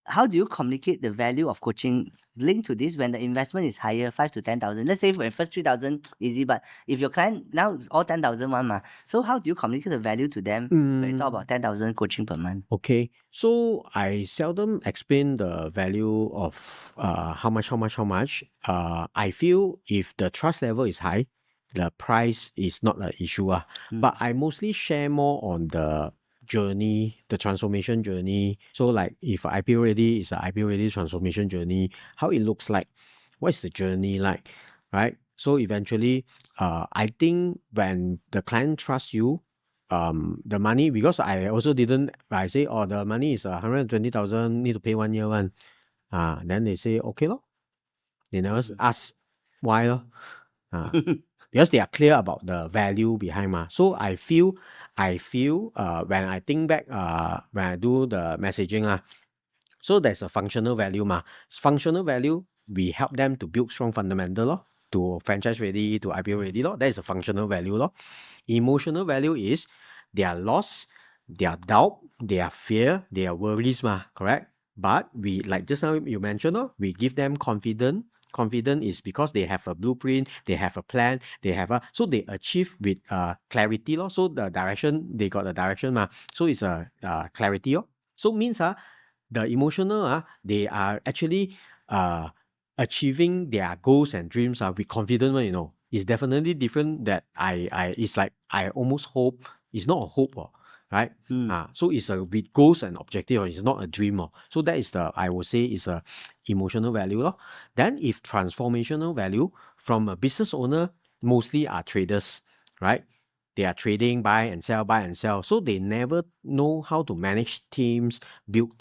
How do you communicate the value of coaching linked to this when the investment is higher, 5 to 10,000? Let's say for the first 3,000 easy, but if your client now is all 10,000 one, so how do you communicate the value to them when you talk about 10,000 coaching per month? Okay, so I seldom explain the value of how much. I feel if the trust level is high, the price is not an issue. But I mostly share more on the journey, the transformation journey. So like if IPO-Ready is an IPO-Ready transformation journey, how it looks like, what is the journey like, right? So eventually, I think when the client trusts you, the money, because I also didn't, I say, oh, the money is 120,000, need to pay 1 year one. Then they say, okay lor. They never ask why lor. Because they are clear about the value behind ma. So I feel when I think back, when I do the messaging, so there's a functional value ma. Functional value, we help them to build strong fundamental lor, to franchise ready, to IPO ready lor. That is a functional value lor. Emotional value is their loss, their doubt, their fear, their worries ma, correct? But we, like just now you mentioned, we give them confidence. Confident is because they have a blueprint, they have a plan, they have a, so they achieve with clarity lor. So the direction, they got the direction ma. So it's a clarity lor. So means the emotional they are actually achieving their goals and dreams with confidence one, you know. It's definitely different that it's like I almost hope. It's not a hope, right? So it's a with goals and objective, it's not a dream. So that is the, I would say, is a emotional value. Then if transformational value, from a business owner, mostly are traders, right? They are trading, buy and sell. So they never know how to manage teams, build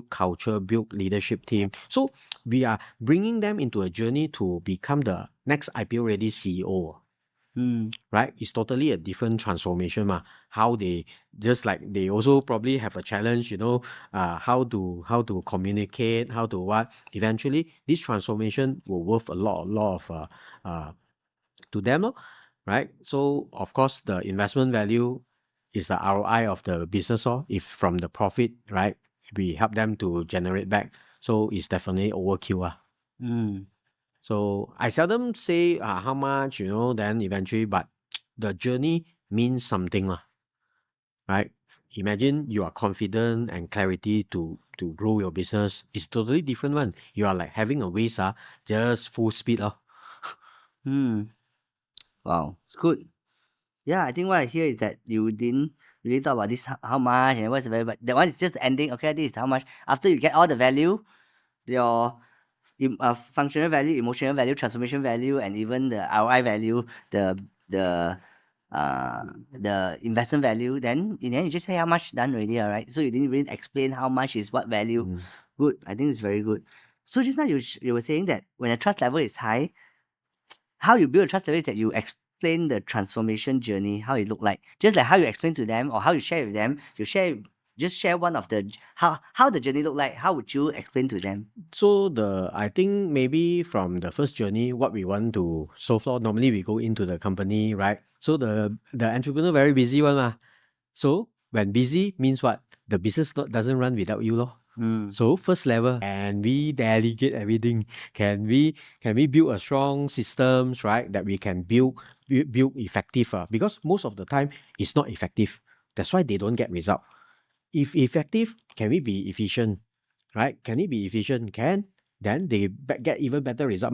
culture, build leadership team. So we are bringing them into a journey to become the next IPO-ready CEO. Right? It's totally a different transformation. How they, just like they also probably have a challenge, you know, how to communicate, how to what. Eventually, this transformation will worth a lot of to them, right? So of course, the investment value is the ROI of the business, if from the profit, right, we help them to generate back. So it's definitely overkill. So I seldom say how much, you know, then eventually, but the journey means something, right? Imagine you are confident and clarity to grow your business. It's totally different one. You are like having a race, just full speed. Wow, it's good. Yeah, I think what I hear is that you didn't really talk about this how much and what's the value, but that one is just the ending. Okay, this is how much. After you get all the value, your functional value, emotional value, transformation value, and even the ROI value, the the the investment value, then in the end you just say how much done already, all right? So you didn't really explain how much is what value. Good, I think it's very good. So just now you were saying that when the trust level is high, how you build a trust level is that you explain the transformation journey, how it look like. Just like how you explain to them or how you share with them, just share one of the how the journey look like. How would you explain to them? So I think maybe from the first journey, what we want to solve for, normally we go into the company, right? So the entrepreneur very busy one. So when busy means what? The business doesn't run without you, lor. So first level, can we delegate everything? Can we build a strong systems, right? That we can build effective. Because most of the time it's not effective. That's why they don't get result. If effective, can we be efficient? Right? Can it be efficient? Can. Then they get even better result.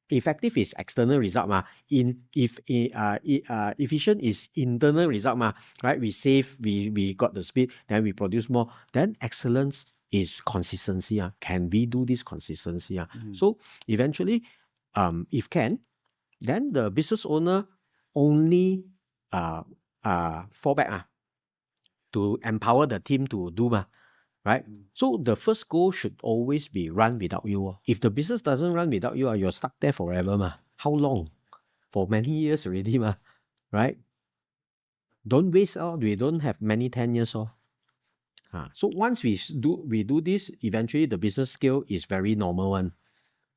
Effective is external result. Efficient is internal result. Right? We save, we got the speed, then we produce more. Then excellence is consistency. Can we do this consistency? So eventually, if can, then the business owner only fall back to empower the team to do. Right? So the first goal should always be run without you. If the business doesn't run without you, you're stuck there forever. How long? For many years already. Right? Don't waste we don't have many 10 years. So once we do this, eventually the business scale is very normal one.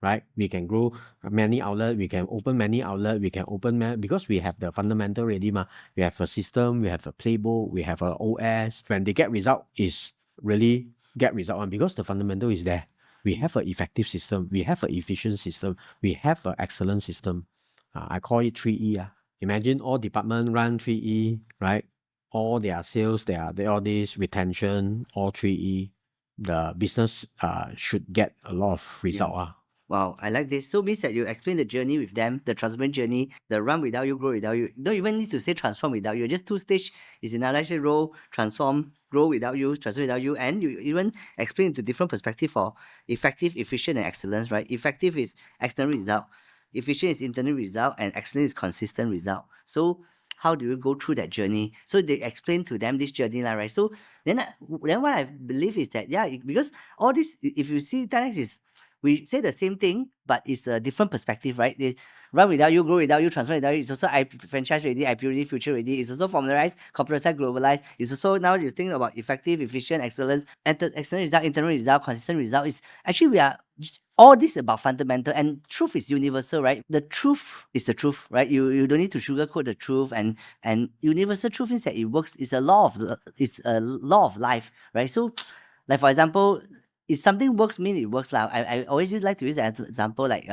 Right? We can grow many outlets, we can open many outlets, we can open because we have the fundamental ready. We have a system, we have a playbook, we have a OS. When they get result, is really get result on because the fundamental is there. We have an effective system, we have an efficient system, we have an excellent system. I call it 3E. Imagine all department run 3E, right? All their sales, they all this retention, all 3E. The business should get a lot of result. Wow, I like this. So means that you explain the journey with them, the transformation journey, the run without you, grow without you. You don't even need to say transform without you. Just two stage is in another row, transform, grow without you, transform without you, and you even explain the different perspective for effective, efficient, and excellence, right? Effective is external result, efficient is internal result, and excellent is consistent result. So how do you go through that journey? So they explain to them this journey, right? So then what I believe is that, because all this, if you see 10x is, we say the same thing, but it's a different perspective, right? They run without you, grow without you, transfer without you. It's also franchise ready, IPO ready, future ready. It's also formalized, corporatized, globalized. It's also now you think about effective, efficient, excellence, external result, internal result, consistent result. It's actually we are all this about fundamental, and truth is universal, right? The truth is the truth, right? You don't need to sugarcoat the truth, and universal truth is that it works. It's a law of life, right? So, like for example, if something works, mean it works. I always like to use that example, like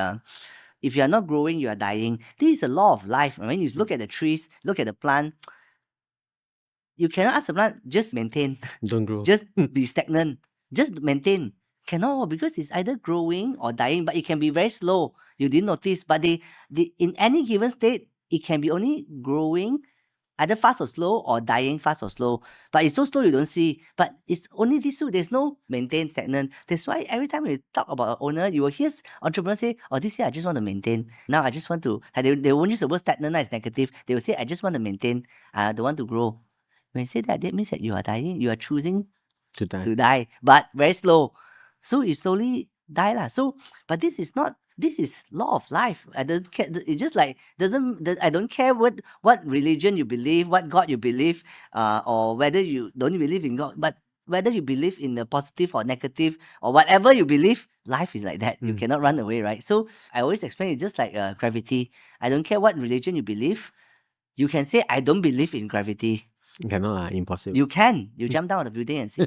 if you are not growing, you are dying. This is a law of life. When you look at the trees, look at the plant, you cannot ask the plant just maintain, Don't grow. just be stagnant, just maintain. Cannot, because it's either growing or dying, but it can be very slow. You didn't notice, but they in any given state, it can be only growing either fast or slow, or dying fast or slow. But it's so slow you don't see. But it's only these two. There's no maintain, stagnant. That's why every time we talk about an owner, you will hear entrepreneurs say, "Oh, this year I just want to maintain. Now I just want to." They won't use the word stagnant as negative. They will say, "I just want to maintain. I don't want to grow." When you say that, that means that you are dying. You are choosing To die. to die, but very slow. So you slowly die lah. So, but this is not. This is law of life. I don't care. It's just like I don't care what religion you believe, what God you believe, or whether you don't believe in God, but whether you believe in the positive or negative or whatever you believe, life is like that. You cannot run away, right? So I always explain it's just like gravity. I don't care what religion you believe. You can say I don't believe in gravity. Cannot, impossible. You can. You jump down the building and see.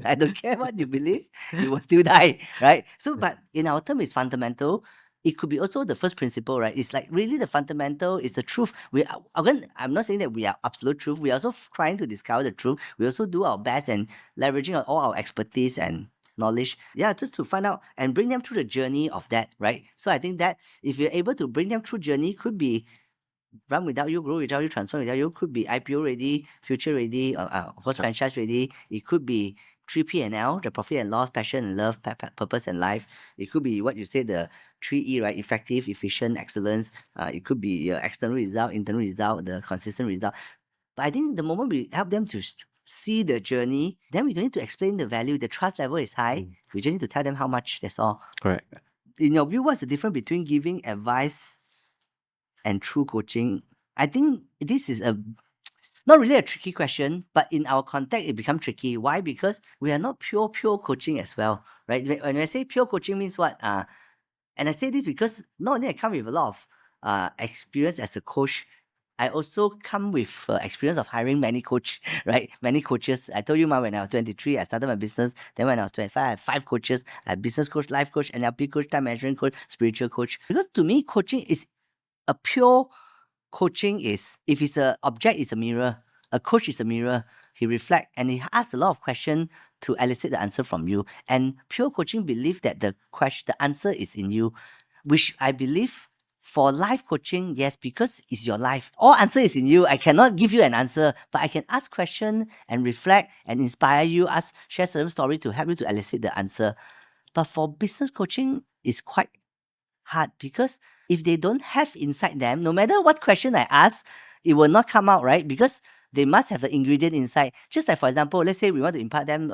I don't care what you believe, you will still die, right? So, but in our term, it's fundamental. It could be also the first principle, right? It's like really the fundamental is the truth. I'm not saying that we are absolute truth. We are also trying to discover the truth. We also do our best and leveraging on all our expertise and knowledge. Yeah, just to find out and bring them through the journey of that, right? So I think that if you're able to bring them through journey, could be run without you, grow without you, transform without you. Could be IPO ready, future ready, of course franchise ready. It could be 3P&L, the profit and loss, passion and love, purpose and life. It could be what you say, the 3E, right? Effective, efficient, excellence. It could be external result, internal result, the consistent result. But I think the moment we help them to see the journey, then we don't need to explain the value. The trust level is high. We just need to tell them how much. That's all. Correct. In your view, what's the difference between giving advice and true coaching? I think this is not really a tricky question, but in our context, it becomes tricky. Why? Because we are not pure coaching as well, right? When I say pure coaching means what? And I say this because not only I come with a lot of experience as a coach, I also come with experience of hiring many coach, right? Many coaches. I told you, when I was 23, I started my business. Then when I was 25, I had 5 coaches. I had business coach, life coach, NLP coach, time management coach, spiritual coach. Because to me, coaching is a pure coaching is, if it's an object, it's a mirror. A coach is a mirror. He reflects and he asks a lot of questions to elicit the answer from you. And pure coaching believes that the answer is in you, which I believe for life coaching, yes, because it's your life. All answer is in you. I cannot give you an answer, but I can ask questions and reflect and inspire you, share certain story to help you to elicit the answer. But for business coaching, it's quite hard because if they don't have inside them, no matter what question I ask, it will not come out, right? Because they must have the ingredient inside. Just like, for example, let's say we want to impart them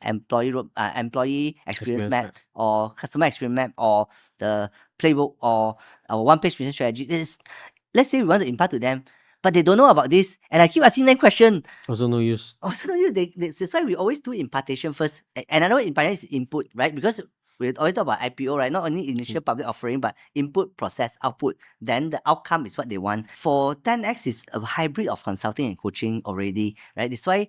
employee experience map or customer experience map or the playbook or our one-page business strategy. Let's say we want to impart to them, but they don't know about this, and I keep asking them question. Also no use. Also no use. That's why we always do impartation first. Another word impartation is input, right? Because we always talk about IPO, right? Not only initial public offering, but input, process, output. Then the outcome is what they want. For 10x, it's a hybrid of consulting and coaching already, right? That's why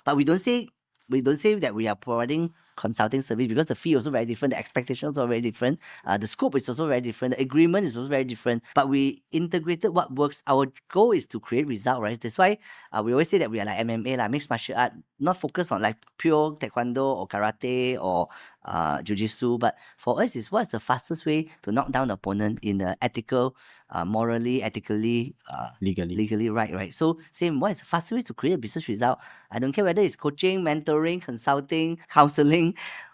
but we don't say that we are providing consulting service because the fee is also very different, the expectations are very different, the scope is also very different, the agreement is also very different. But we integrated what works. Our goal is to create result, right? That's why we always say that we are like MMA, like mixed martial art, not focused on like pure taekwondo or karate or jiu-jitsu. But for us, is what's the fastest way to knock down the opponent in the ethical, morally, ethically, legally right. So same, what is the fastest way to create a business result? I don't care whether it's coaching, mentoring, consulting, counseling.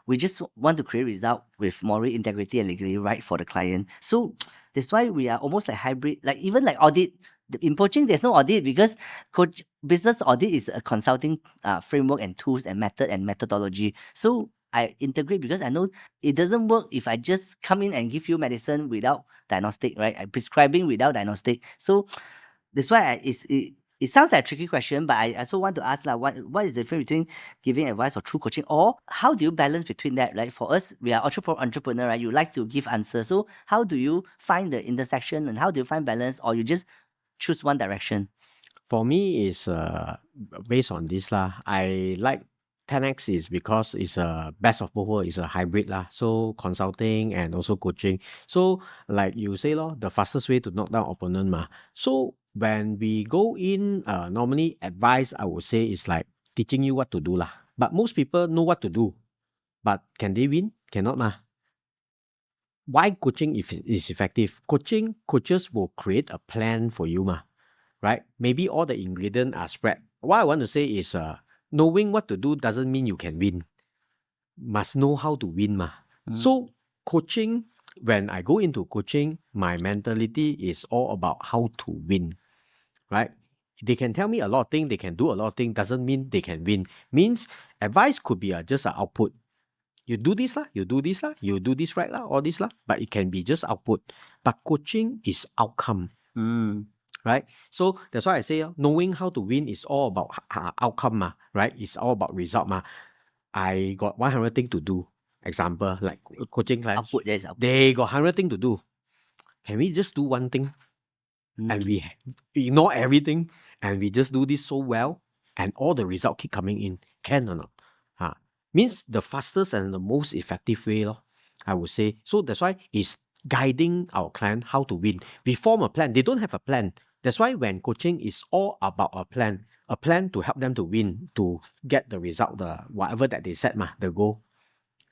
we just want to create result with moral integrity and legally right for the client. So that's why we are almost like hybrid, like even like audit. In poaching, there's no audit because coach business audit is a consulting framework and tools and method and methodology. So I integrate because I know it doesn't work if I just come in and give you medicine without diagnostic, right? I'm prescribing without diagnostic. So that's why it sounds like a tricky question, but I also want to ask like, what is the difference between giving advice or true coaching, or how do you balance between that? Right, for us, we are entrepreneur, right? You like to give answers, so how do you find the intersection and how do you find balance, or you just choose one direction? For me, is based on this lah. I like 10x is because it's a best of both worlds. It's a hybrid lah. So consulting and also coaching. So like you say lor, the fastest way to knock down opponent mah. So when we go in, normally advice I would say is like teaching you what to do lah. But most people know what to do, but can they win? Cannot mah. Why coaching is effective? Coaches will create a plan for you mah. Right? Maybe all the ingredients are spread. What I want to say is knowing what to do doesn't mean you can win. Must know how to win mah. So coaching, when I go into coaching, my mentality is all about how to win. Right? They can tell me a lot of things, they can do a lot of things, doesn't mean they can win. Means advice could be just an output. You do this lah, you do this lah, you do this right lah, all this lah, but it can be just output. But coaching is outcome. Right? So that's why I say knowing how to win is all about outcome, right? It's all about result. I got 100 things to do. Example, like coaching clients. Output, yes, output. They got 100 things to do. Can we just do one thing? And we ignore everything and we just do this so well and all the results keep coming in. Can or not? Means the fastest and the most effective way, I would say. So that's why it's guiding our client how to win. We form a plan. They don't have a plan. That's why when coaching is all about a plan to help them to win, to get the result, the whatever that they set, the goal.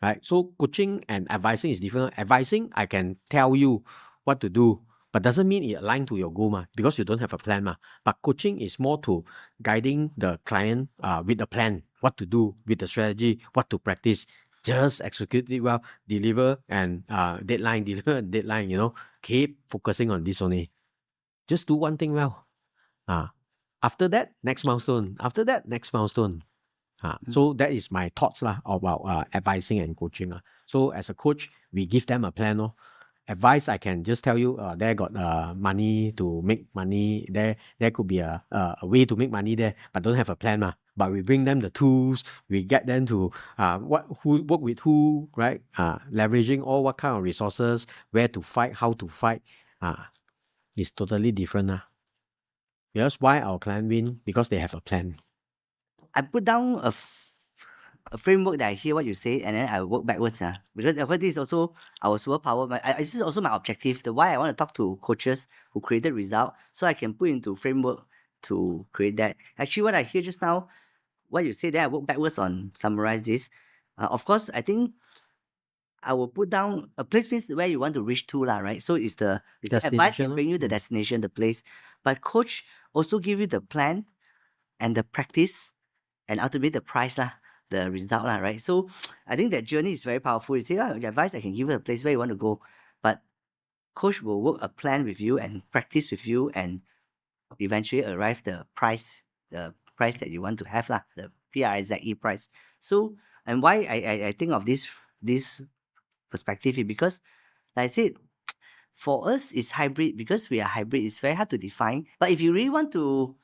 Right? So coaching and advising is different. Advising, I can tell you what to do, but doesn't mean it aligns to your goal, because you don't have a plan. But coaching is more to guiding the client with a plan, what to do, with the strategy, what to practice. Just execute it well, deliver and deadline, keep focusing on this only. Just do one thing well. After that, next milestone. After that, next milestone. So that is my thoughts about advising and coaching. So as a coach, we give them a plan. Advice, I can just tell you, there got money to make money. There could be a way to make money there, but don't have a plan. But we bring them the tools. We get them to who work with who, right? Leveraging all what kind of resources, where to fight, how to fight. It's totally different. Because why our client win? Because they have a plan. I put down a framework that I hear what you say, and then I work backwards. Because this is also our superpower. This is also my objective. The why I want to talk to coaches who created result, so I can put into framework to create that. Actually, what I hear just now, what you say there, I work backwards on summarize this. Of course, I think I will put down a place means where you want to reach to, right? So it's the advice can bring you the destination, the place. But coach also give you the plan and the practice and ultimately the price, the result, right? So I think that journey is very powerful. You say, the advice I can give you a place where you want to go, but coach will work a plan with you and practice with you and eventually arrive the price that you want to have, the PRIZE price. So, and why I think of this perspective is because, like I said, for us it's hybrid. Because we are hybrid, it's very hard to define. But if you really want to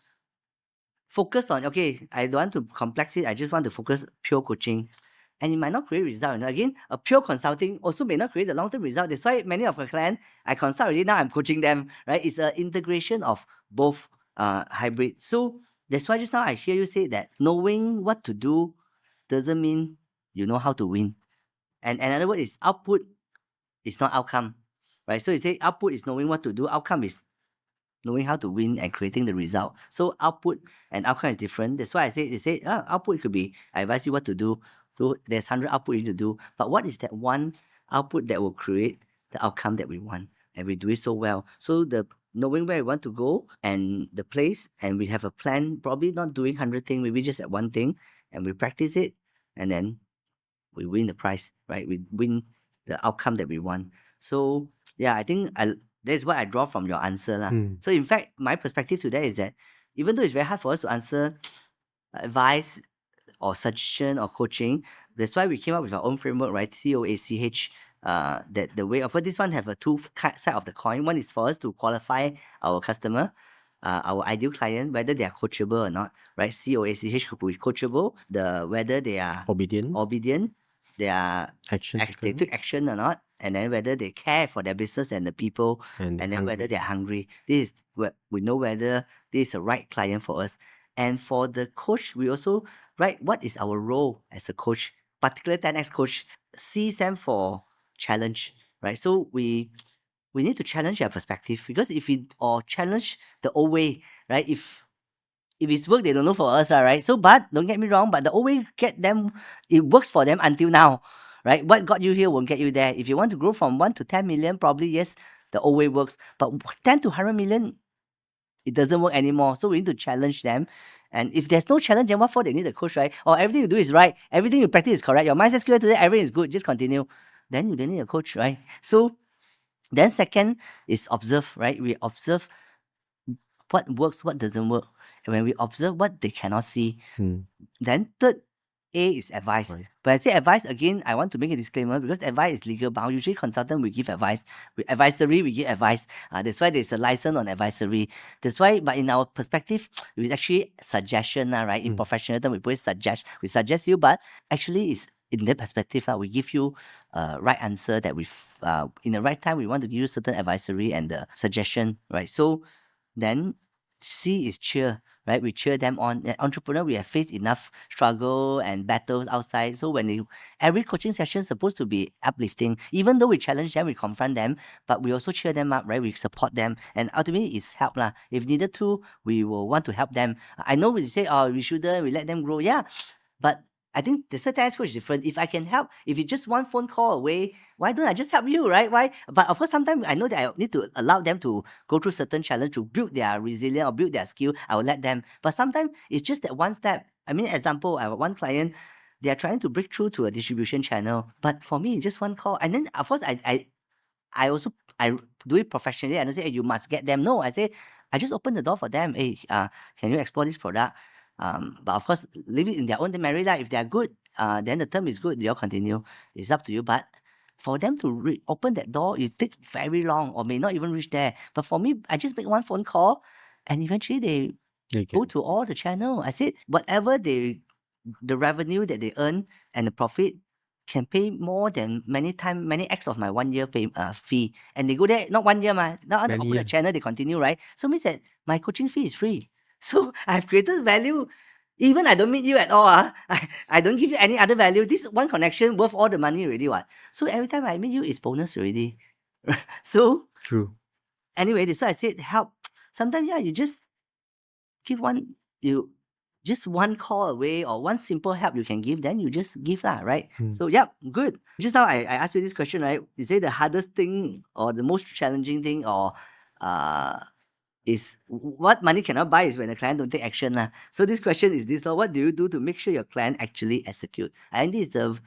focus on, okay, I don't want to complex it, I just want to focus pure coaching, and it might not create result. Again, a pure consulting also may not create the long-term result. That's why many of our clients, I consult already, now I'm coaching them, right? It's an integration of both hybrid. So that's why just now I hear you say that knowing what to do doesn't mean you know how to win. And another word is output is not outcome, right? So you say output is knowing what to do, outcome is knowing how to win and creating the result. So output and outcome is different. That's why they say output could be, I advise you what to do. So there's 100 output you need to do. But what is that one output that will create the outcome that we want? And we do it so well. So the knowing where we want to go and the place, and we have a plan, probably not doing 100 things, maybe just at one thing, and we practice it, and then we win the prize, right? We win the outcome that we want. So yeah, I think that's what I draw from your answer lah. So in fact, my perspective to that is that even though it's very hard for us to answer advice or suggestion or coaching, that's why we came up with our own framework, right? COACH. That the way of this one have a two side of the coin. One is for us to qualify our customer, our ideal client, whether they are coachable or not, right? COACH could be coachable. Whether they are obedient, they are they took action or not, and then whether they care for their business and the people, and then whether they're hungry. This is what we know whether this is a right client for us. And for the coach, we also right, what is our role as a coach? Particular 10x coach, C stands for challenge, right? So we need to challenge their perspective, because if we or challenge the old way, right? If it's work, they don't know for us, right? So, but don't get me wrong, but the old way it works for them until now, right? What got you here won't get you there. If you want to grow from 1 to 10 million, probably yes, the old way works. But 10 to 100 million, it doesn't work anymore. So we need to challenge them. And if there's no challenge, then what for they need a coach, right? Or everything you do is right, everything you practice is correct, your mindset skill today, everything is good, just continue. Then you don't need a coach, right? So then second is observe, right? We observe what works, what doesn't work. And when we observe what they cannot see, then third A is advice. Right. But I say advice again, I want to make a disclaimer, because advice is legal bound. Usually consultant will give advice. With advisory, we give advice. That's why there's a license on advisory. That's why, but in our perspective, it's actually suggestion, right? In professional term, we put suggest. We suggest you, but actually it's in that perspective, we give you right answer that in the right time, we want to give you certain advisory and the suggestion, right? So then C is cheer, right? We cheer them on. An entrepreneur, we have faced enough struggle and battles outside. So every coaching session is supposed to be uplifting. Even though we challenge them, we confront them, but we also cheer them up, right? We support them. And ultimately, it's help lah. If needed to, we will want to help them. I know we say, oh, we shouldn't, we let them grow. Yeah, but I think the certain coach is different. If I can help, if it's just one phone call away, why don't I just help you, right? Why? But of course, sometimes I know that I need to allow them to go through certain challenge to build their resilience or build their skill. I will let them. But sometimes it's just that one step. I mean, example, I have one client, they are trying to break through to a distribution channel. But for me, it's just one call. And then, of course, I also do it professionally. I don't say, hey, you must get them. No, I say, I just open the door for them. Hey, can you explore this product? But of course, leave it in their own merit. If they are good, then the term is good. They'll continue. It's up to you. But for them to open that door, it takes very long or may not even reach there. But for me, I just make one phone call, and eventually they go to all the channel. I said, whatever the revenue that they earn and the profit can pay more than many X of my 1 year fee. And they go there, not 1 year, now they open a channel, they continue, right? So it means that my coaching fee is free. So I've created value. Even I don't meet you at all. I don't give you any other value. This one connection worth all the money already. What? So every time I meet you, it's bonus already. So true. Anyway, that's why I said help. Sometimes, you just give just one call away or one simple help you can give, then you just give lah, right? So good. Just now I asked you this question, right? Is it the hardest thing or the most challenging thing or is what money cannot buy is when the client don't take action lah. So this question is this: what do you do to make sure your client actually execute? I think this is the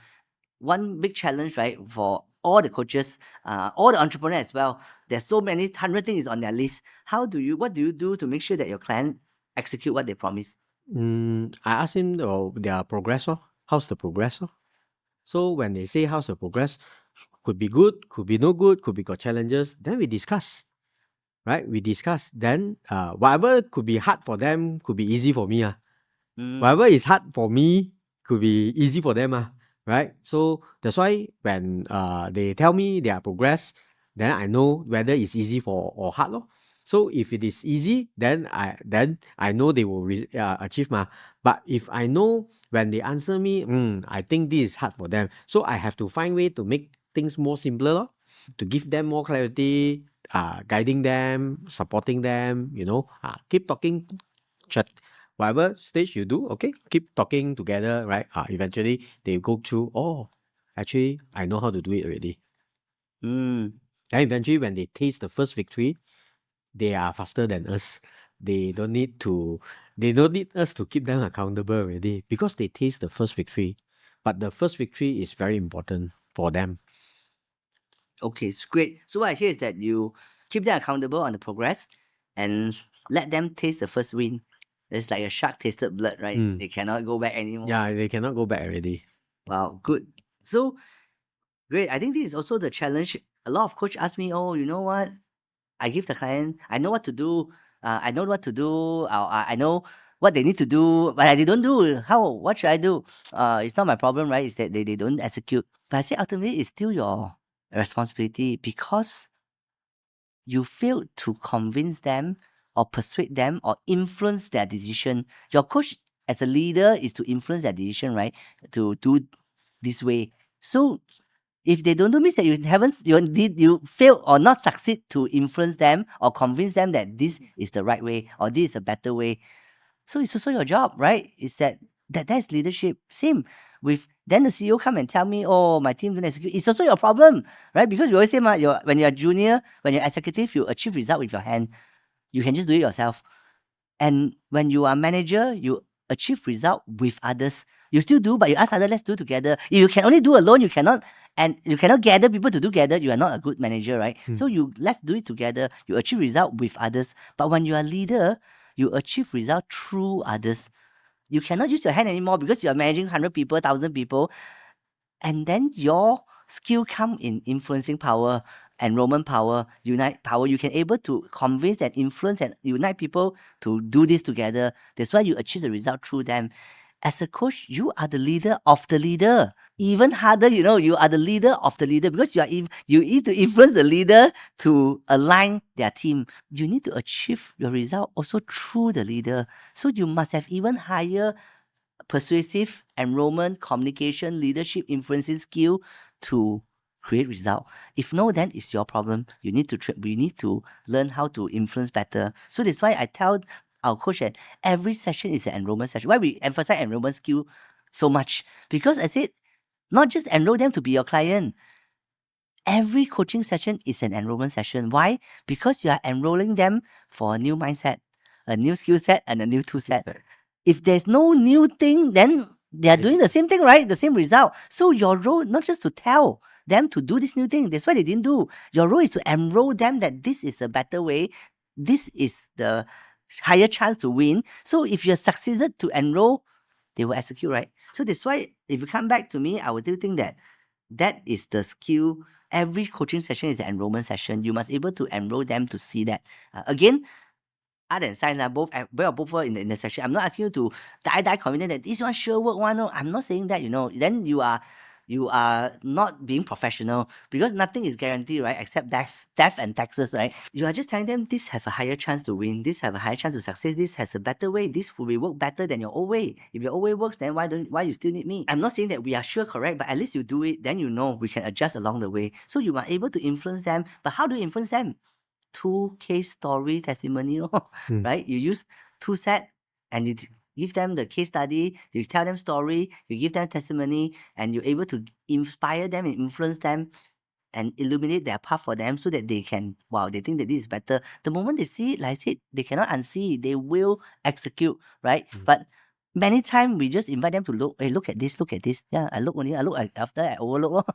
one big challenge, right, for all the coaches, all the entrepreneurs as well. There's so many 100 things on their list. What do you do to make sure that your client execute what they promise? I asked him their progress. How's the progress? So when they say how's the progress, could be good, could be no good, could be got challenges, then we discuss. Right? We discuss. Then whatever could be hard for them could be easy for me. Whatever is hard for me could be easy for them. Right? So that's why when they tell me their progress, then I know whether it's easy or hard. So if it is easy, then I know they will achieve. But if I know when they answer me, I think this is hard for them. So I have to find way to make things more simpler, to give them more clarity, guiding them, supporting them, keep talking, chat, whatever stage you do, okay, keep talking together, right? Eventually they go through, actually I know how to do it already. And eventually when they taste the first victory, they are faster than us. They don't need us to keep them accountable already because they taste the first victory. but the first victory is very important for them. Okay, it's great. So what I hear is that you keep them accountable on the progress and let them taste the first win. It's like a shark tasted blood, right? Mm. They cannot go back anymore. Yeah, they cannot go back already. Wow, good. So great. I think this is also the challenge. A lot of coach ask me, oh, you know what? I give the client, I know what to do. I know what to do. I know what they need to do, but they don't do. How? What should I do? It's not my problem, right? It's that they don't execute. But I say ultimately, it's still your responsibility because you failed to convince them or persuade them or influence their decision. Your coach as a leader is to influence their decision, right? To do this way. So if they don't do, means that you fail or not succeed to influence them or convince them that this is the right way or this is a better way. So it's also your job, right? Is that's leadership. Same with then the CEO come and tell me, oh, my team don't execute. It's also your problem, right? Because we always say, when you're junior, when you're executive, you achieve result with your hand. You can just do it yourself. And when you are manager, you achieve result with others. You still do, but you ask others, let's do together. If you can only do alone, you cannot gather people to do together. You are not a good manager, right? So let's do it together. You achieve result with others. But when you are leader, you achieve result through others. You cannot use your hand anymore because you are managing 100 people, 1,000 people. And then your skill come in influencing power, enrollment power, unite power. You can able to convince and influence and unite people to do this together. That's why you achieve the result through them. As a coach, you are the leader of the leader. Even harder, you are the leader of the leader because you need to influence the leader to align their team. You need to achieve your result also through the leader. So you must have even higher persuasive, enrollment, communication, leadership, influencing skill to create result. If no, then it's your problem. You need to we need to learn how to influence better. So that's why I tell our coach that every session is an enrollment session. Why we emphasize enrollment skill so much? Because I said, not just enroll them to be your client. Every coaching session is an enrollment session. Why? Because you are enrolling them for a new mindset, a new skill set, and a new tool set. If there's no new thing, then they are doing the same thing, right? The same result. So your role not just to tell them to do this new thing. That's why they didn't do. Your role is to enroll them that this is a better way. This is the higher chance to win. So if you succeeded to enroll, they will execute, right? So that's why if you come back to me, I would still think that is the skill. Every coaching session is an enrollment session. You must able to enroll them to see that. Again, art and science are both in the session. I'm not asking you to die confident that this one sure work one. No, I'm not saying that. Then you are not being professional because nothing is guaranteed, right? Except death and taxes, right? You are just telling them this have a higher chance to win. This have a higher chance to success. This has a better way. This will work better than your old way. If your old way works, then why you still need me? I'm not saying that we are sure correct, but at least you do it. Then we can adjust along the way. So you are able to influence them. But how do you influence them? 2 case story testimonial, right? You use 2 set and you give them the case study, you tell them story, you give them testimony, and you're able to inspire them and influence them and illuminate their path for them so that they can, they think that this is better. The moment they see it, like I said, they cannot unsee, they will execute, right? But many times we just invite them to look, hey, look at this. Yeah, I look after I overlook,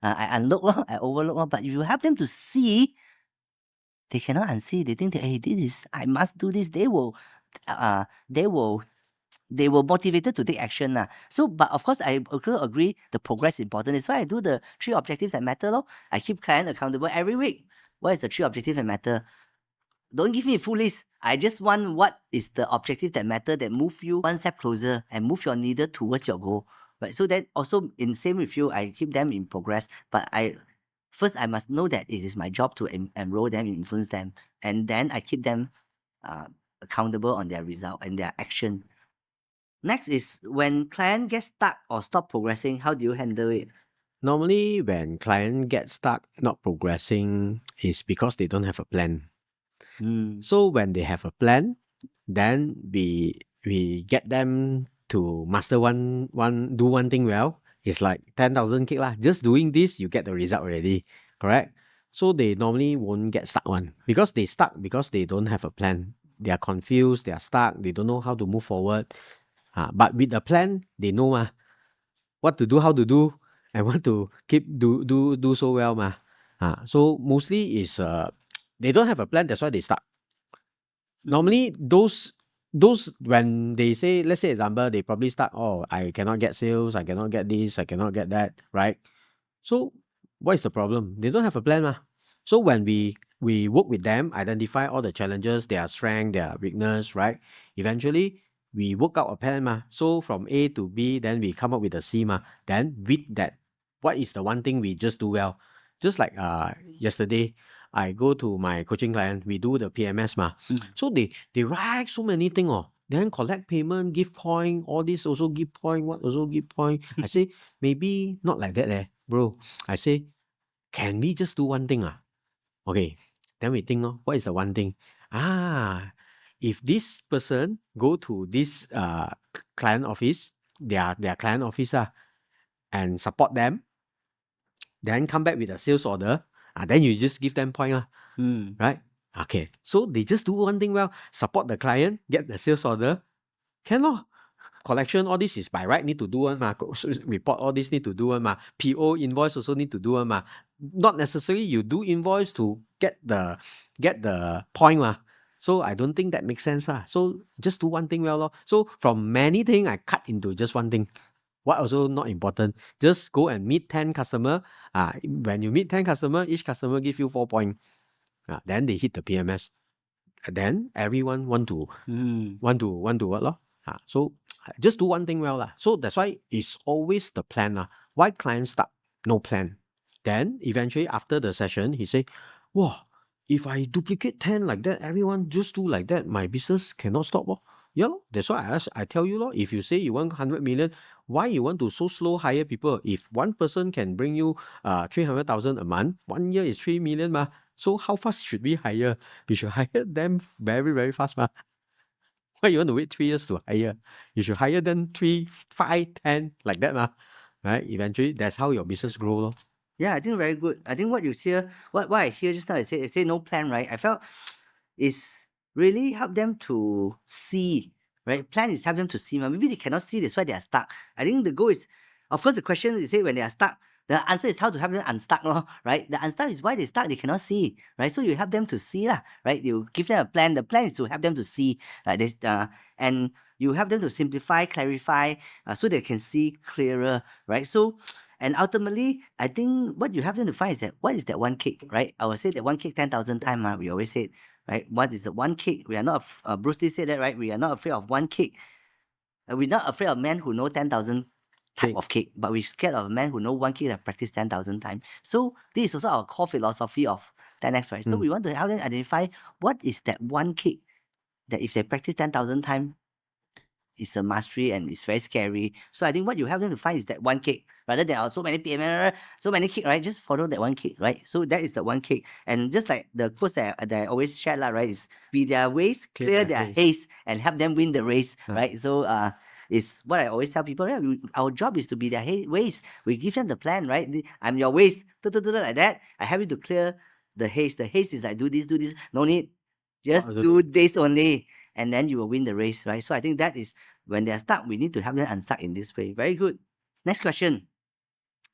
I unlook, I overlook. But if you help them to see, they cannot unsee. They think that, hey, I must do this. They will motivated to take action. So, but of course, I agree the progress is important. That's why I do the 3 objectives that matter. I keep client accountable every week. What is the 3 objectives that matter? Don't give me a full list. I just want what is the objective that matter that move you one step closer and move your needle towards your goal. Right. So that also in same with you, I keep them in progress. But first I must know that it is my job to enroll them, influence them, and then I keep them accountable on their result and their action. Next is when client gets stuck or stop progressing, how do you handle it? Normally, when client gets stuck, not progressing, is because they don't have a plan. So when they have a plan, then we get them to master do one thing well. It's like 10,000 kick lah. Just doing this, you get the result already. Correct? So they normally won't get stuck one because they stuck because they don't have a plan. They are confused, they are stuck, they don't know how to move forward. But with a plan, they know what to do, how to do, and want to keep do so well ma. So mostly is they don't have a plan, that's why they start. Normally those when they say, let's say example, they probably start, oh, I cannot get sales, I cannot get this, I cannot get that, right? So what is the problem? They don't have a plan. So when we work with them, identify all the challenges, their strength, their weakness, right? Eventually, we work out a plan. So from A to B, then we come up with a C. Then with that, what is the one thing we just do well? Just like yesterday, I go to my coaching client, we do the PMS. So they write so many things. Then collect payment, give point, all this also give point, what also give point. I say, maybe not like that, bro. I say, can we just do one thing? Okay. Then we think, what is the one thing? If this person go to this client office, their client office, and support them, then come back with a sales order, then you just give them point, right? Okay. So they just do one thing well, support the client, get the sales order, can lor. Collection, all this is by right need to do one report, all this need to do one PO invoice also need to do one not necessarily you do invoice to get the point So I don't think that makes sense So just do one thing well lor. So from many things I cut into just one thing. What also not important, just go and meet 10 customer. When you meet 10 customer, each customer give you 4 points. Then they hit the PMS. Then everyone want to what lor? So just do one thing well. So that's why it's always the plan. Why clients start? No plan. Then eventually after the session, he say, wow, if I duplicate 10 like that, everyone just do like that, my business cannot stop. Yeah, that's why I tell you, if you say you want 100 million, why you want to so slow hire people? If one person can bring you 300,000 a month, 1 year is 3 million. So how fast should we hire? We should hire them very, very fast. Why you want to wait 3 years to hire? You should hire them 3, 5, 10, like that. Right? Eventually, that's how your business grows. Yeah, I think very good. I think what you hear, what I hear just now, I say no plan, right? I felt is really help them to see, right? Plan is help them to see. Maybe they cannot see, that's why they are stuck. I think the goal is, of course, the question you say when they are stuck, the answer is how to help them unstuck, right? The unstuck is why they stuck, they cannot see, right? So you help them to see, right? You give them a plan. The plan is to help them to see, right? And you help them to simplify, clarify, so they can see clearer, right? So, and ultimately, I think what you have them to find is that what is that one kick, right? I will say that one kick 10,000 times. We always say it, right? What is the one kick? We are not, Bruce Lee said that, right? We are not afraid of one kick. We're not afraid of men who know 10,000 type of kick, but we're scared of men who know one kick that practice 10,000 times. So this is also our core philosophy of 10x, right? So we want to help them identify what is that one kick that if they practice 10,000 times, it's a mastery and it's very scary. So I think what you help them to find is that one kick rather than so many PM, so many kick, right? Just follow that one kick, right? So that is the one kick. And just like the quotes that I always share, right? Is be their ways, clear their haze, and help them win the race, right? So is what I always tell people. Yeah, our job is to be their ways. We give them the plan, right? I'm your ways, like that. I help you to clear the haze. The haze is like do this. No need, just do this only. And then you will win the race, right? So I think that is when they are stuck, we need to help them unstuck in this way. Very good. Next question.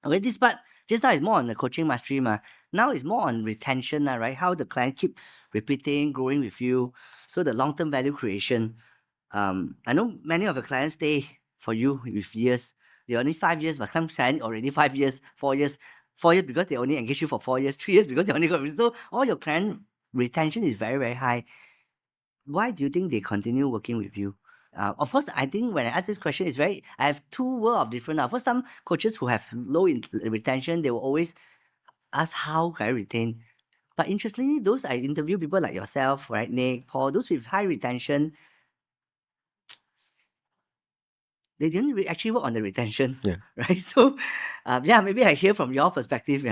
Okay, this part just now is more on the coaching mastery. Now it's more on retention, right? How the client keep repeating, growing with you. So the long-term value creation. I know many of the clients stay for you with years. They're only 5 years, but some clients already 5 years, 4 years. 4 years because they only engage you for 4 years, 3 years because they only got. So all your client retention is very, very high. Why do you think they continue working with you? Of course, I think when I ask this question, I have two worlds of different. For some coaches who have low retention, they will always ask, how can I retain? But interestingly, those I interview people like yourself, right, Nick, Paul, those with high retention, they didn't actually work on the retention, right? So, maybe I hear from your perspective,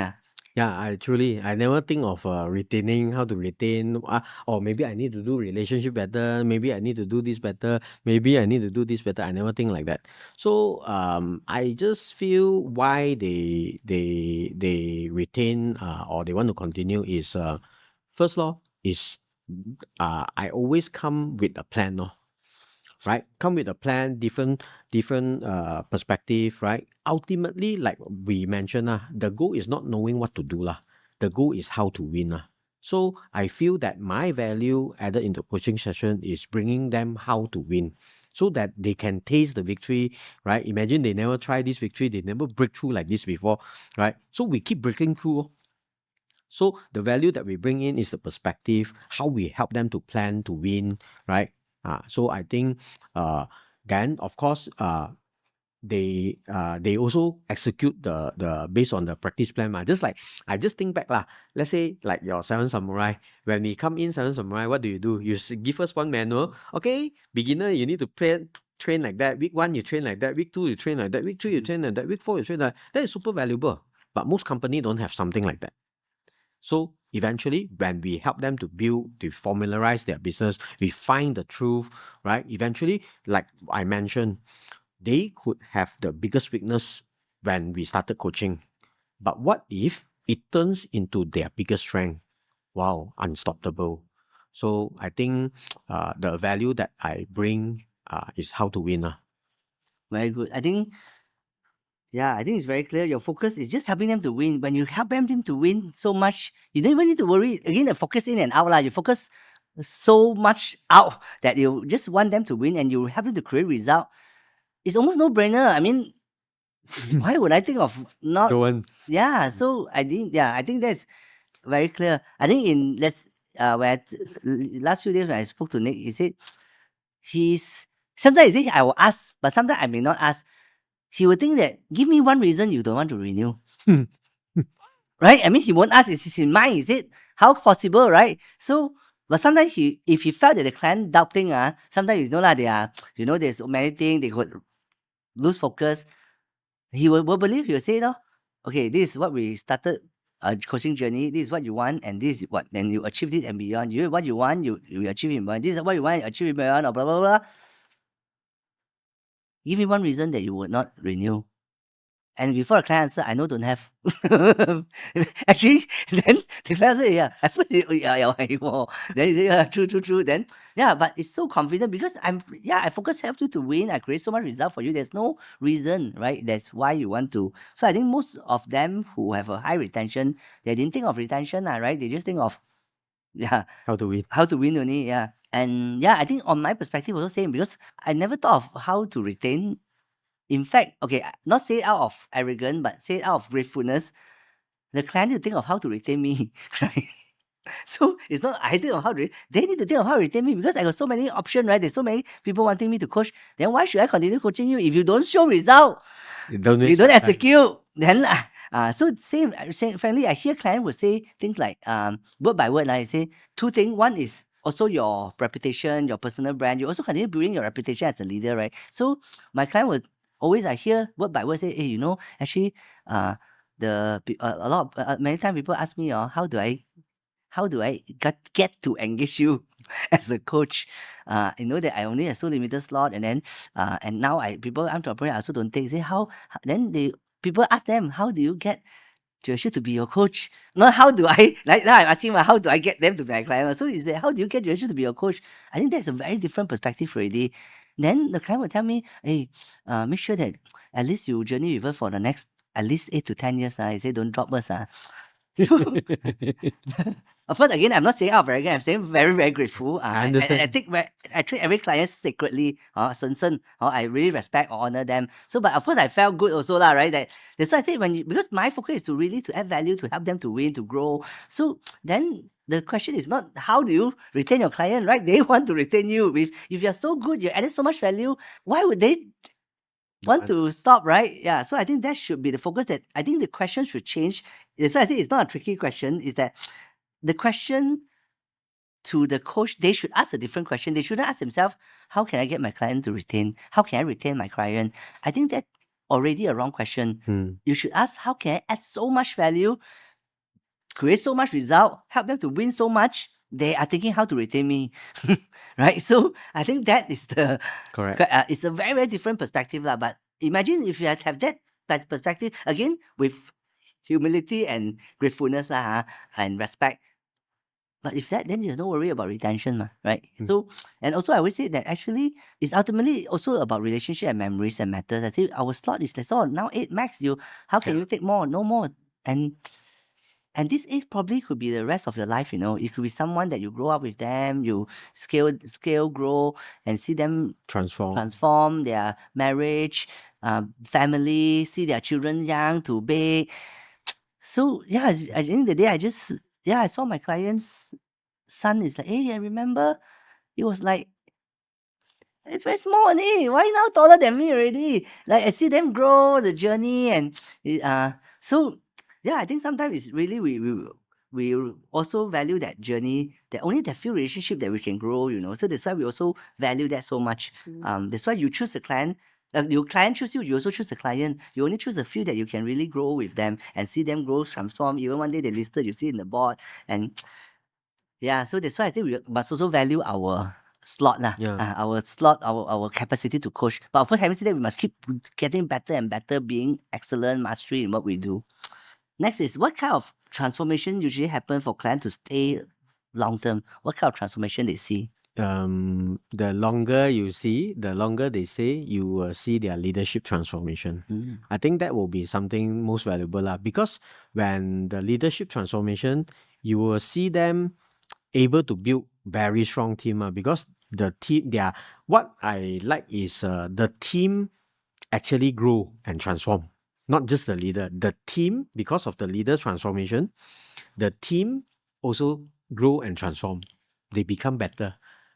Yeah, I never think of retaining, how to retain, or maybe I need to do relationship better, maybe I need to do this better, maybe I need to do this better. I never think like that. So I just feel why they retain or they want to continue is first law is I always come with a plan. right? Come with a plan, different perspective, right? Ultimately, like we mentioned, the goal is not knowing what to do lah. The goal is how to win lah. So I feel that my value added into coaching session is bringing them how to win, so that they can taste the victory, right? Imagine they never try this victory, they never break through like this before, right? So we keep breaking through. So the value that we bring in is the perspective, how we help them to plan to win, right? So I think then of course they also execute the based on the practice plan. Just like I just think back lah. Let's say like your Seven Samurai. When we come in Seven Samurai, what do? You give us one manual. Okay, beginner, you need to train like that. Week 1 you train like that. Week 2 you train like that. Week 3 you train like that. Week 4 you train like that. That is super valuable. But most company don't have something like that. So eventually, when we help them to build, to formularize their business, we find the truth, right? Eventually, like I mentioned, they could have the biggest weakness when we started coaching. But what if it turns into their biggest strength? Wow, unstoppable. So I think the value that I bring is how to win. Very good. I think it's very clear. Your focus is just helping them to win. When you help them to win so much, you don't even need to worry. Again, the focus in and out lah. You focus so much out that you just want them to win, and you help them to create result. It's almost no brainer. I mean, why would I think of not? Go on. Yeah. So I think that's very clear. I think in last few days when I spoke to Nick, he said sometimes he said I will ask, but sometimes I may not ask. He will think that give me one reason you don't want to renew. Right? I mean, he won't ask, it's in mind. He said, how possible, right? So, but sometimes if he felt that the client doubting, sometimes they are, there's so many things, they could lose focus. He will believe, he will say, no, okay, this is what we started a coaching journey, this is what you want, and this is what, then you achieve this and beyond. What you want, you achieve it beyond. This is what you want, achieve it beyond, or blah, blah, blah. Give me one reason that you would not renew. And before the client answer, I know don't have. Actually, then the client say, yeah, at first, then he say, yeah, true. Then, yeah, but it's so confident because I focus help you to win. I create so much result for you. There's no reason, right? That's why you want to. So I think most of them who have a high retention, they didn't think of retention, right? They just think of, How to win. how to win only, yeah. And I think on my perspective also same because I never thought of how to retain. In fact, okay, not say it out of arrogance, but say it out of gratefulness. The client need to think of how to retain me, right? So it's not I think of how to. They need to think of how to retain me because I got so many options, right? There's so many people wanting me to coach. Then why should I continue coaching you if you don't show result? You don't execute. Then so same. Frankly, I hear clients would say things like word by word. Like I say two things. One is also your reputation, your personal brand. You also continue building your reputation as a leader, right? So my client would always I hear word by word say, hey, actually, a lot of many times people ask me, how do I get to engage you as a coach? That I only have so limited slot, and then and now people I'm to operate, I also don't take. Say then people ask them, how do you get Joshua to be your coach? Not how do I like now I'm asking how do I get them to be my client? So is that how do you get Joshua to be your coach? I think that's a very different perspective already. Then the client will tell me, hey, make sure that at least you journey with us for the next at least 8 to 10 years. I say don't drop us. So, of course, again, I'm not saying out of arrogance. I'm saying very, very grateful. I understand. I think I treat every client sacredly. I really respect or honor them. So, but of course, I felt good also, lah, right? That's why I say because my focus is to really to add value, to help them to win, to grow. So then the question is not how do you retain your client, right? They want to retain you. If you're so good, you added so much value, why would they want to stop, right? Yeah. So I think that should be the focus. That I think the question should change. That's why I say it's not a tricky question. Is that the question to the coach? They should ask a different question. They shouldn't ask themselves, "How can I get my client to retain? How can I retain my client?" I think that already a wrong question. You should ask, "How can I add so much value, create so much result, help them to win so much?" They are thinking how to retain me, right? So I think that is the Correct. It's a very, very different perspective, lah. But imagine if you have that perspective again with humility and gratefulness, and respect. But if that, then there's no worry about retention, right? So, and also I always say that actually it's ultimately also about relationship and memories and matters. I say our slot is that's all. Now 8 max. How can Yeah. you take more? No more. And this age probably could be the rest of your life. It could be someone that you grow up with them, you scale, grow, and see them transform their marriage, family, see their children young to big. So yeah, at the end of the day, I saw my client's son is like, hey, I remember he was like, it's very small only. Why now taller than me already? Like I see them grow the journey and so yeah, I think sometimes it's really we also value that journey, that only that few relationship that we can grow. So that's why we also value that so much. That's why you choose a client. Your client choose you, you also choose a client. You only choose a few that you can really grow with them and see them grow, transform. Even one day they listed, you see in the board. And yeah, so that's why I say we must also value our slot lah. Yeah. Our slot, our capacity to coach. But of course, having said that, we must keep getting better and better, being excellent, mastery in what we do. Next is what kind of transformation usually happen for client to stay long term? What kind of transformation they see? The longer you see, the longer they stay, you will see their leadership transformation. I think that will be something most valuable lah. Because when the leadership transformation, you will see them able to build very strong team. Because the team, what I like is the team actually grow and transform. Not just the leader. The team, because of the leader transformation, the team also grow and transform. They become better,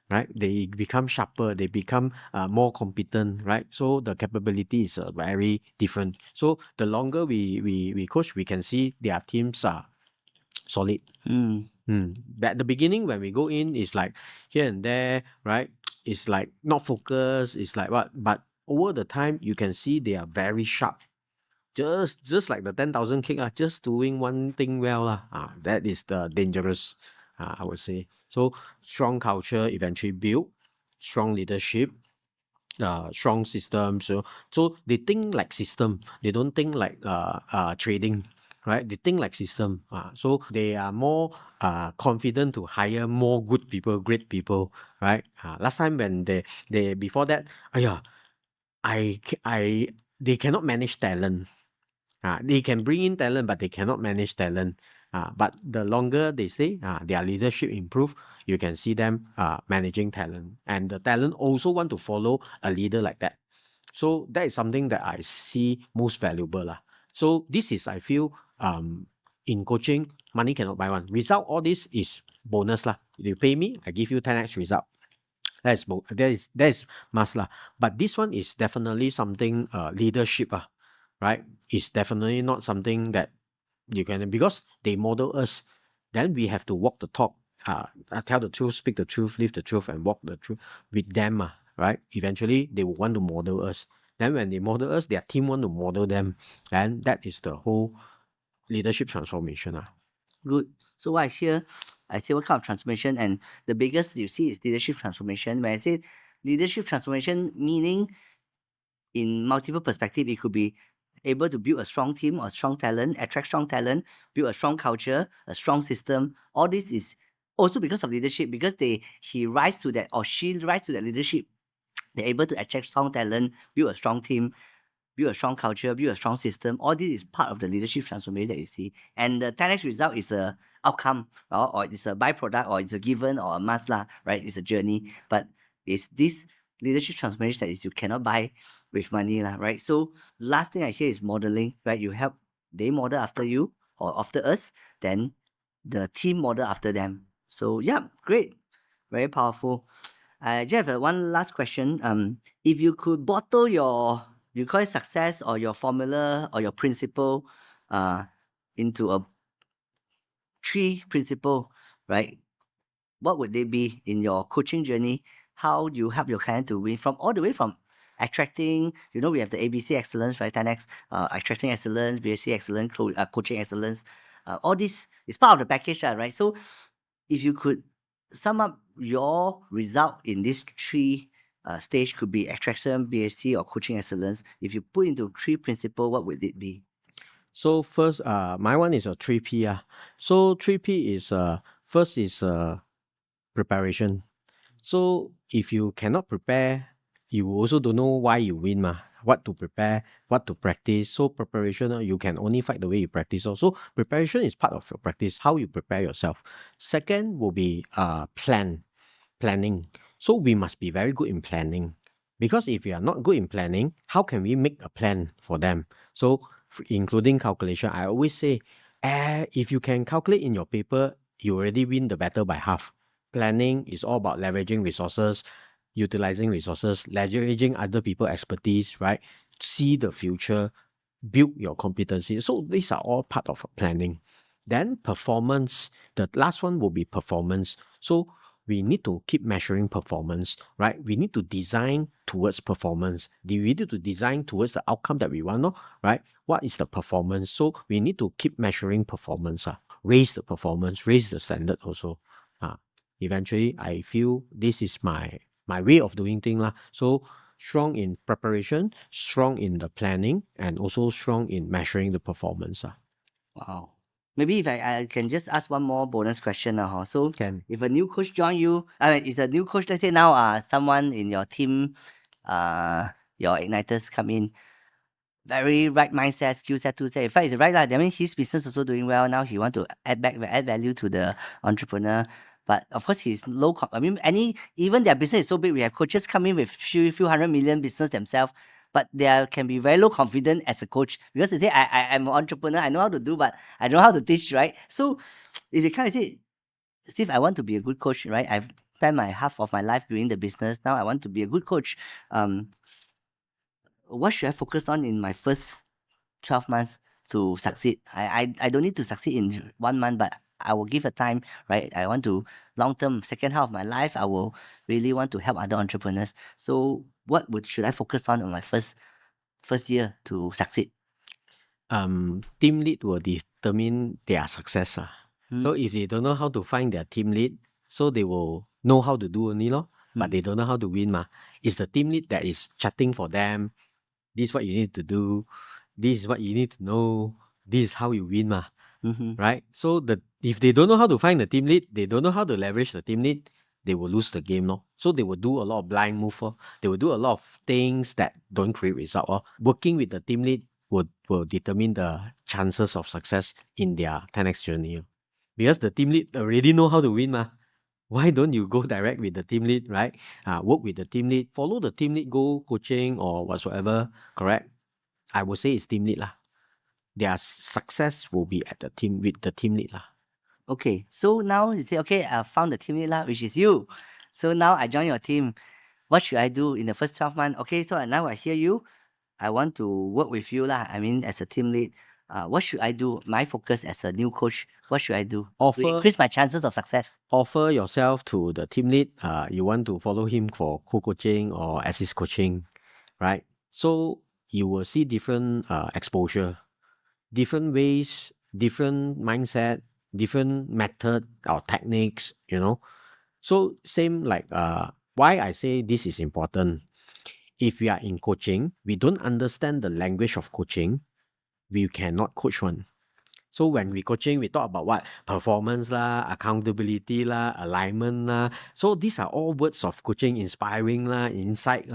right? They become sharper. They become more competent, right? So the capability is very different. So the longer we coach, we can see their teams are solid. But at the beginning, when we go in, it's like here and there, right? It's like not focused. It's like what? But over the time, you can see they are very sharp. Just like the 10,000 kick, just doing one thing well. That is the dangerous, I would say. So strong culture eventually build, strong leadership, strong system. So they think like system. They don't think like trading, right? They think like system. So they are more confident to hire more good people, great people, right? Last time when they before that, they cannot manage talent. They can bring in talent, but they cannot manage talent. But the longer they stay, their leadership improve. You can see them managing talent, and the talent also want to follow a leader like that. So that is something that I see most valuable lah. So this is, I feel, in coaching, money cannot buy one. Result, all this is bonus lah. You pay me, I give you 10x result. That is must lah. But this one is definitely something leadership right? It's definitely not something that you can, because they model us. Then we have to walk the talk, tell the truth, speak the truth, live the truth, and walk the truth with them, right? Eventually, they will want to model us. Then when they model us, their team want to model them. And that is the whole leadership transformation. Good. So what I say what kind of transformation, and the biggest you see is leadership transformation. When I say leadership transformation, meaning in multiple perspective, it could be able to build a strong team or strong talent, attract strong talent, build a strong culture, a strong system. All this is also because of leadership, because he rise to that, or she rise to that leadership. They're able to attract strong talent, build a strong team, build a strong culture, build a strong system. All this is part of the leadership transformation that you see. And the 10x result is a outcome, or it's a byproduct, or it's a given, or a must, right? It's a journey. But it's this leadership transformation that is you cannot buy with money, right? So last thing I hear is modeling, right? You help they model after you or after us, then the team model after them. So yeah, great. Very powerful. I just have one last question. If you could bottle you call it success, or your formula, or your principle into a 3 principle, right? What would they be in your coaching journey? How you help your client to win, from all the way from attracting, we have the ABC excellence, right? 10x, attracting excellence, BSC excellence, coaching excellence. All this is part of the package, right? So if you could sum up your result in these 3 stage, could be attraction, BSC, or coaching excellence. If you put into 3 principles, what would it be? So first, my one is a 3P. So 3P is First is preparation. So if you cannot prepare, you also don't know why you win ma. What to prepare, what to practice. So preparation, you can only fight the way you practice. Also, preparation is part of your practice, how you prepare yourself. Second will be planning. So we must be very good in planning. Because if we are not good in planning, how can we make a plan for them? So including calculation, I always say, if you can calculate in your paper, you already win the battle by half. Planning is all about leveraging resources, utilizing resources, leveraging other people's expertise, right? See the future, build your competency. So these are all part of planning. Then performance, the last one will be performance. So we need to keep measuring performance, right? We need to design towards performance. We need to design towards the outcome that we want, right? What is the performance? So we need to keep measuring performance, raise the performance, raise the standard also. Eventually, I feel this is my way of doing things. So strong in preparation, strong in the planning, and also strong in measuring the performance. Wow. Maybe if I can just ask one more bonus question now. So Can. if a new coach join you, if a new coach, let's say now someone in your team, your igniters come in, very right mindset, skill set, tool set. In fact, it's right. That means his business also doing well. Now he want to add value to the entrepreneur. But of course, he's low. Even their business is so big. We have coaches coming with few hundred million business themselves, but they can be very low confident as a coach because they say, I'm an entrepreneur. I know how to do, but I don't know how to teach, right? So if they kind of say, Steve, I want to be a good coach, right? I've spent my half of my life doing the business. Now I want to be a good coach. What should I focus on in my first 12 months to succeed? I don't need to succeed in 1 month, but I will give a time, right? I want to long term, second half of my life, I will really want to help other entrepreneurs. So should I focus on my first year to succeed? Team lead will determine their success. So if they don't know how to find their team lead, so they will know how to do only, but they don't know how to win. It's the team lead that is chatting for them. This is what you need to do. This is what you need to know. This is how you win, right? So if they don't know how to find the team lead, they don't know how to leverage the team lead, they will lose the game. So they will do a lot of blind move. They will do a lot of things that don't create result. Working with the team lead will determine the chances of success in their 10x journey. Because the team lead already know how to win. Why don't you go direct with the team lead, right? Work with the team lead, follow the team lead, go coaching or whatsoever, correct? I would say it's team lead. Their success will be at the team with the team lead. Okay, so now you say, okay, I found the team lead, which is you. So now I join your team. What should I do in the first 12 months? Okay, so now I hear you. I want to work with you, as a team lead. What should I do? My focus as a new coach, what should I do to increase my chances of success? Offer yourself to the team lead. You want to follow him for co-coaching or assist coaching, right? So you will see different exposure, different ways, different mindset, different method or techniques, So same like why I say this is important. If we are in coaching, we don't understand the language of coaching, we cannot coach one. So when we coaching, we talk about what? Performance accountability alignment So these are all words of coaching, inspiring insight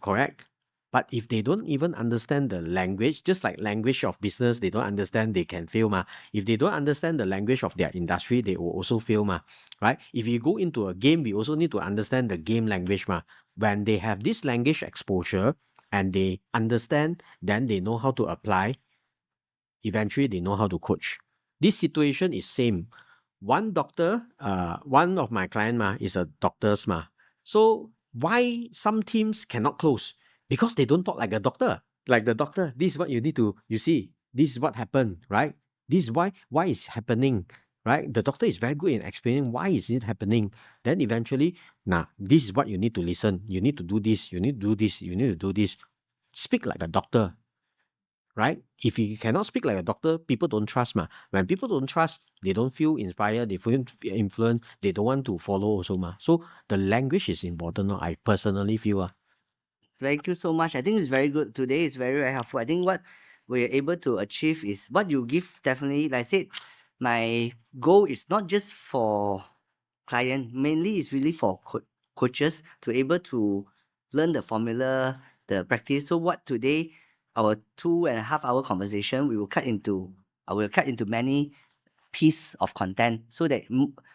correct? But if they don't even understand the language, just like language of business, they don't understand, they can fail If they don't understand the language of their industry, they will also fail right? If you go into a game, we also need to understand the game language When they have this language exposure and they understand, then they know how to apply. Eventually, they know how to coach. This situation is same. One doctor, one of my client is a doctor's So why some teams cannot close? Because they don't talk like a doctor. Like the doctor, this is what you need to, you see, this is what happened, right? This is why it's happening, right? The doctor is very good in explaining why is it happening. Then eventually, this is what you need to listen. You need to do this, you need to do this, you need to do this. Speak like a doctor. Right? If you cannot speak like a doctor, people don't trust. When people don't trust, they don't feel inspired, they feel influenced, they don't want to follow also. So the language is important. I personally feel. Thank you so much. I think it's very good. Today is very, very helpful. I think what we're able to achieve is what you give definitely, like I said, my goal is not just for client, mainly it's really for coaches to able to learn the formula, the practice. So what today, our 2.5 hour conversation, I will cut into many piece of content so that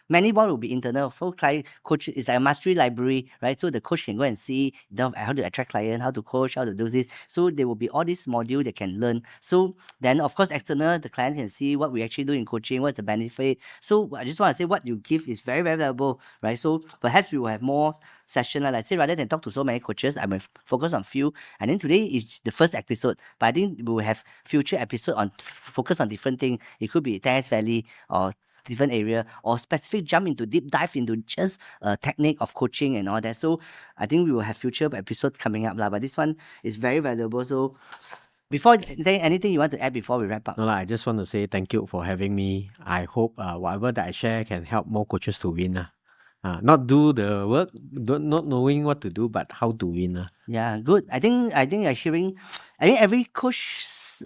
many one will be internal. For client coach is like a mastery library, right? So the coach can go and see how to attract client, how to coach, how to do this. So there will be all these module they can learn. So then of course external, the client can see what we actually do in coaching, what's the benefit. So I just want to say what you give is very, very valuable, right? So perhaps we will have more session. Like I say, rather than talk to so many coaches, I will focus on few. And then today is the first episode, but I think we will have future episode on focus on different things. It could be Tennis Valley or different area or specific jump into deep dive into just technique of coaching and all that. So I think we will have future episodes coming up lah. But this one is very valuable. So before anything you want to add before we wrap up? No, I just want to say thank you for having me. I hope whatever that I share can help more coaches to win. Not do the work, not knowing what to do, but how to win. Yeah, good. I think you're hearing. I think every coach,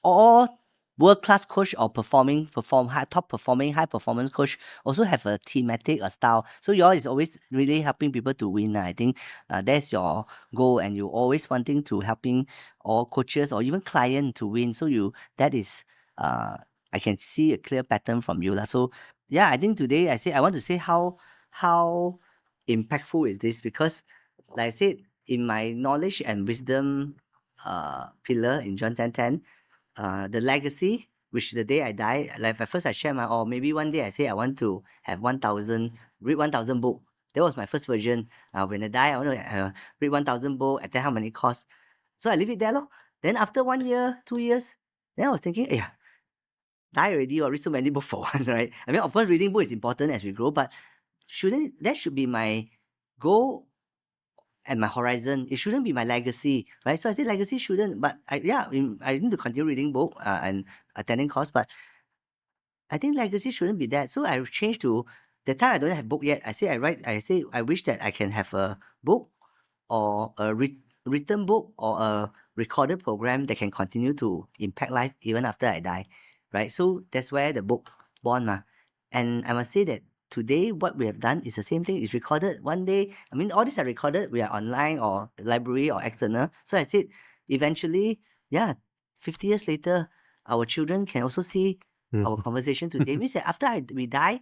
all world-class coach or top performing high performance coach also have a thematic or style. So yours is always really helping people to win. I think that's your goal, and you always wanting to helping all coaches or even client to win. So that is I can see a clear pattern from you lah. So yeah, I think today I want to say how impactful is this, because like I said, in my knowledge and wisdom pillar in John 10:10, the legacy, which the day I die, like at first I share or maybe one day I say I want to have 1,000, read 1,000 book. That was my first version. When I die, I want to read 1,000 book, and then how many cost. So I leave it there lor. Then after 1 year, 2 years, then I was thinking, yeah, die already or read so many books for one, right? I mean, of course, reading book is important as we grow, but that should be my goal and my horizon. It shouldn't be my legacy, right? So I say legacy shouldn't, but I need to continue reading book and attending course, but I think legacy shouldn't be that. So I changed to the time I don't have book yet. I say I wish that I can have a book or a written book or a recorded program that can continue to impact life even after I die, right? So that's where the book born ma. And I must say that today what we have done is the same thing. It's recorded one day. I mean, all these are recorded. We are online or library or external. So I said, eventually, 50 years later, our children can also see our conversation today. Means that after we die,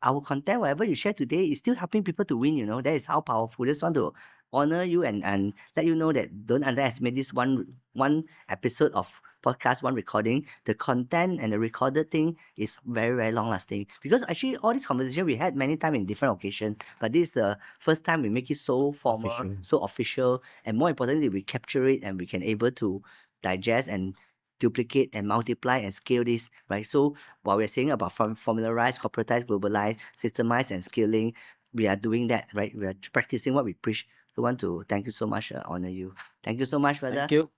our content, whatever you share today, is still helping people to win. That is how powerful. Just want to honor you and let you know that don't underestimate this one episode of podcast, one recording. The content and the recorded thing is very, very long lasting, because actually all this conversation we had many times in different occasions, but this is the first time we make it so formal, so official, and more importantly, we capture it and we can able to digest and duplicate and multiply and scale this, right? So while we're saying about formularize, corporatize, globalize, systemize, and scaling, we are doing that, right? We are practicing what we preach. So I want to thank you so much, honor you. Thank you so much, brother. Thank you.